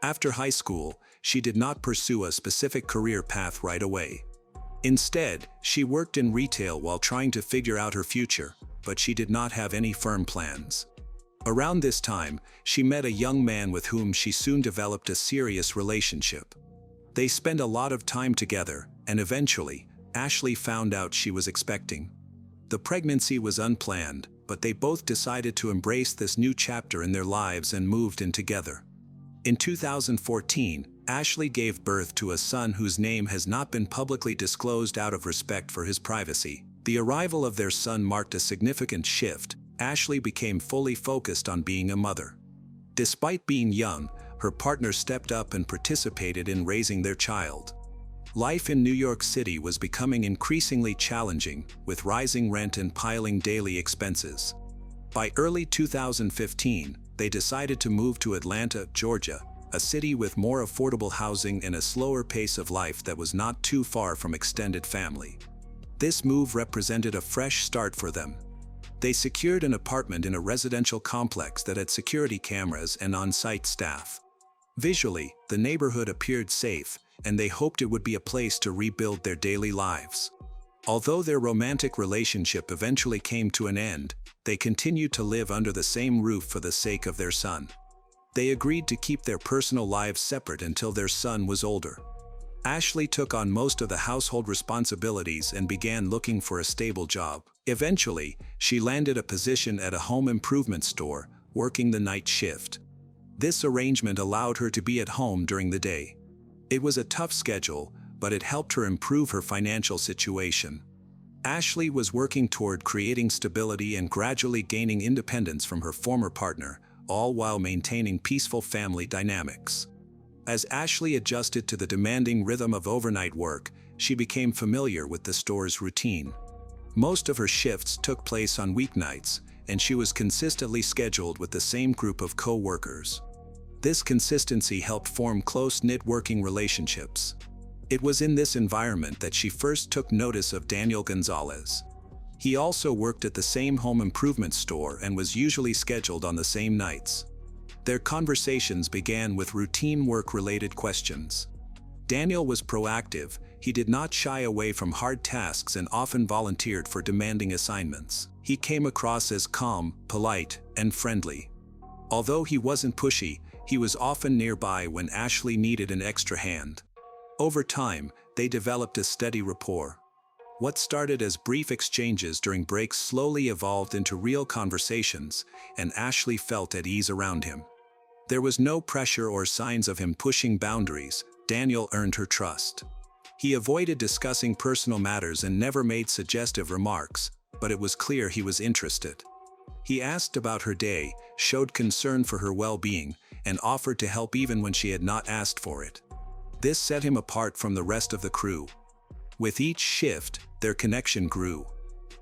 S1: After high school, she did not pursue a specific career path right away. Instead, she worked in retail while trying to figure out her future, but she did not have any firm plans. Around this time, she met a young man with whom she soon developed a serious relationship. They spent a lot of time together, and eventually, Ashley found out she was expecting. The pregnancy was unplanned, but they both decided to embrace this new chapter in their lives and moved in together. In 2014, Ashley gave birth to a son whose name has not been publicly disclosed out of respect for his privacy. The arrival of their son marked a significant shift. Ashley became fully focused on being a mother. Despite being young, her partner stepped up and participated in raising their child. Life in New York City was becoming increasingly challenging, with rising rent and piling daily expenses. By early 2015, they decided to move to Atlanta, Georgia, a city with more affordable housing and a slower pace of life that was not too far from extended family. This move represented a fresh start for them. They secured an apartment in a residential complex that had security cameras and on-site staff. Visually, the neighborhood appeared safe, and they hoped it would be a place to rebuild their daily lives. Although their romantic relationship eventually came to an end, they continued to live under the same roof for the sake of their son. They agreed to keep their personal lives separate until their son was older. Ashley took on most of the household responsibilities and began looking for a stable job. Eventually, she landed a position at a home improvement store, working the night shift. This arrangement allowed her to be at home during the day. It was a tough schedule, but it helped her improve her financial situation. Ashley was working toward creating stability and gradually gaining independence from her former partner, all while maintaining peaceful family dynamics. As Ashley adjusted to the demanding rhythm of overnight work, she became familiar with the store's routine. Most of her shifts took place on weeknights, and she was consistently scheduled with the same group of co-workers. This consistency helped form close-knit working relationships. It was in this environment that she first took notice of Daniel Gonzalez. He also worked at the same home improvement store and was usually scheduled on the same nights. Their conversations began with routine work-related questions. Daniel was proactive. He did not shy away from hard tasks and often volunteered for demanding assignments. He came across as calm, polite, and friendly. Although he wasn't pushy, he was often nearby when Ashley needed an extra hand. Over time, they developed a steady rapport. What started as brief exchanges during breaks slowly evolved into real conversations, and Ashley felt at ease around him. There was no pressure or signs of him pushing boundaries. Daniel earned her trust. He avoided discussing personal matters and never made suggestive remarks, but it was clear he was interested. He asked about her day, showed concern for her well-being, and offered to help even when she had not asked for it. This set him apart from the rest of the crew. With each shift, their connection grew.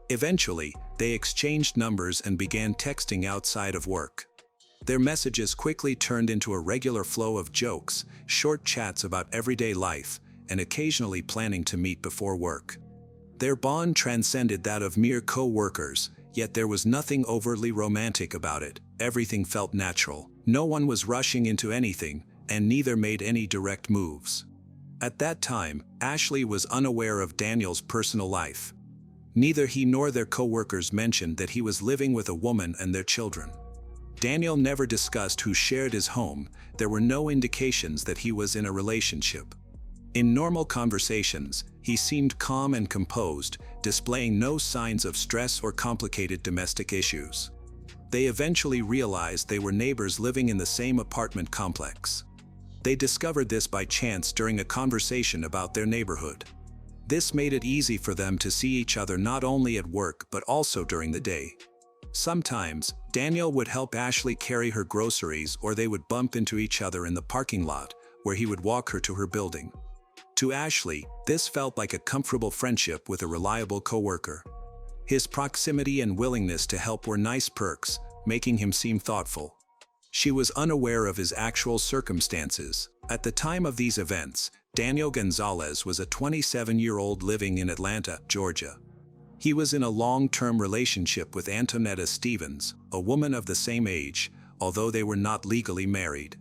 S1: Eventually, they exchanged numbers and began texting outside of work. Their messages quickly turned into a regular flow of jokes, short chats about everyday life, and occasionally planning to meet before work. Their bond transcended that of mere co-workers, yet there was nothing overtly romantic about it. Everything felt natural. No one was rushing into anything, and neither made any direct moves. At that time, Ashley was unaware of Daniel's personal life. Neither he nor their co-workers mentioned that he was living with a woman and their children. Daniel never discussed who shared his home. There were no indications that he was in a relationship. In normal conversations, he seemed calm and composed, displaying no signs of stress or complicated domestic issues. They eventually realized they were neighbors living in the same apartment complex. They discovered this by chance during a conversation about their neighborhood. This made it easy for them to see each other not only at work but also during the day. Sometimes, Daniel would help Ashley carry her groceries, or they would bump into each other in the parking lot, where he would walk her to her building. To Ashley, this felt like a comfortable friendship with a reliable coworker. His proximity and willingness to help were nice perks, making him seem thoughtful. She was unaware of his actual circumstances. At the time of these events, Daniel Gonzalez was a 27-year-old living in Atlanta, Georgia. He was in a long-term relationship with Antonetta Stevens, a woman of the same age, although they were not legally married.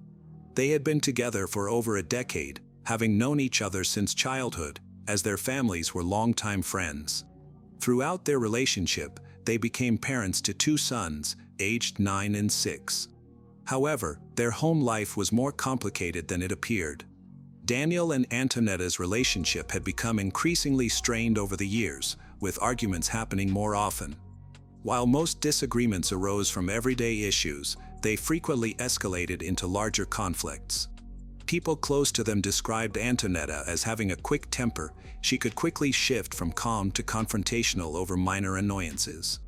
S1: They had been together for over a decade, having known each other since childhood, as their families were longtime friends. Throughout their relationship, they became parents to 2 sons, aged 9 and 6. However, their home life was more complicated than it appeared. Daniel and Antonetta's relationship had become increasingly strained over the years, with arguments happening more often. While most disagreements arose from everyday issues, they frequently escalated into larger conflicts. People close to them described Antonetta as having a quick temper. She could quickly shift from calm to confrontational over minor annoyances.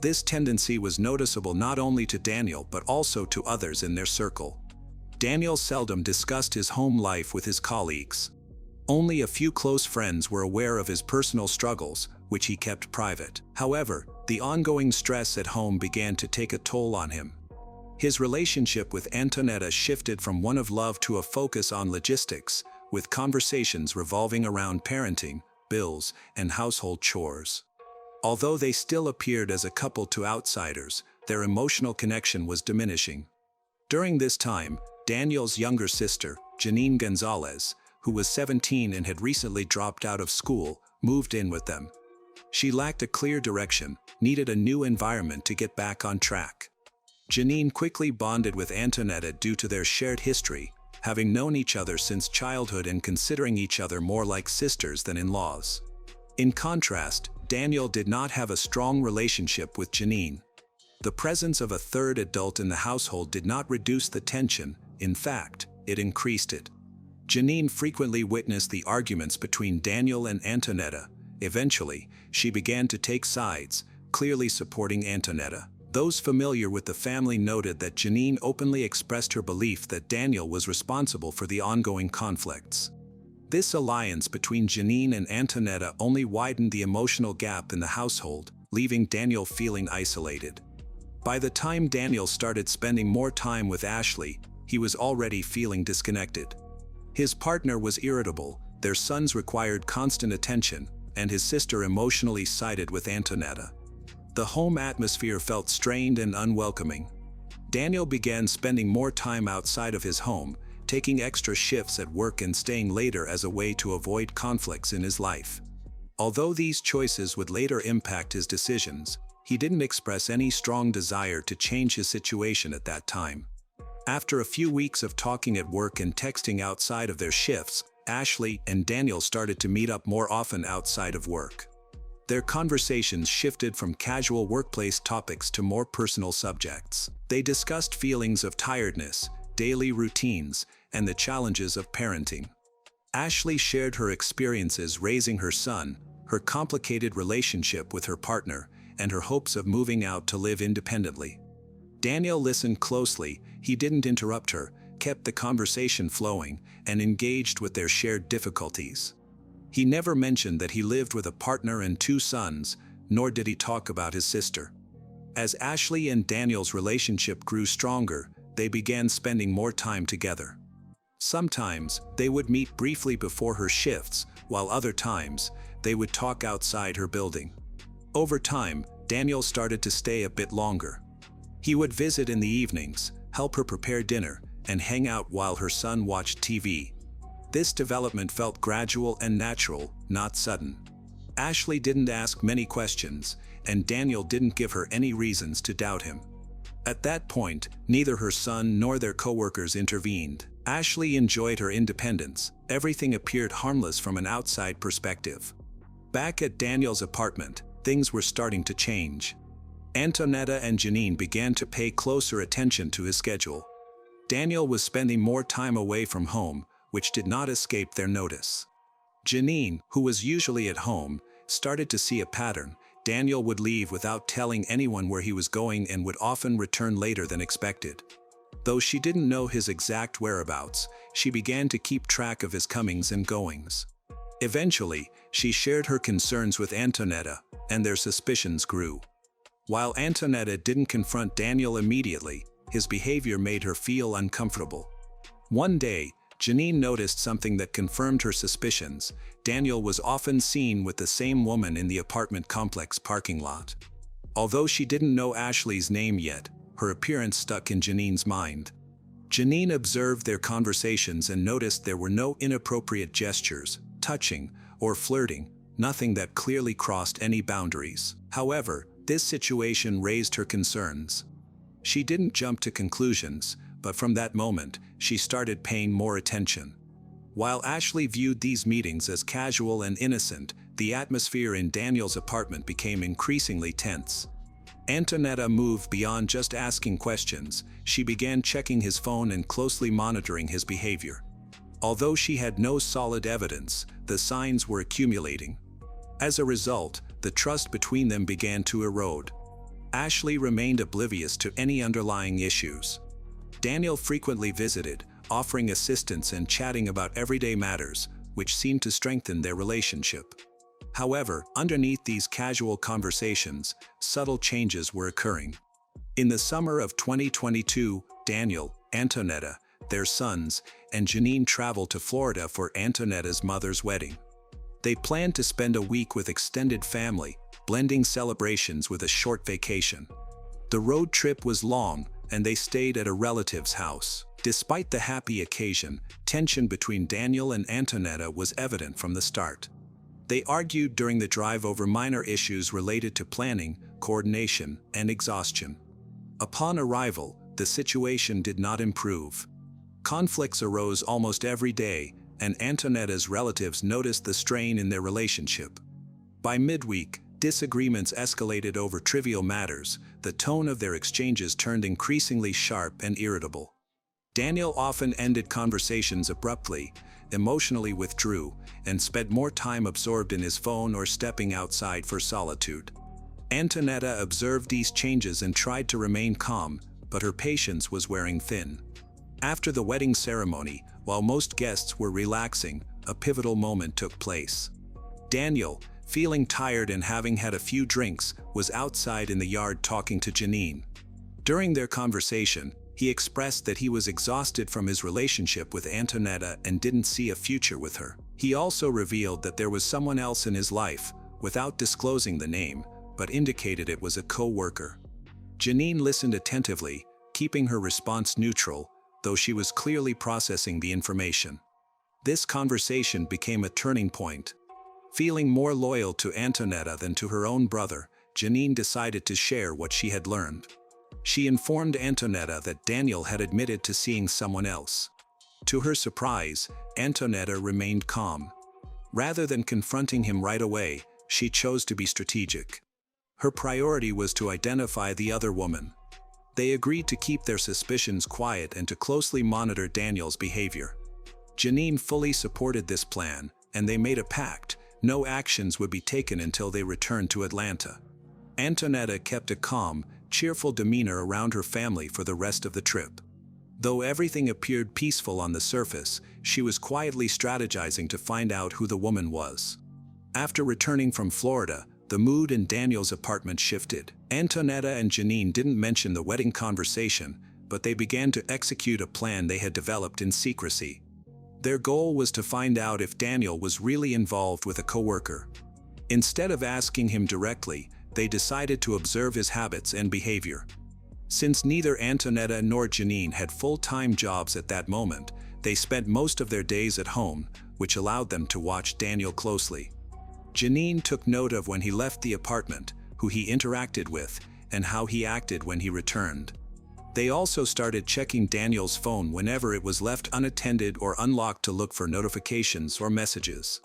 S1: This tendency was noticeable not only to Daniel but also to others in their circle. Daniel seldom discussed his home life with his colleagues. Only a few close friends were aware of his personal struggles, which he kept private. However, the ongoing stress at home began to take a toll on him. His relationship with Antonetta shifted from one of love to a focus on logistics, with conversations revolving around parenting, bills, and household chores. Although they still appeared as a couple to outsiders, their emotional connection was diminishing. During this time, Daniel's younger sister, Janine Gonzalez, who was 17 and had recently dropped out of school, moved in with them. She lacked a clear direction, needed a new environment to get back on track. Janine quickly bonded with Antonetta due to their shared history, having known each other since childhood and considering each other more like sisters than in-laws. In contrast, Daniel did not have a strong relationship with Janine. The presence of a third adult in the household did not reduce the tension, in fact, it increased it. Janine frequently witnessed the arguments between Daniel and Antonetta. Eventually, she began to take sides, clearly supporting Antonetta. Those familiar with the family noted that Janine openly expressed her belief that Daniel was responsible for the ongoing conflicts. This alliance between Janine and Antonetta only widened the emotional gap in the household, leaving Daniel feeling isolated. By the time Daniel started spending more time with Ashley, he was already feeling disconnected. His partner was irritable, their sons required constant attention, and his sister emotionally sided with Antonetta. The home atmosphere felt strained and unwelcoming. Daniel began spending more time outside of his home, taking extra shifts at work and staying later as a way to avoid conflicts in his life. Although these choices would later impact his decisions, he didn't express any strong desire to change his situation at that time. After a few weeks of talking at work and texting outside of their shifts, Ashley and Daniel started to meet up more often outside of work. Their conversations shifted from casual workplace topics to more personal subjects. They discussed feelings of tiredness, daily routines, and the challenges of parenting. Ashley shared her experiences raising her son, her complicated relationship with her partner, and her hopes of moving out to live independently. Daniel listened closely, he didn't interrupt her, kept the conversation flowing, and engaged with their shared difficulties. He never mentioned that he lived with a partner and 2 sons, nor did he talk about his sister. As Ashley and Daniel's relationship grew stronger, they began spending more time together. Sometimes, they would meet briefly before her shifts, while other times, they would talk outside her building. Over time, Daniel started to stay a bit longer. He would visit in the evenings, help her prepare dinner, and hang out while her son watched TV. This development felt gradual and natural, not sudden. Ashley didn't ask many questions, and Daniel didn't give her any reasons to doubt him. At that point, neither her son nor their coworkers intervened. Ashley enjoyed her independence. Everything appeared harmless from an outside perspective. Back at Daniel's apartment, things were starting to change. Antonetta and Janine began to pay closer attention to his schedule. Daniel was spending more time away from home, which did not escape their notice. Janine, who was usually at home, started to see a pattern. Daniel would leave without telling anyone where he was going and would often return later than expected. Though she didn't know his exact whereabouts, she began to keep track of his comings and goings. Eventually, she shared her concerns with Antonetta, and their suspicions grew. While Antonetta didn't confront Daniel immediately, his behavior made her feel uncomfortable. One day, Janine noticed something that confirmed her suspicions. Daniel was often seen with the same woman in the apartment complex parking lot. Although she didn't know Ashley's name yet, her appearance stuck in Janine's mind. Janine observed their conversations and noticed there were no inappropriate gestures, touching, or flirting, nothing that clearly crossed any boundaries. However, this situation raised her concerns. She didn't jump to conclusions, but from that moment, she started paying more attention. While Ashley viewed these meetings as casual and innocent, the atmosphere in Daniel's apartment became increasingly tense. Antonetta moved beyond just asking questions. She began checking his phone and closely monitoring his behavior. Although she had no solid evidence, the signs were accumulating. As a result, the trust between them began to erode. Ashley remained oblivious to any underlying issues. Daniel frequently visited, offering assistance and chatting about everyday matters, which seemed to strengthen their relationship. However, underneath these casual conversations, subtle changes were occurring. In the summer of 2022, Daniel, Antonetta, their sons, and Janine traveled to Florida for Antonetta's mother's wedding. They planned to spend a week with extended family, blending celebrations with a short vacation. The road trip was long, and they stayed at a relative's house. Despite the happy occasion, tension between Daniel and Antonetta was evident from the start. They argued during the drive over minor issues related to planning, coordination, and exhaustion. Upon arrival, the situation did not improve. Conflicts arose almost every day, and Antonetta's relatives noticed the strain in their relationship. By midweek, disagreements escalated over trivial matters. The tone of their exchanges turned increasingly sharp and irritable. Daniel often ended conversations abruptly, emotionally withdrew, and spent more time absorbed in his phone or stepping outside for solitude. Antonetta observed these changes and tried to remain calm, but her patience was wearing thin. After the wedding ceremony, while most guests were relaxing, a pivotal moment took place. Daniel, feeling tired and having had a few drinks, was outside in the yard talking to Janine. During their conversation, he expressed that he was exhausted from his relationship with Antonetta and didn't see a future with her. He also revealed that there was someone else in his life, without disclosing the name, but indicated it was a co-worker. Janine listened attentively, keeping her response neutral, though she was clearly processing the information. This conversation became a turning point. Feeling more loyal to Antonetta than to her own brother, Janine decided to share what she had learned. She informed Antonetta that Daniel had admitted to seeing someone else. To her surprise, Antonetta remained calm. Rather than confronting him right away, she chose to be strategic. Her priority was to identify the other woman. They agreed to keep their suspicions quiet and to closely monitor Daniel's behavior. Janine fully supported this plan, and they made a pact: no actions would be taken until they returned to Atlanta. Antonetta kept a calm, cheerful demeanor around her family for the rest of the trip. Though everything appeared peaceful on the surface, she was quietly strategizing to find out who the woman was. After returning from Florida, the mood in Daniel's apartment shifted. Antonetta and Janine didn't mention the wedding conversation, but they began to execute a plan they had developed in secrecy. Their goal was to find out if Daniel was really involved with a coworker. Instead of asking him directly, they decided to observe his habits and behavior. Since neither Antonetta nor Janine had full-time jobs at that moment, they spent most of their days at home, which allowed them to watch Daniel closely. Janine took note of when he left the apartment, who he interacted with, and how he acted when he returned. They also started checking Daniel's phone whenever it was left unattended or unlocked to look for notifications or messages.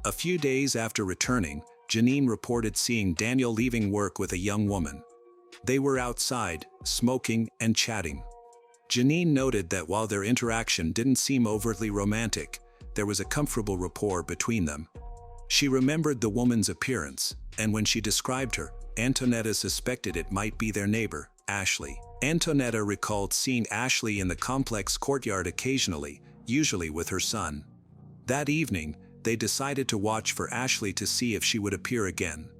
S1: A few days after returning, Janine reported seeing Daniel leaving work with a young woman. They were outside, smoking and chatting. Janine noted that while their interaction didn't seem overtly romantic, there was a comfortable rapport between them. She remembered the woman's appearance, and when she described her, Antonetta suspected it might be their neighbor, Ashley. Antonetta recalled seeing Ashley in the complex courtyard occasionally, usually with her son. That evening, they decided to watch for Ashley to see if she would appear again.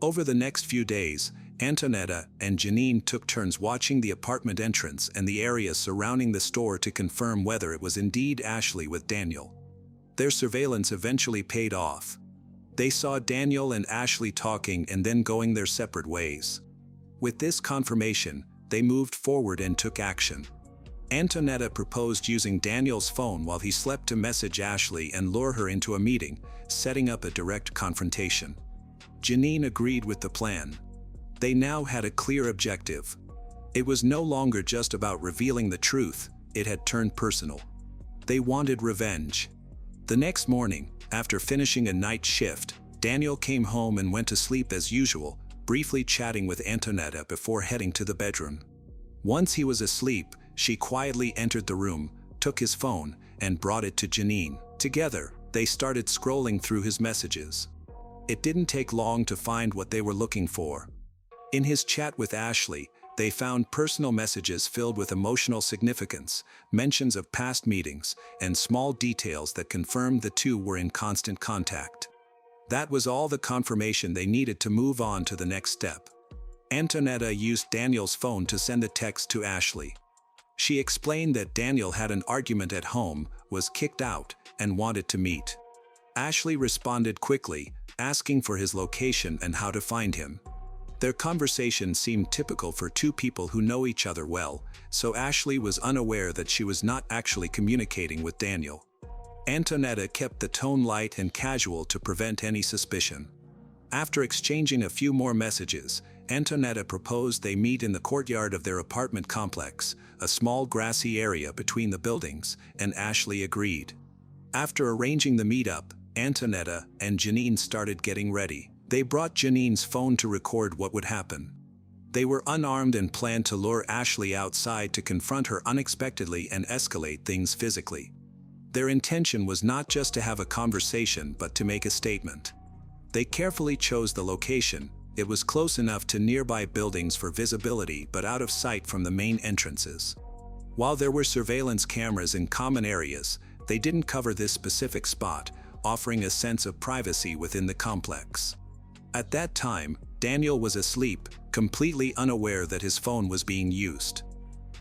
S1: Over the next few days, Antonetta and Janine took turns watching the apartment entrance and the area surrounding the store to confirm whether it was indeed Ashley with Daniel. Their surveillance eventually paid off. They saw Daniel and Ashley talking and then going their separate ways. With this confirmation, they moved forward and took action. Antonetta proposed using Daniel's phone while he slept to message Ashley and lure her into a meeting, setting up a direct confrontation. Janine agreed with the plan. They now had a clear objective. It was no longer just about revealing the truth, it had turned personal. They wanted revenge. The next morning, after finishing a night shift, Daniel came home and went to sleep as usual, briefly chatting with Antonetta before heading to the bedroom. Once he was asleep, she quietly entered the room, took his phone, and brought it to Janine. Together, they started scrolling through his messages. It didn't take long to find what they were looking for. In his chat with Ashley, they found personal messages filled with emotional significance, mentions of past meetings, and small details that confirmed the two were in constant contact. That was all the confirmation they needed to move on to the next step. Antonetta used Daniel's phone to send the text to Ashley. She explained that Daniel had an argument at home, was kicked out, and wanted to meet. Ashley responded quickly, asking for his location and how to find him. Their conversation seemed typical for two people who know each other well, so Ashley was unaware that she was not actually communicating with Daniel. Antonetta kept the tone light and casual to prevent any suspicion. After exchanging a few more messages, Antonetta proposed they meet in the courtyard of their apartment complex, a small grassy area between the buildings, and Ashley agreed. After arranging the meetup, Antonetta and Janine started getting ready. They brought Janine's phone to record what would happen. They were unarmed and planned to lure Ashley outside to confront her unexpectedly and escalate things physically. Their intention was not just to have a conversation but to make a statement. They carefully chose the location. It was close enough to nearby buildings for visibility but out of sight from the main entrances. While there were surveillance cameras in common areas, they didn't cover this specific spot, offering a sense of privacy within the complex. At that time, Daniel was asleep, completely unaware that his phone was being used.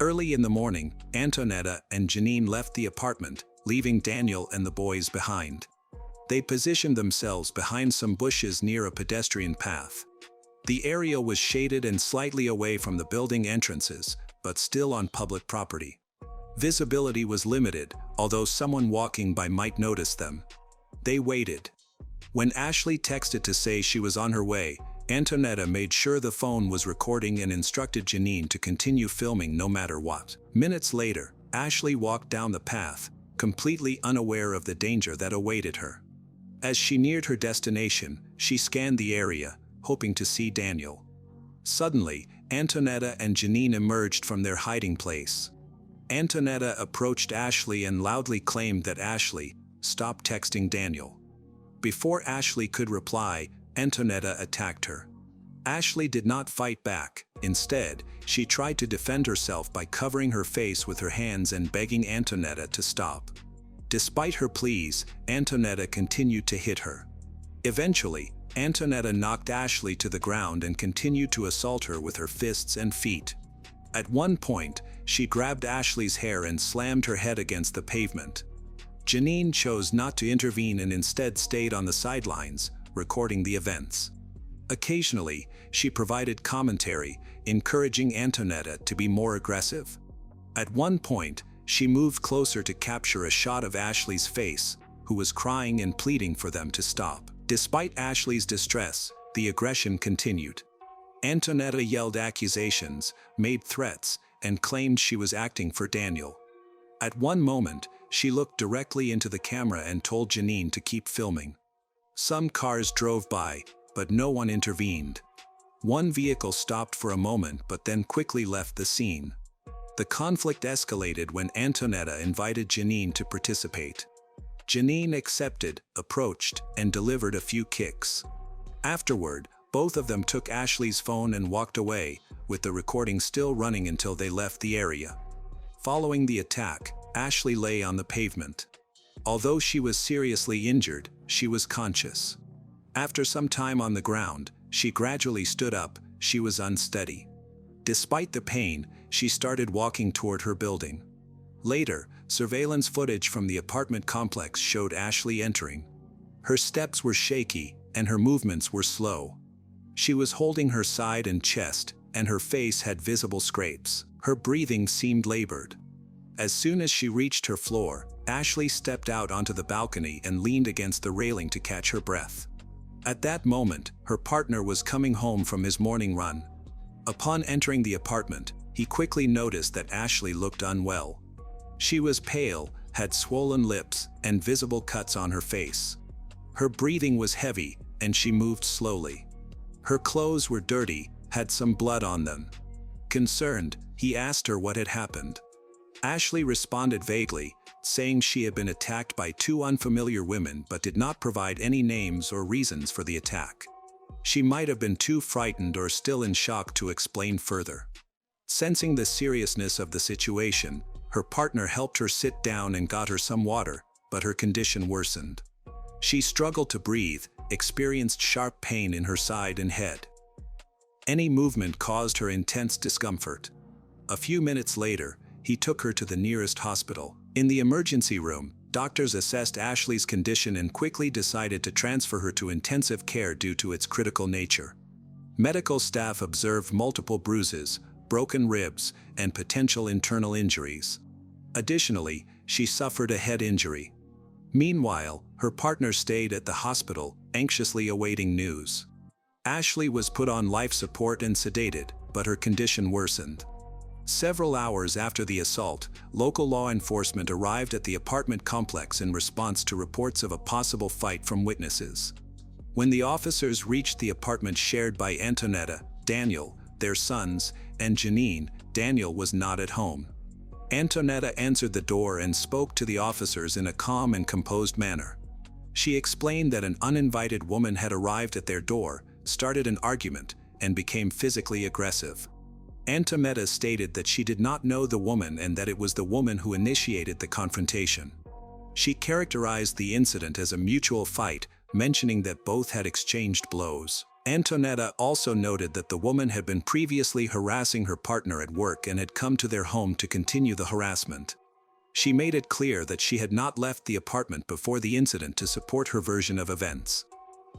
S1: Early in the morning, Antonetta and Janine left the apartment, leaving Daniel and the boys behind. They positioned themselves behind some bushes near a pedestrian path. The area was shaded and slightly away from the building entrances, but still on public property. Visibility was limited, although someone walking by might notice them. They waited. When Ashley texted to say she was on her way, Antonetta made sure the phone was recording and instructed Janine to continue filming no matter what. Minutes later, Ashley walked down the path, completely unaware of the danger that awaited her. As she neared her destination, she scanned the area, hoping to see Daniel. Suddenly, Antonetta and Janine emerged from their hiding place. Antonetta approached Ashley and loudly claimed that Ashley stopped texting Daniel. Before Ashley could reply, Antonetta attacked her. Ashley did not fight back. Instead, she tried to defend herself by covering her face with her hands and begging Antonetta to stop. Despite her pleas, Antonetta continued to hit her. Eventually, Antonetta knocked Ashley to the ground and continued to assault her with her fists and feet. At one point, she grabbed Ashley's hair and slammed her head against the pavement. Janine chose not to intervene and instead stayed on the sidelines, recording the events. Occasionally, she provided commentary, encouraging Antonetta to be more aggressive. At one point, she moved closer to capture a shot of Ashley's face, who was crying and pleading for them to stop. Despite Ashley's distress, the aggression continued. Antonetta yelled accusations, made threats, and claimed she was acting for Daniel. At one moment, she looked directly into the camera and told Janine to keep filming. Some cars drove by, but no one intervened. One vehicle stopped for a moment but then quickly left the scene. The conflict escalated when Antonetta invited Janine to participate. Janine accepted, approached, and delivered a few kicks. Afterward, both of them took Ashley's phone and walked away, with the recording still running until they left the area. Following the attack, Ashley lay on the pavement. Although she was seriously injured, she was conscious. After some time on the ground, she gradually stood up. She was unsteady. Despite the pain, she started walking toward her building. Later, surveillance footage from the apartment complex showed Ashley entering. Her steps were shaky, and her movements were slow. She was holding her side and chest, and her face had visible scrapes. Her breathing seemed labored. As soon as she reached her floor, Ashley stepped out onto the balcony and leaned against the railing to catch her breath. At that moment, her partner was coming home from his morning run. Upon entering the apartment, he quickly noticed that Ashley looked unwell. She was pale, had swollen lips, and visible cuts on her face. Her breathing was heavy, and she moved slowly. Her clothes were dirty, had some blood on them. Concerned, he asked her what had happened. Ashley responded vaguely, saying she had been attacked by two unfamiliar women but did not provide any names or reasons for the attack. She might have been too frightened or still in shock to explain further. Sensing the seriousness of the situation, her partner helped her sit down and got her some water, but her condition worsened. She struggled to breathe, experienced sharp pain in her side and head. Any movement caused her intense discomfort. A few minutes later, he took her to the nearest hospital. In the emergency room, Doctors assessed Ashley's condition and quickly decided to transfer her to intensive care due to its critical nature. Medical staff observed multiple bruises, broken ribs, and potential internal injuries. Additionally, she suffered a head injury. Meanwhile, her partner stayed at the hospital, anxiously awaiting news. Ashley was put on life support and sedated, but her condition worsened. Several hours after the assault, local law enforcement arrived at the apartment complex in response to reports of a possible fight from witnesses. When the officers reached the apartment shared by Antonetta, Daniel, their sons, and Janine, Daniel was not at home. Antonetta answered the door and spoke to the officers in a calm and composed manner. She explained that an uninvited woman had arrived at their door, started an argument, and became physically aggressive. Antonetta stated that she did not know the woman and that it was the woman who initiated the confrontation. She characterized the incident as a mutual fight, mentioning that both had exchanged blows. Antonetta also noted that the woman had been previously harassing her partner at work and had come to their home to continue the harassment. She made it clear that she had not left the apartment before the incident to support her version of events.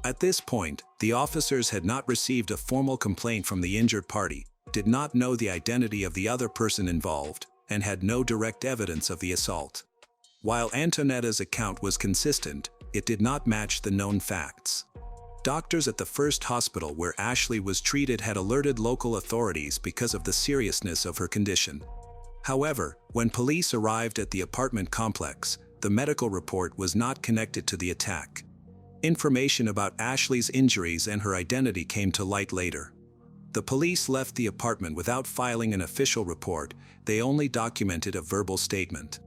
S1: At this point, the officers had not received a formal complaint from the injured party, did not know the identity of the other person involved, and had no direct evidence of the assault. While Antonetta's account was consistent, it did not match the known facts. Doctors at the first hospital where Ashley was treated had alerted local authorities because of the seriousness of her condition. However, when police arrived at the apartment complex, the medical report was not connected to the attack. Information about Ashley's injuries and her identity came to light later. The police left the apartment without filing an official report, they only documented a verbal statement.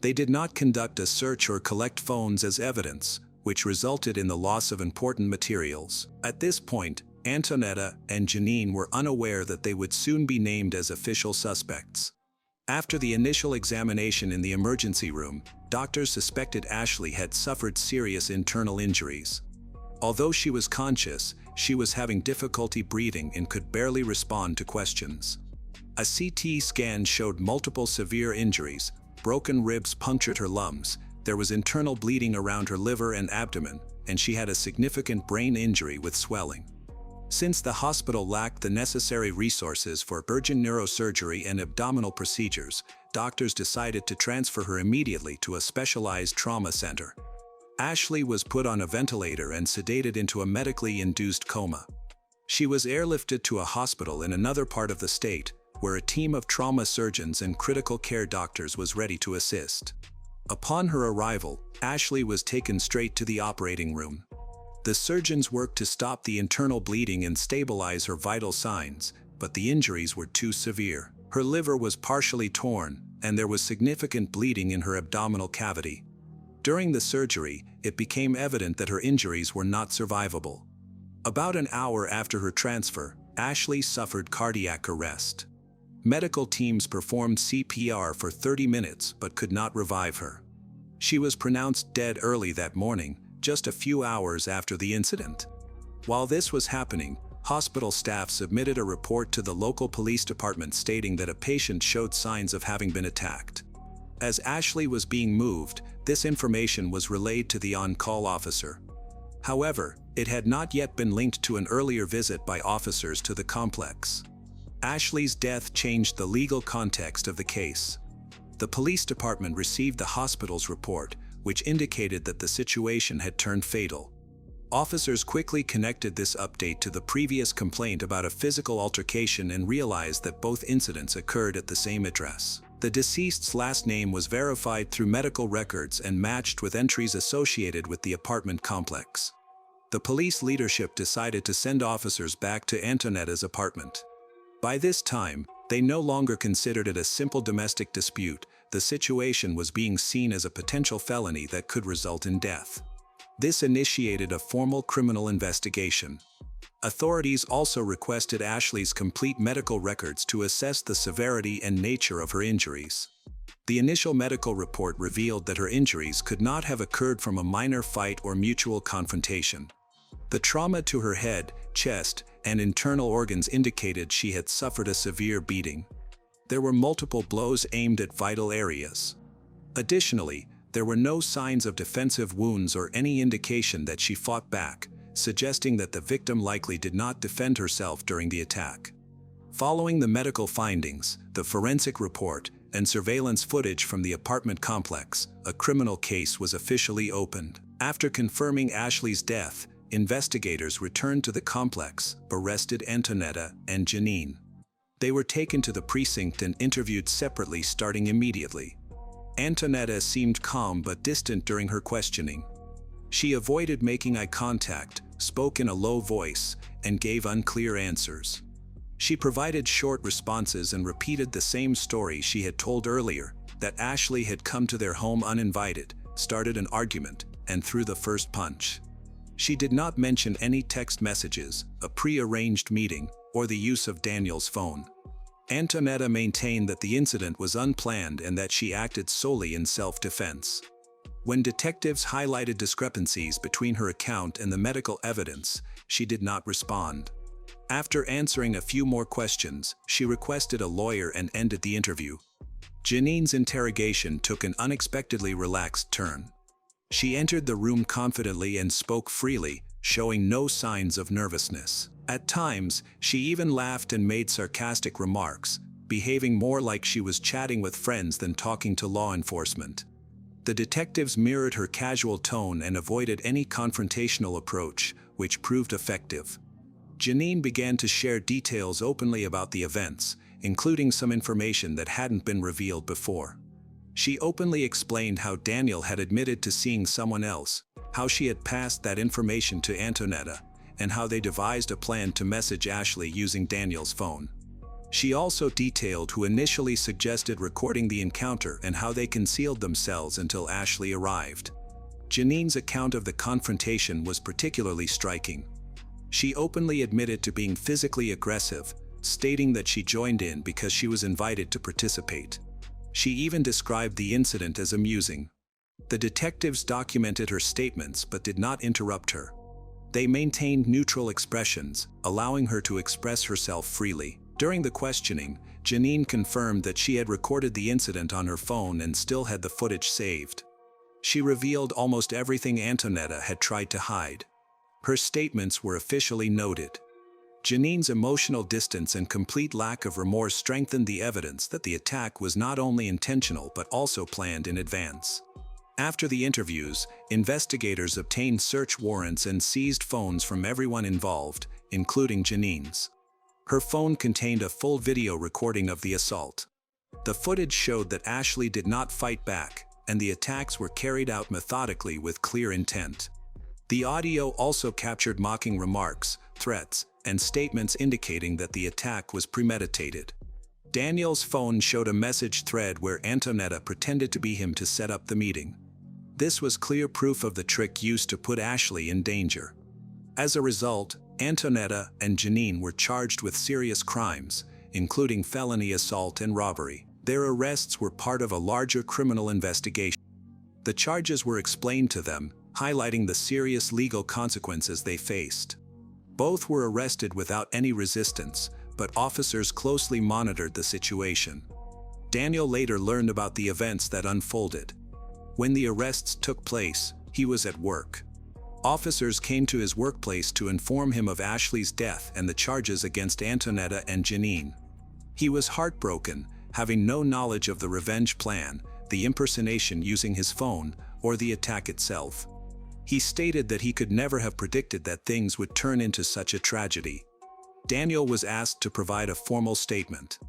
S1: They did not conduct a search or collect phones as evidence, which resulted in the loss of important materials. At this point, Antonetta and Janine were unaware that they would soon be named as official suspects. After the initial examination in the emergency room, doctors suspected Ashley had suffered serious internal injuries. Although she was conscious, she was having difficulty breathing and could barely respond to questions. A CT scan showed multiple severe injuries, broken ribs punctured her lungs, there was internal bleeding around her liver and abdomen, and she had a significant brain injury with swelling. Since the hospital lacked the necessary resources for urgent neurosurgery and abdominal procedures, doctors decided to transfer her immediately to a specialized trauma center. Ashley was put on a ventilator and sedated into a medically induced coma. She was airlifted to a hospital in another part of the state, where a team of trauma surgeons and critical care doctors was ready to assist. Upon her arrival, Ashley was taken straight to the operating room. The surgeons worked to stop the internal bleeding and stabilize her vital signs, but the injuries were too severe. Her liver was partially torn, and there was significant bleeding in her abdominal cavity. During the surgery, it became evident that her injuries were not survivable. About an hour after her transfer, Ashley suffered cardiac arrest. Medical teams performed CPR for 30 minutes but could not revive her. She was pronounced dead early that morning, just a few hours after the incident. While this was happening, hospital staff submitted a report to the local police department stating that a patient showed signs of having been attacked. As Ashley was being moved, this information was relayed to the on-call officer. However, it had not yet been linked to an earlier visit by officers to the complex. Ashley's death changed the legal context of the case. The police department received the hospital's report, which indicated that the situation had turned fatal. Officers quickly connected this update to the previous complaint about a physical altercation and realized that both incidents occurred at the same address. The deceased's last name was verified through medical records and matched with entries associated with the apartment complex. The police leadership decided to send officers back to Antonetta's apartment. By this time, they no longer considered it a simple domestic dispute. The situation was being seen as a potential felony that could result in death. This initiated a formal criminal investigation. Authorities also requested Ashley's complete medical records to assess the severity and nature of her injuries. The initial medical report revealed that her injuries could not have occurred from a minor fight or mutual confrontation. The trauma to her head, chest, and internal organs indicated she had suffered a severe beating. There were multiple blows aimed at vital areas. Additionally, There were no signs of defensive wounds or any indication that she fought back, suggesting that the victim likely did not defend herself during the attack. Following the medical findings, the forensic report, and surveillance footage from the apartment complex, a criminal case was officially opened. After confirming Ashley's death, investigators returned to the complex, arrested Antonetta and Janine. They were taken to the precinct and interviewed separately starting immediately. Antonetta seemed calm but distant during her questioning. She avoided making eye contact, spoke in a low voice, and gave unclear answers. She provided short responses and repeated the same story she had told earlier, that Ashley had come to their home uninvited, started an argument, and threw the first punch. She did not mention any text messages, a pre-arranged meeting, or the use of Daniel's phone. Antonetta maintained that the incident was unplanned and that she acted solely in self-defense. When detectives highlighted discrepancies between her account and the medical evidence, she did not respond. After answering a few more questions, she requested a lawyer and ended the interview. Janine's interrogation took an unexpectedly relaxed turn. She entered the room confidently and spoke freely, showing no signs of nervousness. At times, she even laughed and made sarcastic remarks, behaving more like she was chatting with friends than talking to law enforcement. The detectives mirrored her casual tone and avoided any confrontational approach, which proved effective. Janine began to share details openly about the events, including some information that hadn't been revealed before. She openly explained how Daniel had admitted to seeing someone else, how she had passed that information to Antonetta, and how they devised a plan to message Ashley using Daniel's phone. She also detailed who initially suggested recording the encounter and how they concealed themselves until Ashley arrived. Janine's account of the confrontation was particularly striking. She openly admitted to being physically aggressive, stating that she joined in because she was invited to participate. She even described the incident as amusing. The detectives documented her statements but did not interrupt her. They maintained neutral expressions, allowing her to express herself freely. During the questioning, Janine confirmed that she had recorded the incident on her phone and still had the footage saved. She revealed almost everything Antonetta had tried to hide. Her statements were officially noted. Janine's emotional distance and complete lack of remorse strengthened the evidence that the attack was not only intentional but also planned in advance. After the interviews, investigators obtained search warrants and seized phones from everyone involved, including Janine's. Her phone contained a full video recording of the assault. The footage showed that Ashley did not fight back, and the attacks were carried out methodically with clear intent. The audio also captured mocking remarks, threats, and statements indicating that the attack was premeditated. Daniel's phone showed a message thread where Antonetta pretended to be him to set up the meeting. This was clear proof of the trick used to put Ashley in danger. As a result, Antonetta and Janine were charged with serious crimes, including felony assault and robbery. Their arrests were part of a larger criminal investigation. The charges were explained to them, highlighting the serious legal consequences they faced. Both were arrested without any resistance, but officers closely monitored the situation. Daniel later learned about the events that unfolded. When the arrests took place, he was at work. Officers came to his workplace to inform him of Ashley's death and the charges against Antonetta and Janine. He was heartbroken, having no knowledge of the revenge plan, the impersonation using his phone, or the attack itself. He stated that he could never have predicted that things would turn into such a tragedy. Daniel was asked to provide a formal statement.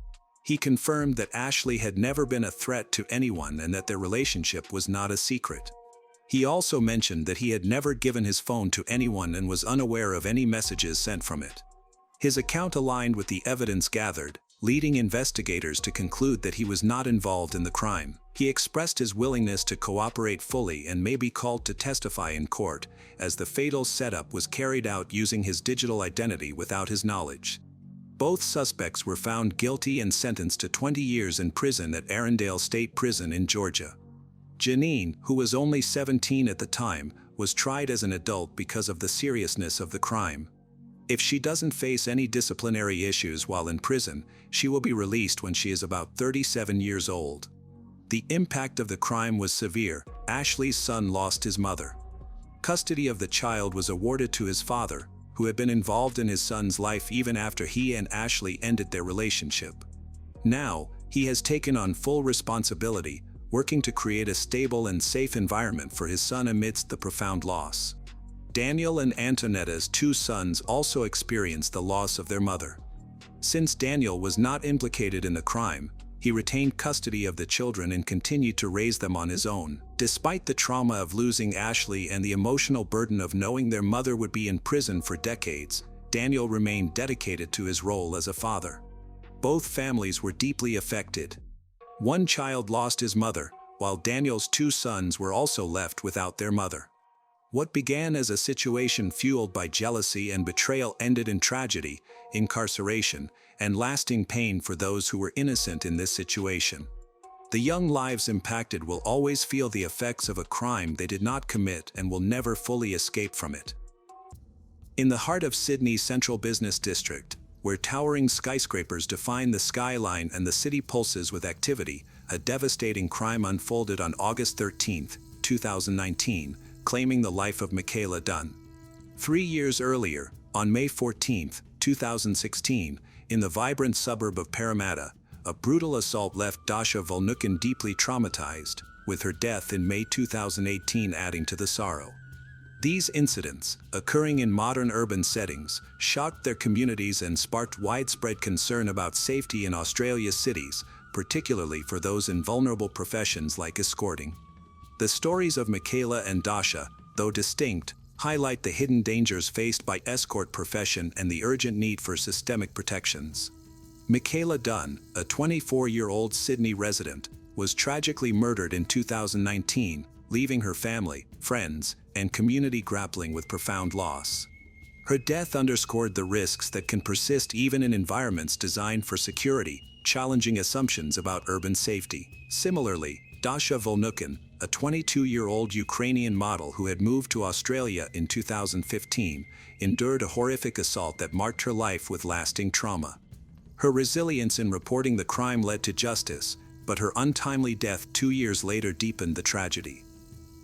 S1: He confirmed that Ashley had never been a threat to anyone and that their relationship was not a secret. He also mentioned that he had never given his phone to anyone and was unaware of any messages sent from it. His account aligned with the evidence gathered, leading investigators to conclude that he was not involved in the crime. He expressed his willingness to cooperate fully and may be called to testify in court, as the fatal setup was carried out using his digital identity without his knowledge. Both suspects were found guilty and sentenced to 20 years in prison at Arundel State Prison in Georgia. Janine, who was only 17 at the time, was tried as an adult because of the seriousness of the crime. If she doesn't face any disciplinary issues while in prison, she will be released when she is about 37 years old. The impact of the crime was severe, Ashley's son lost his mother. Custody of the child was awarded to his father, who had been involved in his son's life even after he and Ashley ended their relationship. Now, he has taken on full responsibility, working to create a stable and safe environment for his son amidst the profound loss. Daniel and Antonetta's two sons also experienced the loss of their mother. Since Daniel was not implicated in the crime, he retained custody of the children and continued to raise them on his own. Despite the trauma of losing Ashley and the emotional burden of knowing their mother would be in prison for decades, Daniel remained dedicated to his role as a father. Both families were deeply affected. One child lost his mother, while Daniel's two sons were also left without their mother. What began as a situation fueled by jealousy and betrayal ended in tragedy, incarceration, and lasting pain for those who were innocent in this situation. The young lives impacted will always feel the effects of a crime they did not commit and will never fully escape from it. In the heart of Sydney's central business district, where towering skyscrapers define the skyline and the city pulses with activity, a devastating crime unfolded on August 13, 2019, claiming the life of Michaela Dunn. 3 years earlier, on May 14, 2016, in the vibrant suburb of Parramatta, a brutal assault left Dasha Volnukin deeply traumatized, with her death in May 2018 adding to the sorrow. These incidents, occurring in modern urban settings, shocked their communities and sparked widespread concern about safety in Australia's cities, particularly for those in vulnerable professions like escorting. The stories of Michaela and Dasha, though distinct, highlight the hidden dangers faced by escort profession and the urgent need for systemic protections. Michaela Dunn, a 24-year-old Sydney resident, was tragically murdered in 2019, leaving her family, friends, and community grappling with profound loss. Her death underscored the risks that can persist even in environments designed for security, challenging assumptions about urban safety. Similarly, Dasha Volnukin, a 22-year-old Ukrainian model who had moved to Australia in 2015, endured a horrific assault that marked her life with lasting trauma. Her resilience in reporting the crime led to justice, but her untimely death 2 years later deepened the tragedy.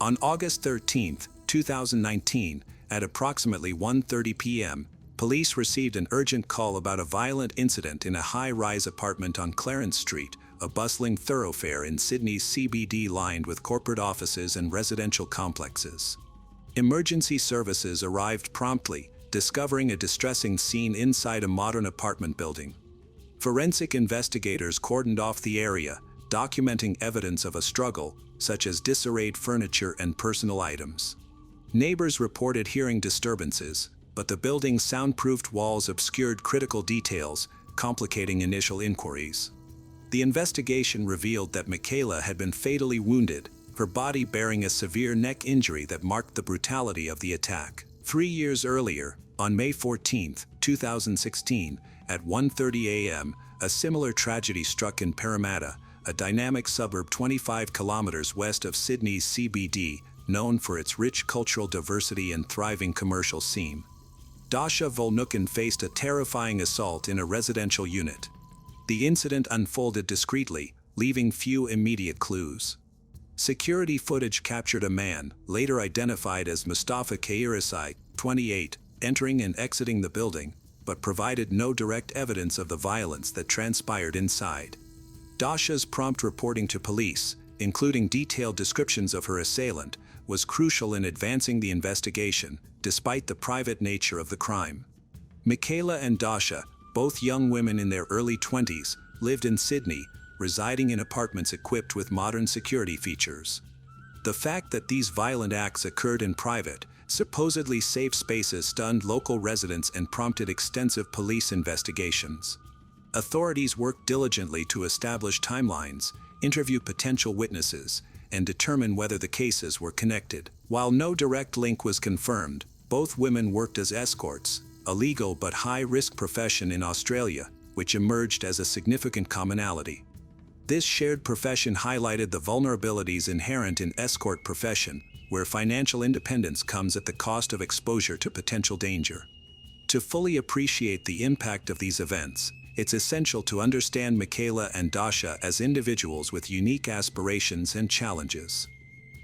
S1: On August 13, 2019, at approximately 1:30 p.m., police received an urgent call about a violent incident in a high-rise apartment on Clarence Street, a bustling thoroughfare in Sydney's CBD lined with corporate offices and residential complexes. Emergency services arrived promptly, discovering a distressing scene inside a modern apartment building. Forensic investigators cordoned off the area, documenting evidence of a struggle, such as disarrayed furniture and personal items. Neighbors reported hearing disturbances, but the building's soundproofed walls obscured critical details, complicating initial inquiries. The investigation revealed that Michaela had been fatally wounded, her body bearing a severe neck injury that marked the brutality of the attack. 3 years earlier, on May 14, 2016, at 1:30 a.m., a similar tragedy struck in Parramatta, a dynamic suburb 25 kilometers west of Sydney's CBD, known for its rich cultural diversity and thriving commercial scene. Dasha Volnukin faced a terrifying assault in a residential unit. The incident unfolded discreetly, leaving few immediate clues. Security footage captured a man, later identified as Mustafa Kairisai, 28, entering and exiting the building, but provided no direct evidence of the violence that transpired inside. Dasha's prompt reporting to police, including detailed descriptions of her assailant, was crucial in advancing the investigation, despite the private nature of the crime. Michaela and Dasha, both young women in their early 20s, lived in Sydney, residing in apartments equipped with modern security features. The fact that these violent acts occurred in private, supposedly safe spaces stunned local residents and prompted extensive police investigations. Authorities worked diligently to establish timelines, interview potential witnesses, and determine whether the cases were connected. While no direct link was confirmed, both women worked as escorts, a legal but high-risk profession in Australia, which emerged as a significant commonality. This shared profession highlighted the vulnerabilities inherent in escort profession, where financial independence comes at the cost of exposure to potential danger. To fully appreciate the impact of these events, it's essential to understand Michaela and Dasha as individuals with unique aspirations and challenges.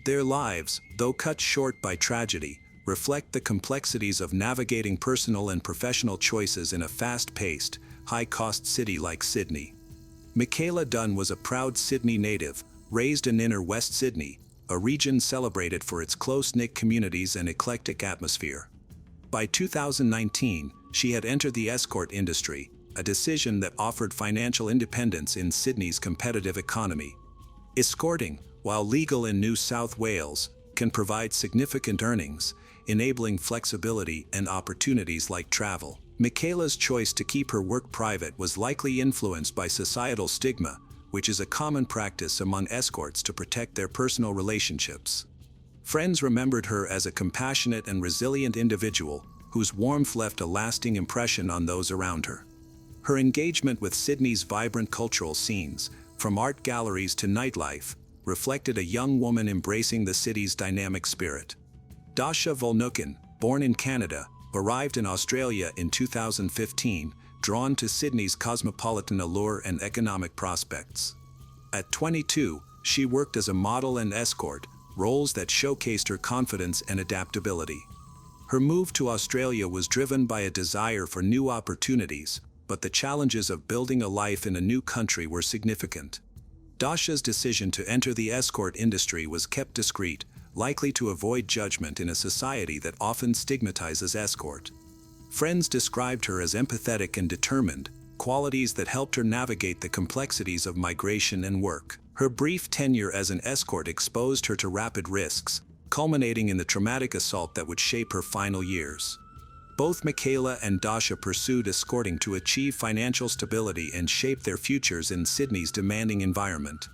S1: Their lives, though cut short by tragedy, reflect the complexities of navigating personal and professional choices in a fast-paced, high-cost city like Sydney. Michaela Dunn was a proud Sydney native, raised in inner West Sydney, a region celebrated for its close-knit communities and eclectic atmosphere. By 2019, she had entered the escort industry, a decision that offered financial independence in Sydney's competitive economy. Escorting, while legal in New South Wales, can provide significant earnings, enabling flexibility and opportunities like travel. Michaela's choice to keep her work private was likely influenced by societal stigma, which is a common practice among escorts to protect their personal relationships. Friends remembered her as a compassionate and resilient individual whose warmth left a lasting impression on those around her. Her engagement with Sydney's vibrant cultural scenes, from art galleries to nightlife, reflected a young woman embracing the city's dynamic spirit. Dasha Volnukin, born in Canada, arrived in Australia in 2015, drawn to Sydney's cosmopolitan allure and economic prospects. At 22, she worked as a model and escort, roles that showcased her confidence and adaptability. Her move to Australia was driven by a desire for new opportunities, but the challenges of building a life in a new country were significant. Dasha's decision to enter the escort industry was kept discreet, likely to avoid judgment in a society that often stigmatizes escort. Friends described her as empathetic and determined, qualities that helped her navigate the complexities of migration and work. Her brief tenure as an escort exposed her to rapid risks, culminating in the traumatic assault that would shape her final years. Both Michaela and Dasha pursued escorting to achieve financial stability and shape their futures in Sydney's demanding environment.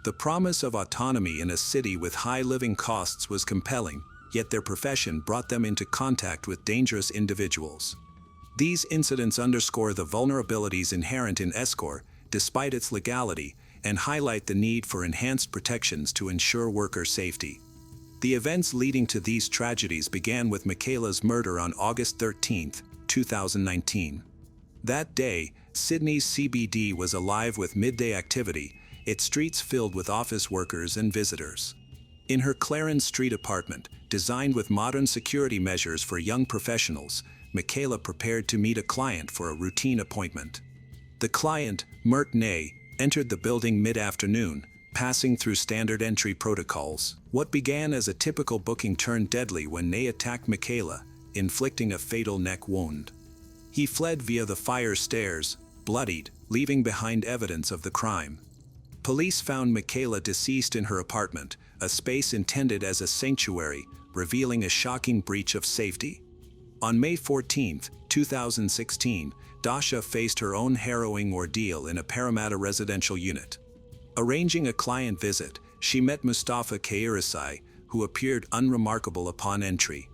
S1: The promise of autonomy in a city with high living costs was compelling, yet their profession brought them into contact with dangerous individuals. These incidents underscore the vulnerabilities inherent in escort, despite its legality, and highlight the need for enhanced protections to ensure worker safety. The events leading to these tragedies began with Michaela's murder on August 13, 2019. That day, Sydney's CBD was alive with midday activity, its streets filled with office workers and visitors. In her Clarence Street apartment, designed with modern security measures for young professionals, Michaela prepared to meet a client for a routine appointment. The client, Mert Ney, entered the building mid-afternoon, passing through standard entry protocols. What began as a typical booking turned deadly when Ney attacked Michaela, inflicting a fatal neck wound. He fled via the fire stairs, bloodied, leaving behind evidence of the crime. Police found Michaela deceased in her apartment, a space intended as a sanctuary, revealing a shocking breach of safety. On May 14, 2016, Dasha faced her own harrowing ordeal in a Parramatta residential unit. Arranging a client visit, she met Mustafa Kairisai, who appeared unremarkable upon entry.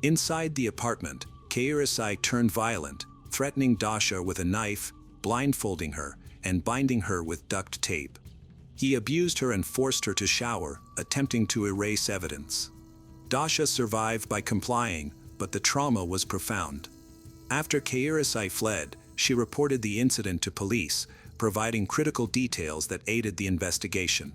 S1: Inside the apartment, Kairisai turned violent, threatening Dasha with a knife, blindfolding her, and binding her with duct tape. He abused her and forced her to shower, attempting to erase evidence. Dasha survived by complying, but the trauma was profound. After Kairisai fled, she reported the incident to police, providing critical details that aided the investigation.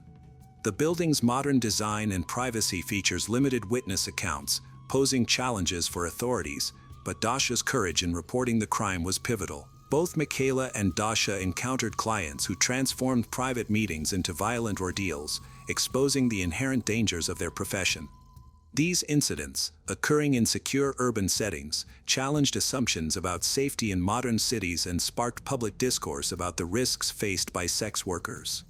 S1: The building's modern design and privacy features limited witness accounts, posing challenges for authorities, but Dasha's courage in reporting the crime was pivotal. Both Michaela and Dasha encountered clients who transformed private meetings into violent ordeals, exposing the inherent dangers of their profession. These incidents, occurring in secure urban settings, challenged assumptions about safety in modern cities and sparked public discourse about the risks faced by sex workers.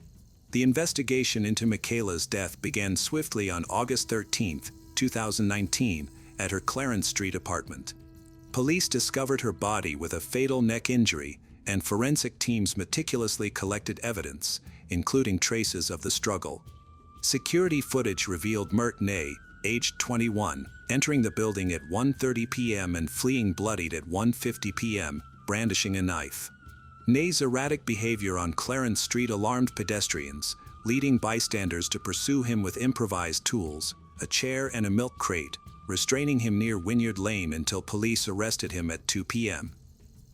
S1: The investigation into Michaela's death began swiftly on August 13, 2019, at her Clarence Street apartment. Police discovered her body with a fatal neck injury, and forensic teams meticulously collected evidence, including traces of the struggle. Security footage revealed Mert Ney, aged 21, entering the building at 1:30 p.m. and fleeing bloodied at 1:50 p.m., brandishing a knife. Ney's erratic behavior on Clarence Street alarmed pedestrians, leading bystanders to pursue him with improvised tools, a chair and a milk crate, restraining him near Wynyard Lane until police arrested him at 2 p.m.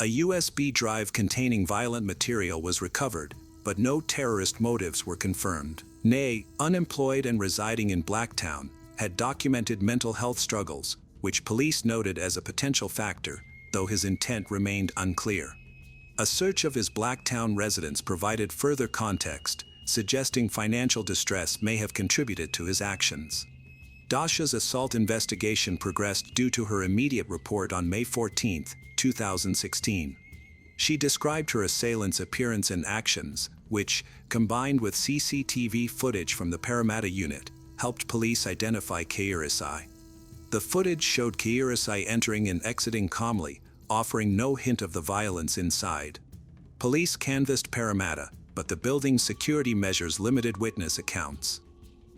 S1: A USB drive containing violent material was recovered, but no terrorist motives were confirmed. Nay, unemployed and residing in Blacktown, had documented mental health struggles, which police noted as a potential factor, though his intent remained unclear. A search of his Blacktown residence provided further context, suggesting financial distress may have contributed to his actions. Dasha's assault investigation progressed due to her immediate report on May 14, 2016. She described her assailant's appearance and actions, which, combined with CCTV footage from the Parramatta unit, helped police identify Kairasai. The footage showed Kairasai entering and exiting calmly, offering no hint of the violence inside. Police canvassed Parramatta, but the building's security measures limited witness accounts.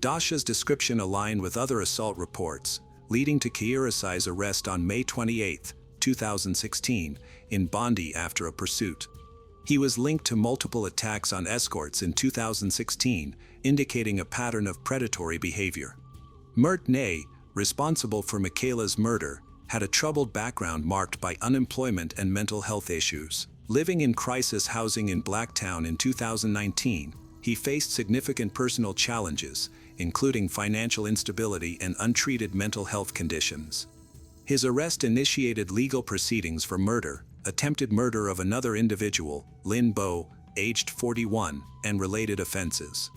S1: Dasha's description aligned with other assault reports, leading to Kairasai's arrest on May 28, 2016, in Bondi after a pursuit. He was linked to multiple attacks on escorts in 2016, indicating a pattern of predatory behavior. Mert Nay, responsible for Michaela's murder, had a troubled background marked by unemployment and mental health issues. Living in crisis housing in Blacktown in 2019, he faced significant personal challenges, including financial instability and untreated mental health conditions. His arrest initiated legal proceedings for murder, attempted murder of another individual, Lin Bo, aged 41, and related offenses.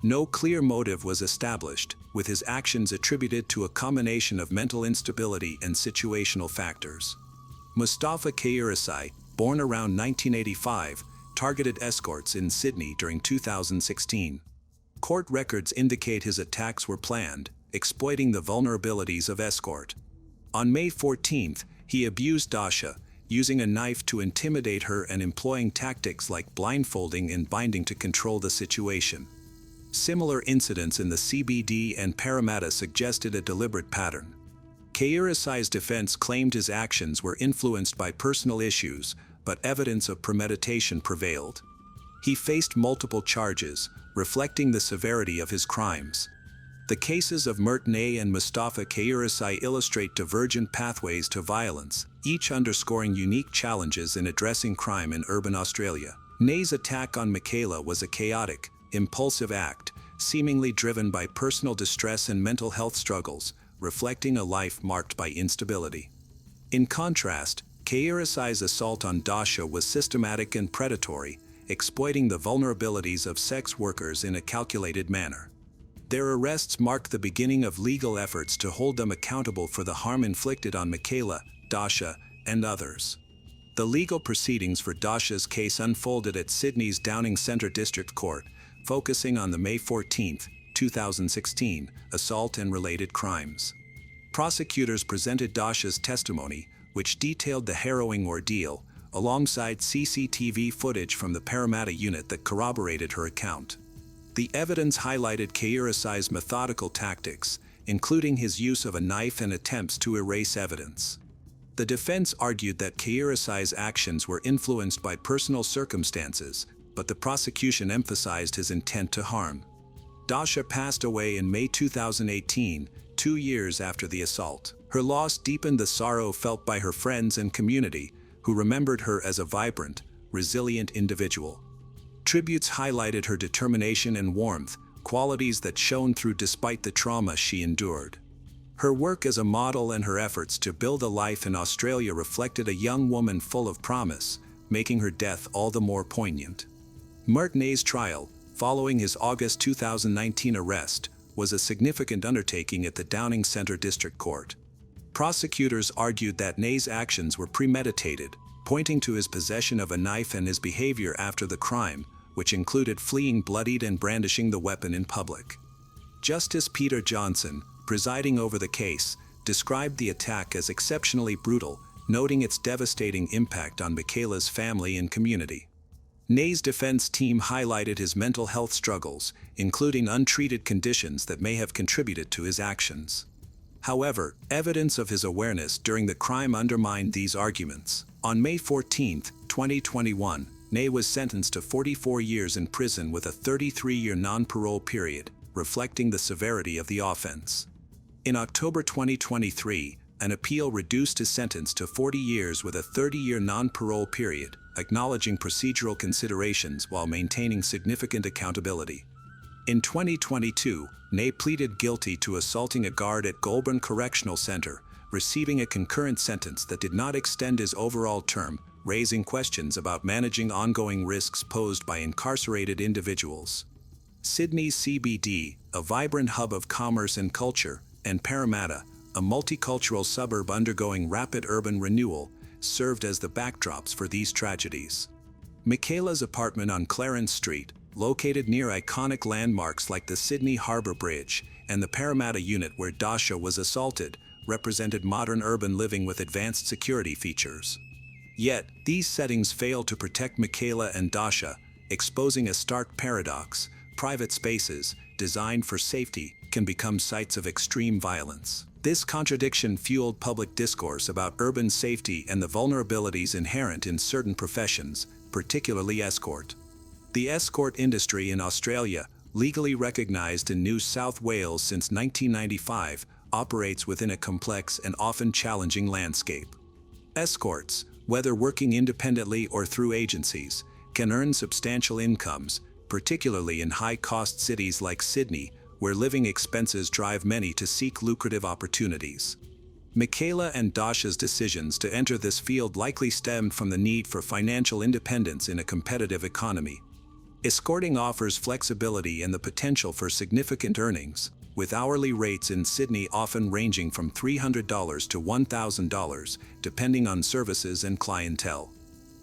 S1: No clear motive was established, with his actions attributed to a combination of mental instability and situational factors. Mustafa Kairasai, born around 1985, targeted escorts in Sydney during 2016. Court records indicate his attacks were planned, exploiting the vulnerabilities of escort. On May 14, he abused Dasha, using a knife to intimidate her and employing tactics like blindfolding and binding to control the situation. Similar incidents in the CBD and Parramatta suggested a deliberate pattern. Kairasai's defense claimed his actions were influenced by personal issues, but evidence of premeditation prevailed. He faced multiple charges, reflecting the severity of his crimes. The cases of Mert Nay and Mustafa Kairasai illustrate divergent pathways to violence, each underscoring unique challenges in addressing crime in urban Australia. Nay's attack on Michaela was a chaotic, impulsive act, seemingly driven by personal distress and mental health struggles, reflecting a life marked by instability. In contrast, Kairasai's assault on Dasha was systematic and predatory, exploiting the vulnerabilities of sex workers in a calculated manner. Their arrests marked the beginning of legal efforts to hold them accountable for the harm inflicted on Michaela, Dasha, and others. The legal proceedings for Dasha's case unfolded at Sydney's Downing Centre District Court, focusing on the May 14, 2016, assault and related crimes. Prosecutors presented Dasha's testimony, which detailed the harrowing ordeal, alongside CCTV footage from the Parramatta unit that corroborated her account. The evidence highlighted Kairasai's methodical tactics, including his use of a knife and attempts to erase evidence. The defense argued that Kairasai's actions were influenced by personal circumstances, but the prosecution emphasized his intent to harm. Dasha passed away in May 2018, 2 years after the assault. Her loss deepened the sorrow felt by her friends and community, who remembered her as a vibrant, resilient individual. Tributes highlighted her determination and warmth, qualities that shone through despite the trauma she endured. Her work as a model and her efforts to build a life in Australia reflected a young woman full of promise, making her death all the more poignant. Mert Nay's trial, following his August 2019 arrest, was a significant undertaking at the Downing Centre District Court. Prosecutors argued that Nay's actions were premeditated, pointing to his possession of a knife and his behavior after the crime, which included fleeing bloodied and brandishing the weapon in public. Justice Peter Johnson, presiding over the case, described the attack as exceptionally brutal, noting its devastating impact on Michaela's family and community. Nay's defense team highlighted his mental health struggles, including untreated conditions that may have contributed to his actions. However, evidence of his awareness during the crime undermined these arguments. On May 14, 2021, Nay was sentenced to 44 years in prison with a 33-year non-parole period, reflecting the severity of the offense. In October 2023, an appeal reduced his sentence to 40 years with a 30-year non-parole period, acknowledging procedural considerations while maintaining significant accountability. In 2022, Nay pleaded guilty to assaulting a guard at Goulburn Correctional Center, receiving a concurrent sentence that did not extend his overall term, raising questions about managing ongoing risks posed by incarcerated individuals. Sydney's CBD, a vibrant hub of commerce and culture, and Parramatta, a multicultural suburb undergoing rapid urban renewal, served as the backdrops for these tragedies. Michaela's apartment on Clarence Street, located near iconic landmarks like the Sydney Harbour Bridge and the Parramatta unit where Dasha was assaulted, represented modern urban living with advanced security features. Yet, these settings fail to protect Michaela and Dasha, exposing a stark paradox: private spaces, designed for safety, can become sites of extreme violence. This contradiction fueled public discourse about urban safety and the vulnerabilities inherent in certain professions, particularly escort. The escort industry in Australia, legally recognized in New South Wales since 1995, operates within a complex and often challenging landscape. Escorts, whether working independently or through agencies, can earn substantial incomes, particularly in high-cost cities like Sydney, where living expenses drive many to seek lucrative opportunities. Michaela and Dasha's decisions to enter this field likely stemmed from the need for financial independence in a competitive economy. Escorting offers flexibility and the potential for significant earnings, with hourly rates in Sydney often ranging from $300 to $1,000, depending on services and clientele.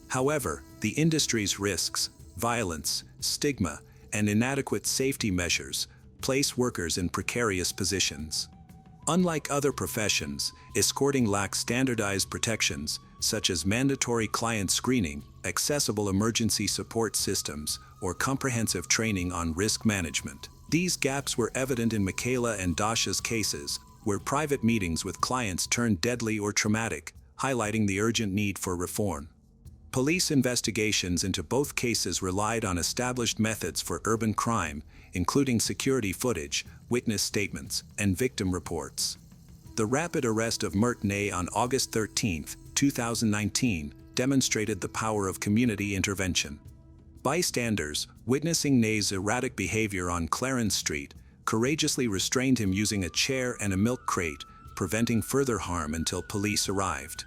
S1: However, the industry's risks, violence, stigma, and inadequate safety measures place workers in precarious positions. Unlike other professions, escorting lacks standardized protections, such as mandatory client screening, accessible emergency support systems, or comprehensive training on risk management. These gaps were evident in Michaela and Dasha's cases, where private meetings with clients turned deadly or traumatic, highlighting the urgent need for reform. Police investigations into both cases relied on established methods for urban crime, including security footage, witness statements, and victim reports. The rapid arrest of Mert Nay on August 13, 2019, demonstrated the power of community intervention. Bystanders, witnessing Nay's erratic behavior on Clarence Street, courageously restrained him using a chair and a milk crate, preventing further harm until police arrived.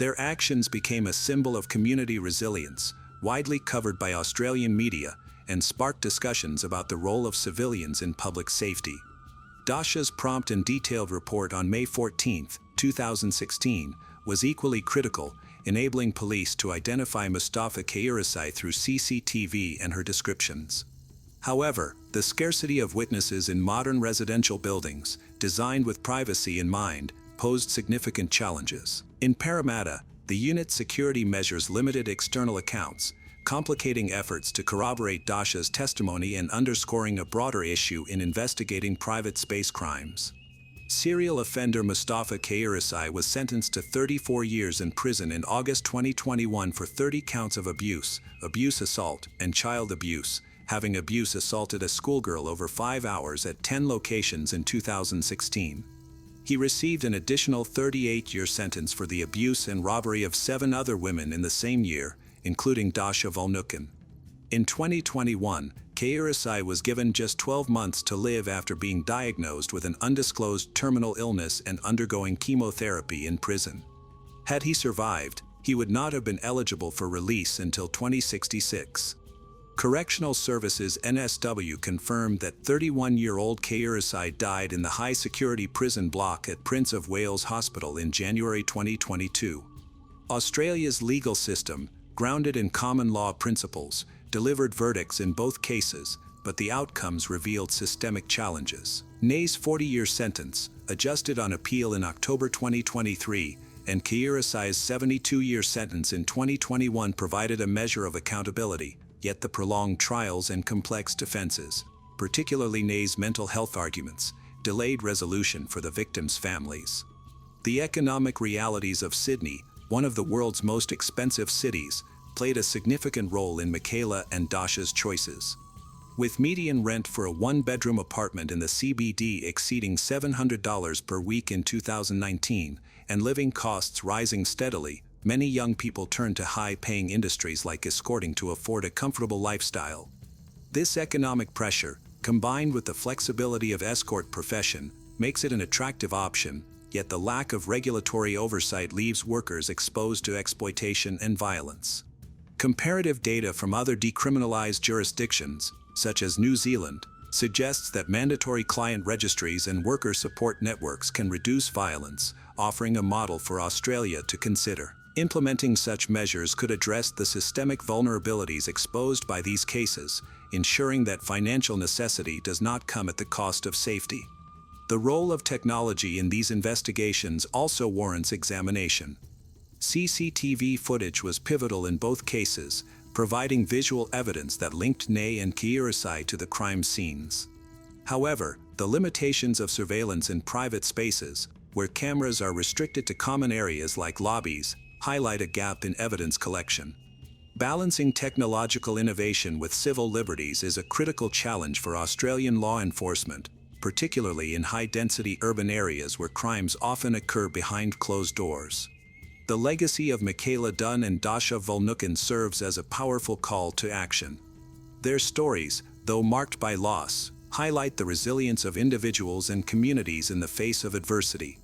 S1: Their actions became a symbol of community resilience, widely covered by Australian media, and sparked discussions about the role of civilians in public safety. Dasha's prompt and detailed report on May 14, 2016, was equally critical, enabling police to identify Mustafa Kairisai through CCTV and her descriptions. However, the scarcity of witnesses in modern residential buildings, designed with privacy in mind, posed significant challenges. In Parramatta, the unit's security measures limited external accounts, complicating efforts to corroborate Dasha's testimony and underscoring a broader issue in investigating private space crimes. Serial offender Mustafa Kairisai was sentenced to 34 years in prison in August 2021 for 30 counts of abuse, abuse assault, and child abuse, having abuse assaulted a schoolgirl over 5 hours at 10 locations in 2016. He received an additional 38-year sentence for the abuse and robbery of 7 other women in the same year, including Dasha Volnukin. In 2021, Kairisai was given just 12 months to live after being diagnosed with an undisclosed terminal illness and undergoing chemotherapy in prison. Had he survived, he would not have been eligible for release until 2066. Correctional Services NSW confirmed that 31-year-old Kairisai died in the high-security prison block at Prince of Wales Hospital in January 2022. Australia's legal system, grounded in common law principles, delivered verdicts in both cases, but the outcomes revealed systemic challenges. Nay's 40-year sentence, adjusted on appeal in October 2023, and Kairisai's 72-year sentence in 2021 provided a measure of accountability, yet the prolonged trials and complex defenses, particularly Nay's mental health arguments, delayed resolution for the victims' families. The economic realities of Sydney, one of the world's most expensive cities, played a significant role in Michaela and Dasha's choices. With median rent for a one-bedroom apartment in the CBD exceeding $700 per week in 2019, and living costs rising steadily, many young people turned to high-paying industries like escorting to afford a comfortable lifestyle. This economic pressure, combined with the flexibility of escort profession, makes it an attractive option, yet the lack of regulatory oversight leaves workers exposed to exploitation and violence. Comparative data from other decriminalized jurisdictions, such as New Zealand, suggests that mandatory client registries and worker support networks can reduce violence, offering a model for Australia to consider. Implementing such measures could address the systemic vulnerabilities exposed by these cases, ensuring that financial necessity does not come at the cost of safety. The role of technology in these investigations also warrants examination. CCTV footage was pivotal in both cases, providing visual evidence that linked Nay and Kiirasai to the crime scenes. However, the limitations of surveillance in private spaces, where cameras are restricted to common areas like lobbies, highlight a gap in evidence collection. Balancing technological innovation with civil liberties is a critical challenge for Australian law enforcement, particularly in high-density urban areas where crimes often occur behind closed doors. The legacy of Michaela Dunn and Dasha Volnukin serves as a powerful call to action. Their stories, though marked by loss, highlight the resilience of individuals and communities in the face of adversity.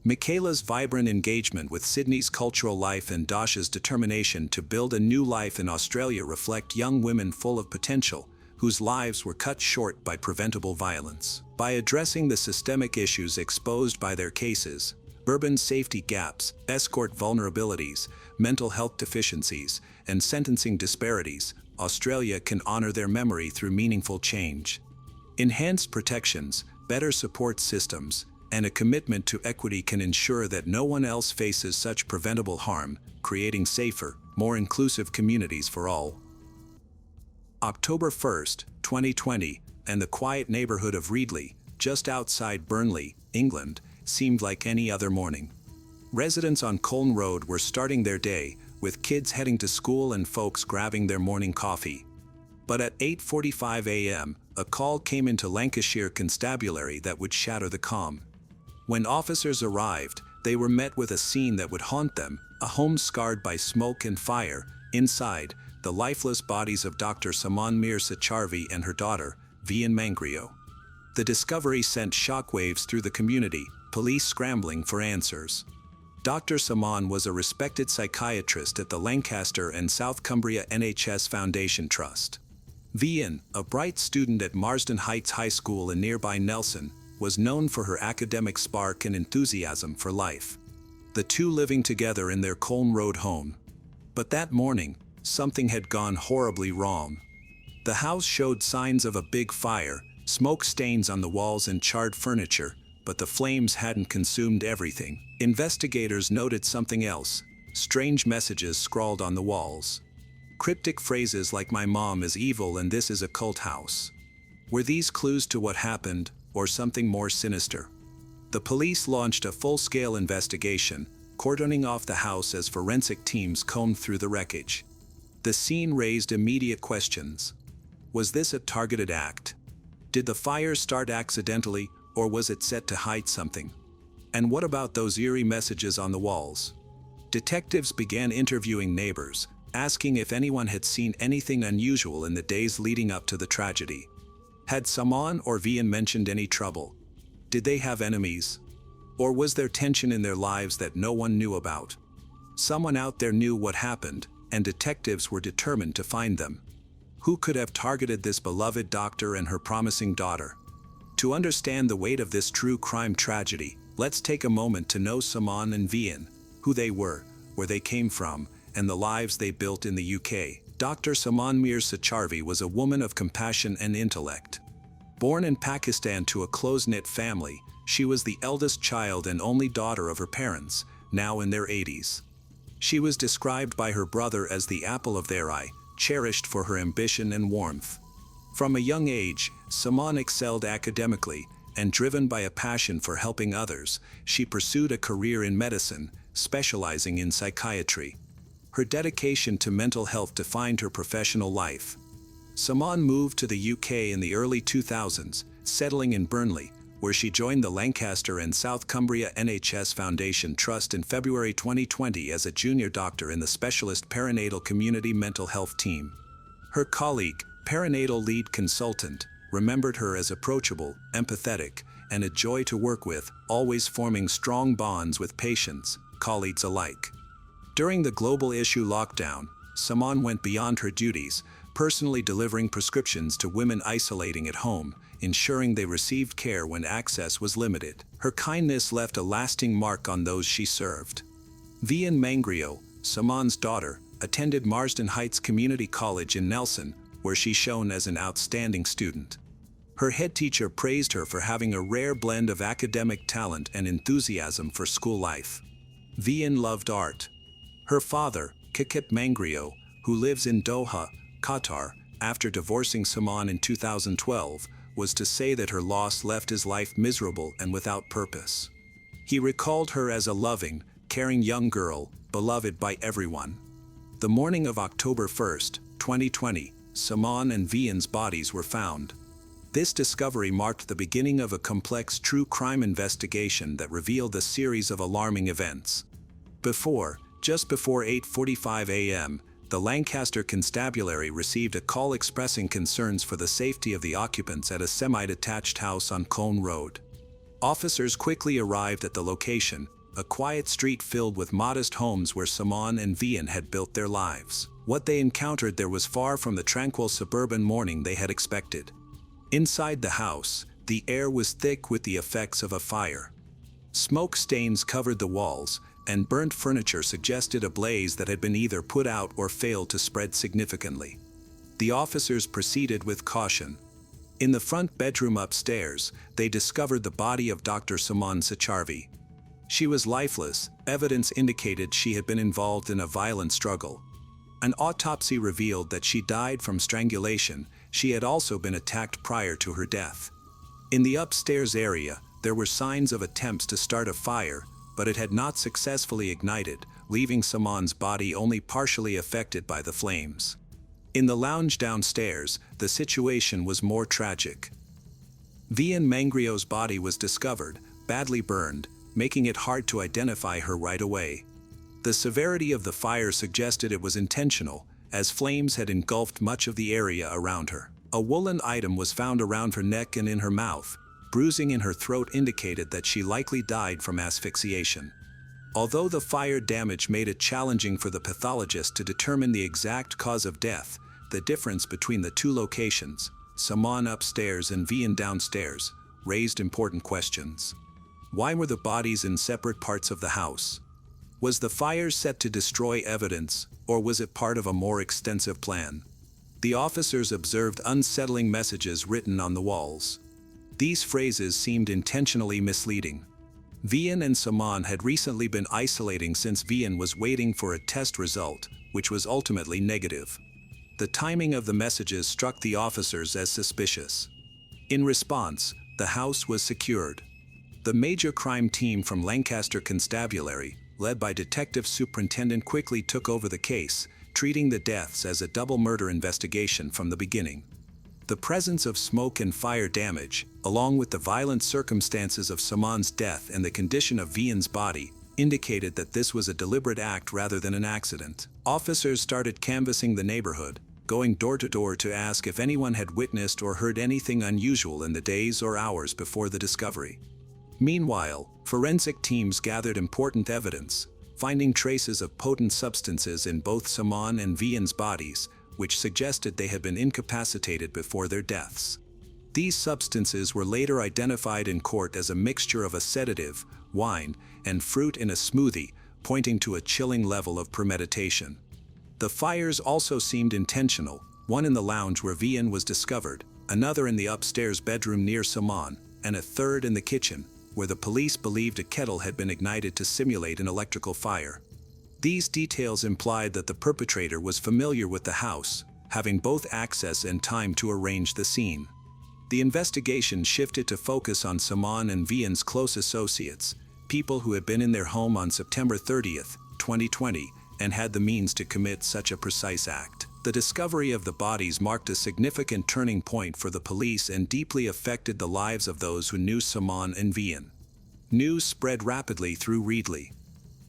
S1: Michaela's vibrant engagement with Sydney's cultural life and Dasha's determination to build a new life in Australia reflect young women full of potential, whose lives were cut short by preventable violence. By addressing the systemic issues exposed by their cases, urban safety gaps, escort vulnerabilities, mental health deficiencies, and sentencing disparities, Australia can honor their memory through meaningful change. Enhanced protections, better support systems, and a commitment to equity can ensure that no one else faces such preventable harm, creating safer, more inclusive communities for all. October 1, 2020, and the quiet neighborhood of Reedley, just outside Burnley, England, seemed like any other morning. Residents on Colne Road were starting their day, with kids heading to school and folks grabbing their morning coffee. But at 8:45 a.m., a call came into Lancashire Constabulary that would shatter the calm. When officers arrived, they were met with a scene that would haunt them, a home scarred by smoke and fire. Inside, the lifeless bodies of Dr. Samanmir Sacharvi and her daughter, Vian Mangrio. The discovery sent shockwaves through the community, police scrambling for answers. Dr. Saman was a respected psychiatrist at the Lancaster and South Cumbria NHS Foundation Trust. Vian, a bright student at Marsden Heights High School in nearby Nelson, was known for her academic spark and enthusiasm for life. The two living together in their Colne Road home. But that morning, something had gone horribly wrong. The house showed signs of a big fire, smoke stains on the walls and charred furniture, but the flames hadn't consumed everything. Investigators noted something else: strange messages scrawled on the walls. Cryptic phrases like "my mom is evil and this is a cult house." Were these clues to what happened, or something more sinister? The police launched a full-scale investigation, cordoning off the house as forensic teams combed through the wreckage. The scene raised immediate questions. Was this a targeted act? Did the fire start accidentally, or was it set to hide something? And what about those eerie messages on the walls? Detectives began interviewing neighbors, asking if anyone had seen anything unusual in the days leading up to the tragedy. Had Saman or Vian mentioned any trouble? Did they have enemies? Or was there tension in their lives that no one knew about? Someone out there knew what happened, and detectives were determined to find them. Who could have targeted this beloved doctor and her promising daughter? To understand the weight of this true crime tragedy, let's take a moment to know Saman and Vian, who they were, where they came from, and the lives they built in the UK. Dr. Samanmir Sacharvi was a woman of compassion and intellect. Born in Pakistan to a close-knit family, she was the eldest child and only daughter of her parents, now in their 80s. She was described by her brother as the apple of their eye, cherished for her ambition and warmth. From a young age, Saman excelled academically, and driven by a passion for helping others, she pursued a career in medicine, specializing in psychiatry. Her dedication to mental health defined her professional life. Saman moved to the UK in the early 2000s, settling in Burnley, where she joined the Lancaster and South Cumbria NHS Foundation Trust in February 2020 as a junior doctor in the specialist perinatal community mental health team. Her colleague, perinatal lead consultant, remembered her as approachable, empathetic, and a joy to work with, always forming strong bonds with patients, colleagues alike. During the global issue lockdown, Simone went beyond her duties, personally delivering prescriptions to women isolating at home, ensuring they received care when access was limited. Her kindness left a lasting mark on those she served. Vian Mangrio, Simone's daughter, attended Marsden Heights Community College in Nelson, where she shone as an outstanding student. Her head teacher praised her for having a rare blend of academic talent and enthusiasm for school life. Vian loved art. Her father, Kikit Mangrio, who lives in Doha, Qatar, after divorcing Simone in 2012, was to say that her loss left his life miserable and without purpose. He recalled her as a loving, caring young girl, beloved by everyone. The morning of October 1, 2020, Simone and Vian's bodies were found. This discovery marked the beginning of a complex true crime investigation that revealed a series of alarming events. Just before 8:45 a.m., the Lancaster Constabulary received a call expressing concerns for the safety of the occupants at a semi-detached house on Cone Road. Officers quickly arrived at the location, a quiet street filled with modest homes where Simone and Vian had built their lives. What they encountered there was far from the tranquil suburban morning they had expected. Inside the house, the air was thick with the effects of a fire. Smoke stains covered the walls, and burnt furniture suggested a blaze that had been either put out or failed to spread significantly. The officers proceeded with caution. In the front bedroom upstairs, they discovered the body of Dr. Simone Sicharvi. She was lifeless, evidence indicated she had been involved in a violent struggle. An autopsy revealed that she died from strangulation. She had also been attacked prior to her death. In the upstairs area, there were signs of attempts to start a fire, but it had not successfully ignited, leaving Simone's body only partially affected by the flames. In the lounge downstairs, the situation was more tragic. Vian Mangrio's body was discovered, badly burned, making it hard to identify her right away. The severity of the fire suggested it was intentional, as flames had engulfed much of the area around her. A woolen item was found around her neck and in her mouth. Bruising in her throat indicated that she likely died from asphyxiation. Although the fire damage made it challenging for the pathologist to determine the exact cause of death, the difference between the two locations, Simone upstairs and Vian downstairs, raised important questions. Why were the bodies in separate parts of the house? Was the fire set to destroy evidence, or was it part of a more extensive plan? The officers observed unsettling messages written on the walls. These phrases seemed intentionally misleading. Vian and Simone had recently been isolating since Vian was waiting for a test result, which was ultimately negative. The timing of the messages struck the officers as suspicious. In response, the house was secured. The major crime team from Lancaster Constabulary, led by Detective Superintendent, quickly took over the case, treating the deaths as a double murder investigation from the beginning. The presence of smoke and fire damage, along with the violent circumstances of Simone's death and the condition of Vian's body, indicated that this was a deliberate act rather than an accident. Officers started canvassing the neighborhood, going door to door to ask if anyone had witnessed or heard anything unusual in the days or hours before the discovery. Meanwhile, forensic teams gathered important evidence, finding traces of potent substances in both Simone and Vian's bodies, which suggested they had been incapacitated before their deaths. These substances were later identified in court as a mixture of a sedative, wine, and fruit in a smoothie, pointing to a chilling level of premeditation. The fires also seemed intentional, one in the lounge where Vian was discovered, another in the upstairs bedroom near Simone, and a third in the kitchen, where the police believed a kettle had been ignited to simulate an electrical fire. These details implied that the perpetrator was familiar with the house, having both access and time to arrange the scene. The investigation shifted to focus on Simone and Vian's close associates, people who had been in their home on September 30, 2020, and had the means to commit such a precise act. The discovery of the bodies marked a significant turning point for the police and deeply affected the lives of those who knew Simone and Vian. News spread rapidly through Reedley.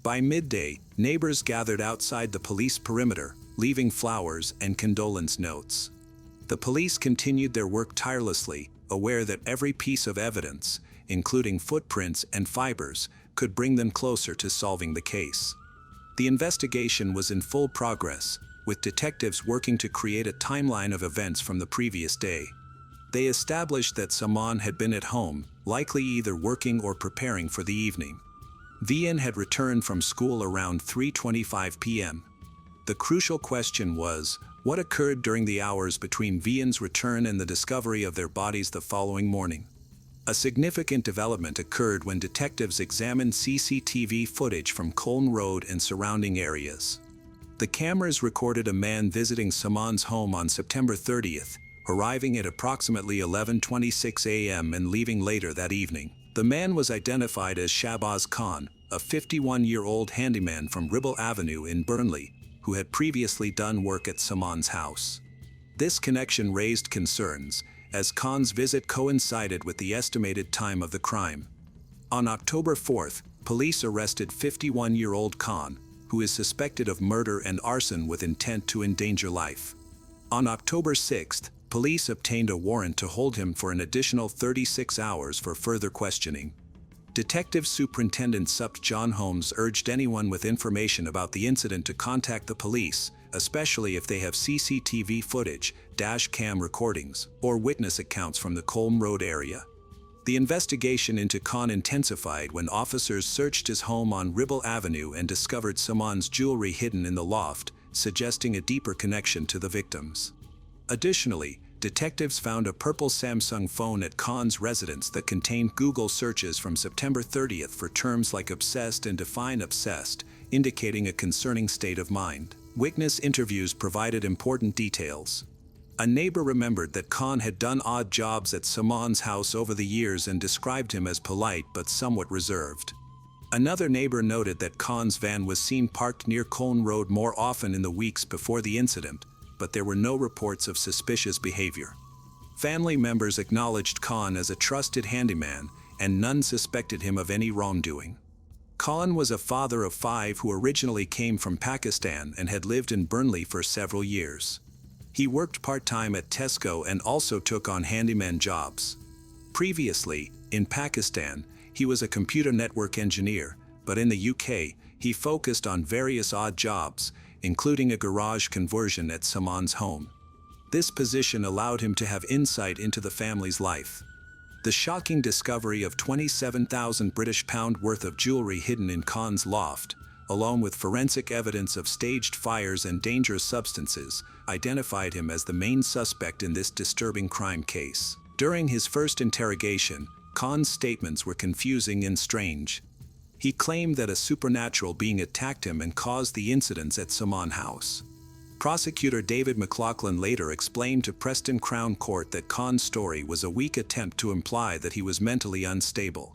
S1: By midday, neighbors gathered outside the police perimeter, leaving flowers and condolence notes. The police continued their work tirelessly, aware that every piece of evidence, including footprints and fibers, could bring them closer to solving the case. The investigation was in full progress, with detectives working to create a timeline of events from the previous day. They established that Saman had been at home, likely either working or preparing for the evening. Vian had returned from school around 3:25 p.m. The crucial question was, what occurred during the hours between Vian's return and the discovery of their bodies the following morning? A significant development occurred when detectives examined CCTV footage from Colne Road and surrounding areas. The cameras recorded a man visiting Saman's home on September 30th, arriving at approximately 11:26 a.m. and leaving later that evening. The man was identified as Shahbaz Khan, a 51-year-old handyman from Ribble Avenue in Burnley, who had previously done work at Saman's house. This connection raised concerns, as Khan's visit coincided with the estimated time of the crime. On October 4th, police arrested 51-year-old Khan, who is suspected of murder and arson with intent to endanger life. On October 6th, police obtained a warrant to hold him for an additional 36 hours for further questioning. Detective Superintendent Supt John Holmes urged anyone with information about the incident to contact the police, especially if they have CCTV footage, dash cam recordings, or witness accounts from the Colne Road area. The investigation into Khan intensified when officers searched his home on Ribble Avenue and discovered Saman's jewelry hidden in the loft, suggesting a deeper connection to the victims. Additionally, detectives found a purple Samsung phone at Khan's residence that contained Google searches from September 30th for terms like obsessed and define obsessed, indicating a concerning state of mind. Witness interviews provided important details. A neighbor remembered that Khan had done odd jobs at Saman's house over the years and described him as polite but somewhat reserved. Another neighbor noted that Khan's van was seen parked near Colne Road more often in the weeks before the incident, but there were no reports of suspicious behavior. Family members acknowledged Khan as a trusted handyman, and none suspected him of any wrongdoing. Khan was a father of 5 who originally came from Pakistan and had lived in Burnley for several years. He worked part-time at Tesco and also took on handyman jobs. Previously, in Pakistan, he was a computer network engineer, but in the UK, he focused on various odd jobs, including a garage conversion at Saman's home. This position allowed him to have insight into the family's life. The shocking discovery of £27,000 worth of jewelry hidden in Khan's loft, along with forensic evidence of staged fires and dangerous substances, identified him as the main suspect in this disturbing crime case. During his first interrogation, Khan's statements were confusing and strange. He claimed that a supernatural being attacked him and caused the incidents at Saman House. Prosecutor David McLaughlin later explained to Preston Crown Court that Khan's story was a weak attempt to imply that he was mentally unstable.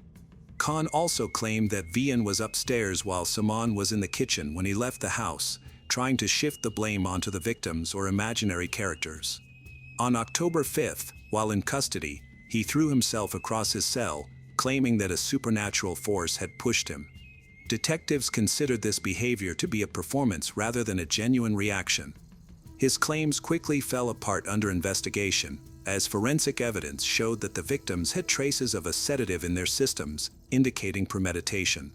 S1: Khan also claimed that Vian was upstairs while Saman was in the kitchen when he left the house, trying to shift the blame onto the victims or imaginary characters. On October 5th, while in custody, he threw himself across his cell, claiming that a supernatural force had pushed him. Detectives considered this behavior to be a performance rather than a genuine reaction. His claims quickly fell apart under investigation, as forensic evidence showed that the victims had traces of a sedative in their systems, indicating premeditation.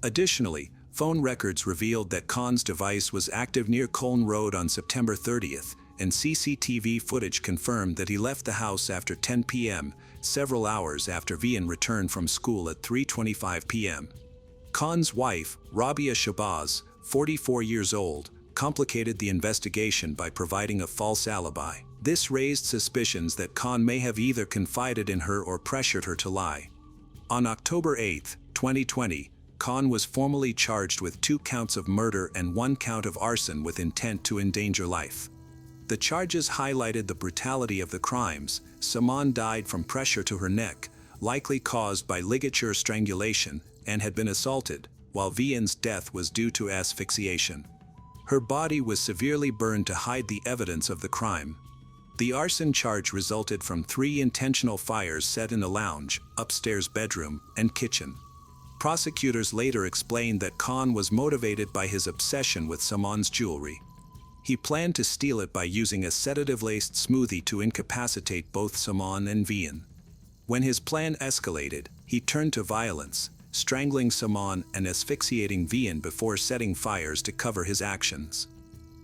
S1: Additionally, phone records revealed that Khan's device was active near Colne Road on September 30th, and CCTV footage confirmed that he left the house after 10 p.m., several hours after Vian returned from school at 3:25 p.m. Khan's wife, Rabia Shahbaz, 44 years old, complicated the investigation by providing a false alibi. This raised suspicions that Khan may have either confided in her or pressured her to lie. On October 8, 2020, Khan was formally charged with 2 counts of murder and 1 count of arson with intent to endanger life. The charges highlighted the brutality of the crimes. Saman died from pressure to her neck, likely caused by ligature strangulation, and had been assaulted, while Vian's death was due to asphyxiation. Her body was severely burned to hide the evidence of the crime. The arson charge resulted from 3 intentional fires set in a lounge, upstairs bedroom, and kitchen. Prosecutors later explained that Khan was motivated by his obsession with Saman's jewelry. He planned to steal it by using a sedative-laced smoothie to incapacitate both Saman and Vian. When his plan escalated, he turned to violence, strangling Saman and asphyxiating Vian before setting fires to cover his actions.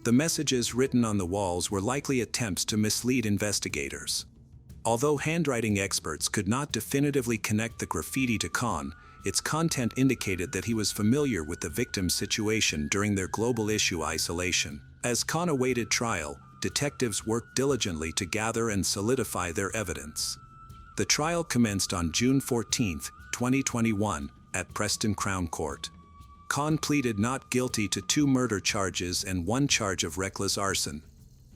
S1: The messages written on the walls were likely attempts to mislead investigators. Although handwriting experts could not definitively connect the graffiti to Khan, its content indicated that he was familiar with the victim's situation during their global issue isolation. As Khan awaited trial, detectives worked diligently to gather and solidify their evidence. The trial commenced on June 14, 2021, at Preston Crown Court. Khan pleaded not guilty to 2 murder charges and 1 charge of reckless arson.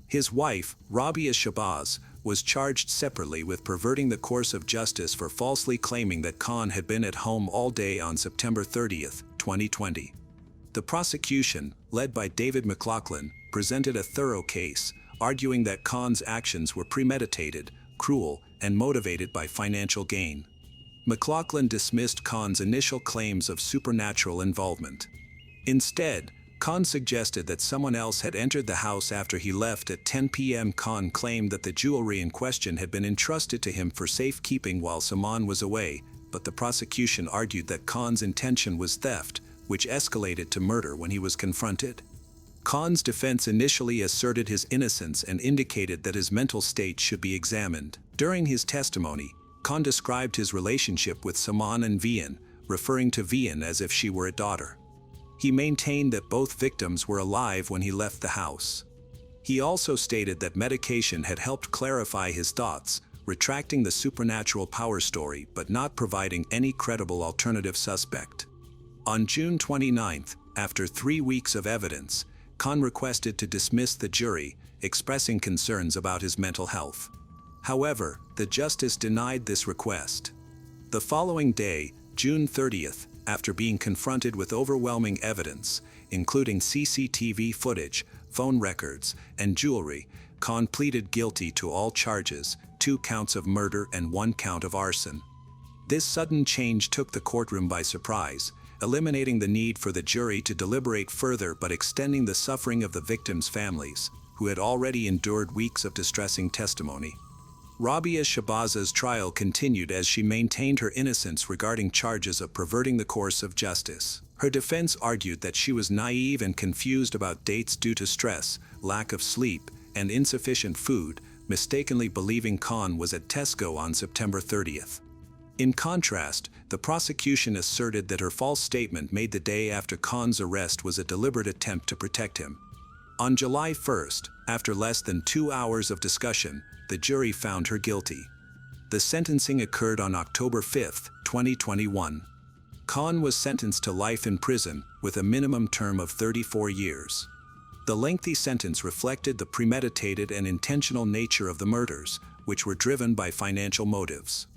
S1: His wife, Rabia Shabazz, was charged separately with perverting the course of justice for falsely claiming that Khan had been at home all day on September 30, 2020. The prosecution, led by David McLaughlin, presented a thorough case, arguing that Khan's actions were premeditated, cruel, and motivated by financial gain. McLaughlin dismissed Khan's initial claims of supernatural involvement. Instead, Khan suggested that someone else had entered the house after he left at 10 p.m. Khan claimed that the jewelry in question had been entrusted to him for safekeeping while Saman was away, but the prosecution argued that Khan's intention was theft, which escalated to murder when he was confronted. Khan's defense initially asserted his innocence and indicated that his mental state should be examined. During his testimony, Khan described his relationship with Saman and Vian, referring to Vian as if she were a daughter. He maintained that both victims were alive when he left the house. He also stated that medication had helped clarify his thoughts, retracting the supernatural power story but not providing any credible alternative suspect. On June 29, after 3 weeks of evidence, Khan requested to dismiss the jury, expressing concerns about his mental health. However, the justice denied this request. The following day, June 30th, after being confronted with overwhelming evidence, including CCTV footage, phone records, and jewelry, Khan pleaded guilty to all charges, 2 counts of murder and 1 count of arson. This sudden change took the courtroom by surprise, eliminating the need for the jury to deliberate further but extending the suffering of the victims' families, who had already endured weeks of distressing testimony. Rabia Shabazz's trial continued as she maintained her innocence regarding charges of perverting the course of justice. Her defense argued that she was naive and confused about dates due to stress, lack of sleep, and insufficient food, mistakenly believing Khan was at Tesco on September 30th. In contrast, the prosecution asserted that her false statement made the day after Khan's arrest was a deliberate attempt to protect him. On July 1st, after less than 2 hours of discussion, the jury found her guilty. The sentencing occurred on October 5, 2021. Khan was sentenced to life in prison with a minimum term of 34 years. The lengthy sentence reflected the premeditated and intentional nature of the murders, which were driven by financial motives.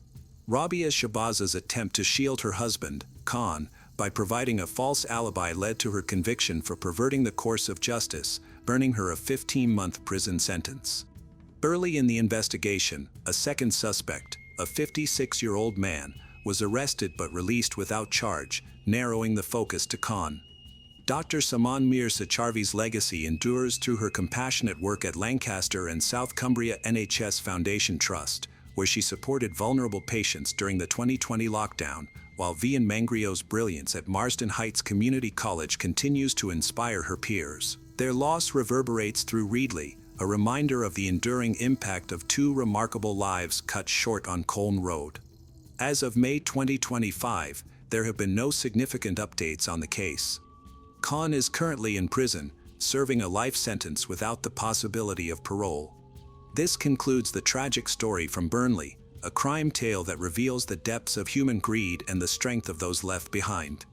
S1: Rabia Shabazz's attempt to shield her husband, Khan, by providing a false alibi led to her conviction for perverting the course of justice, earning her a 15-month prison sentence. Early in the investigation, a second suspect, a 56-year-old man, was arrested but released without charge, narrowing the focus to Khan. Dr. Saman Mir Sacharvi's legacy endures through her compassionate work at Lancaster and South Cumbria NHS Foundation Trust, where she supported vulnerable patients during the 2020 lockdown, while Vian Mangrio's brilliance at Marsden Heights Community College continues to inspire her peers. Their loss reverberates through Reedley, a reminder of the enduring impact of 2 remarkable lives cut short on Colne Road. As of May 2025, there have been no significant updates on the case. Khan is currently in prison, serving a life sentence without the possibility of parole. This concludes the tragic story from Burnley, a crime tale that reveals the depths of human greed and the strength of those left behind.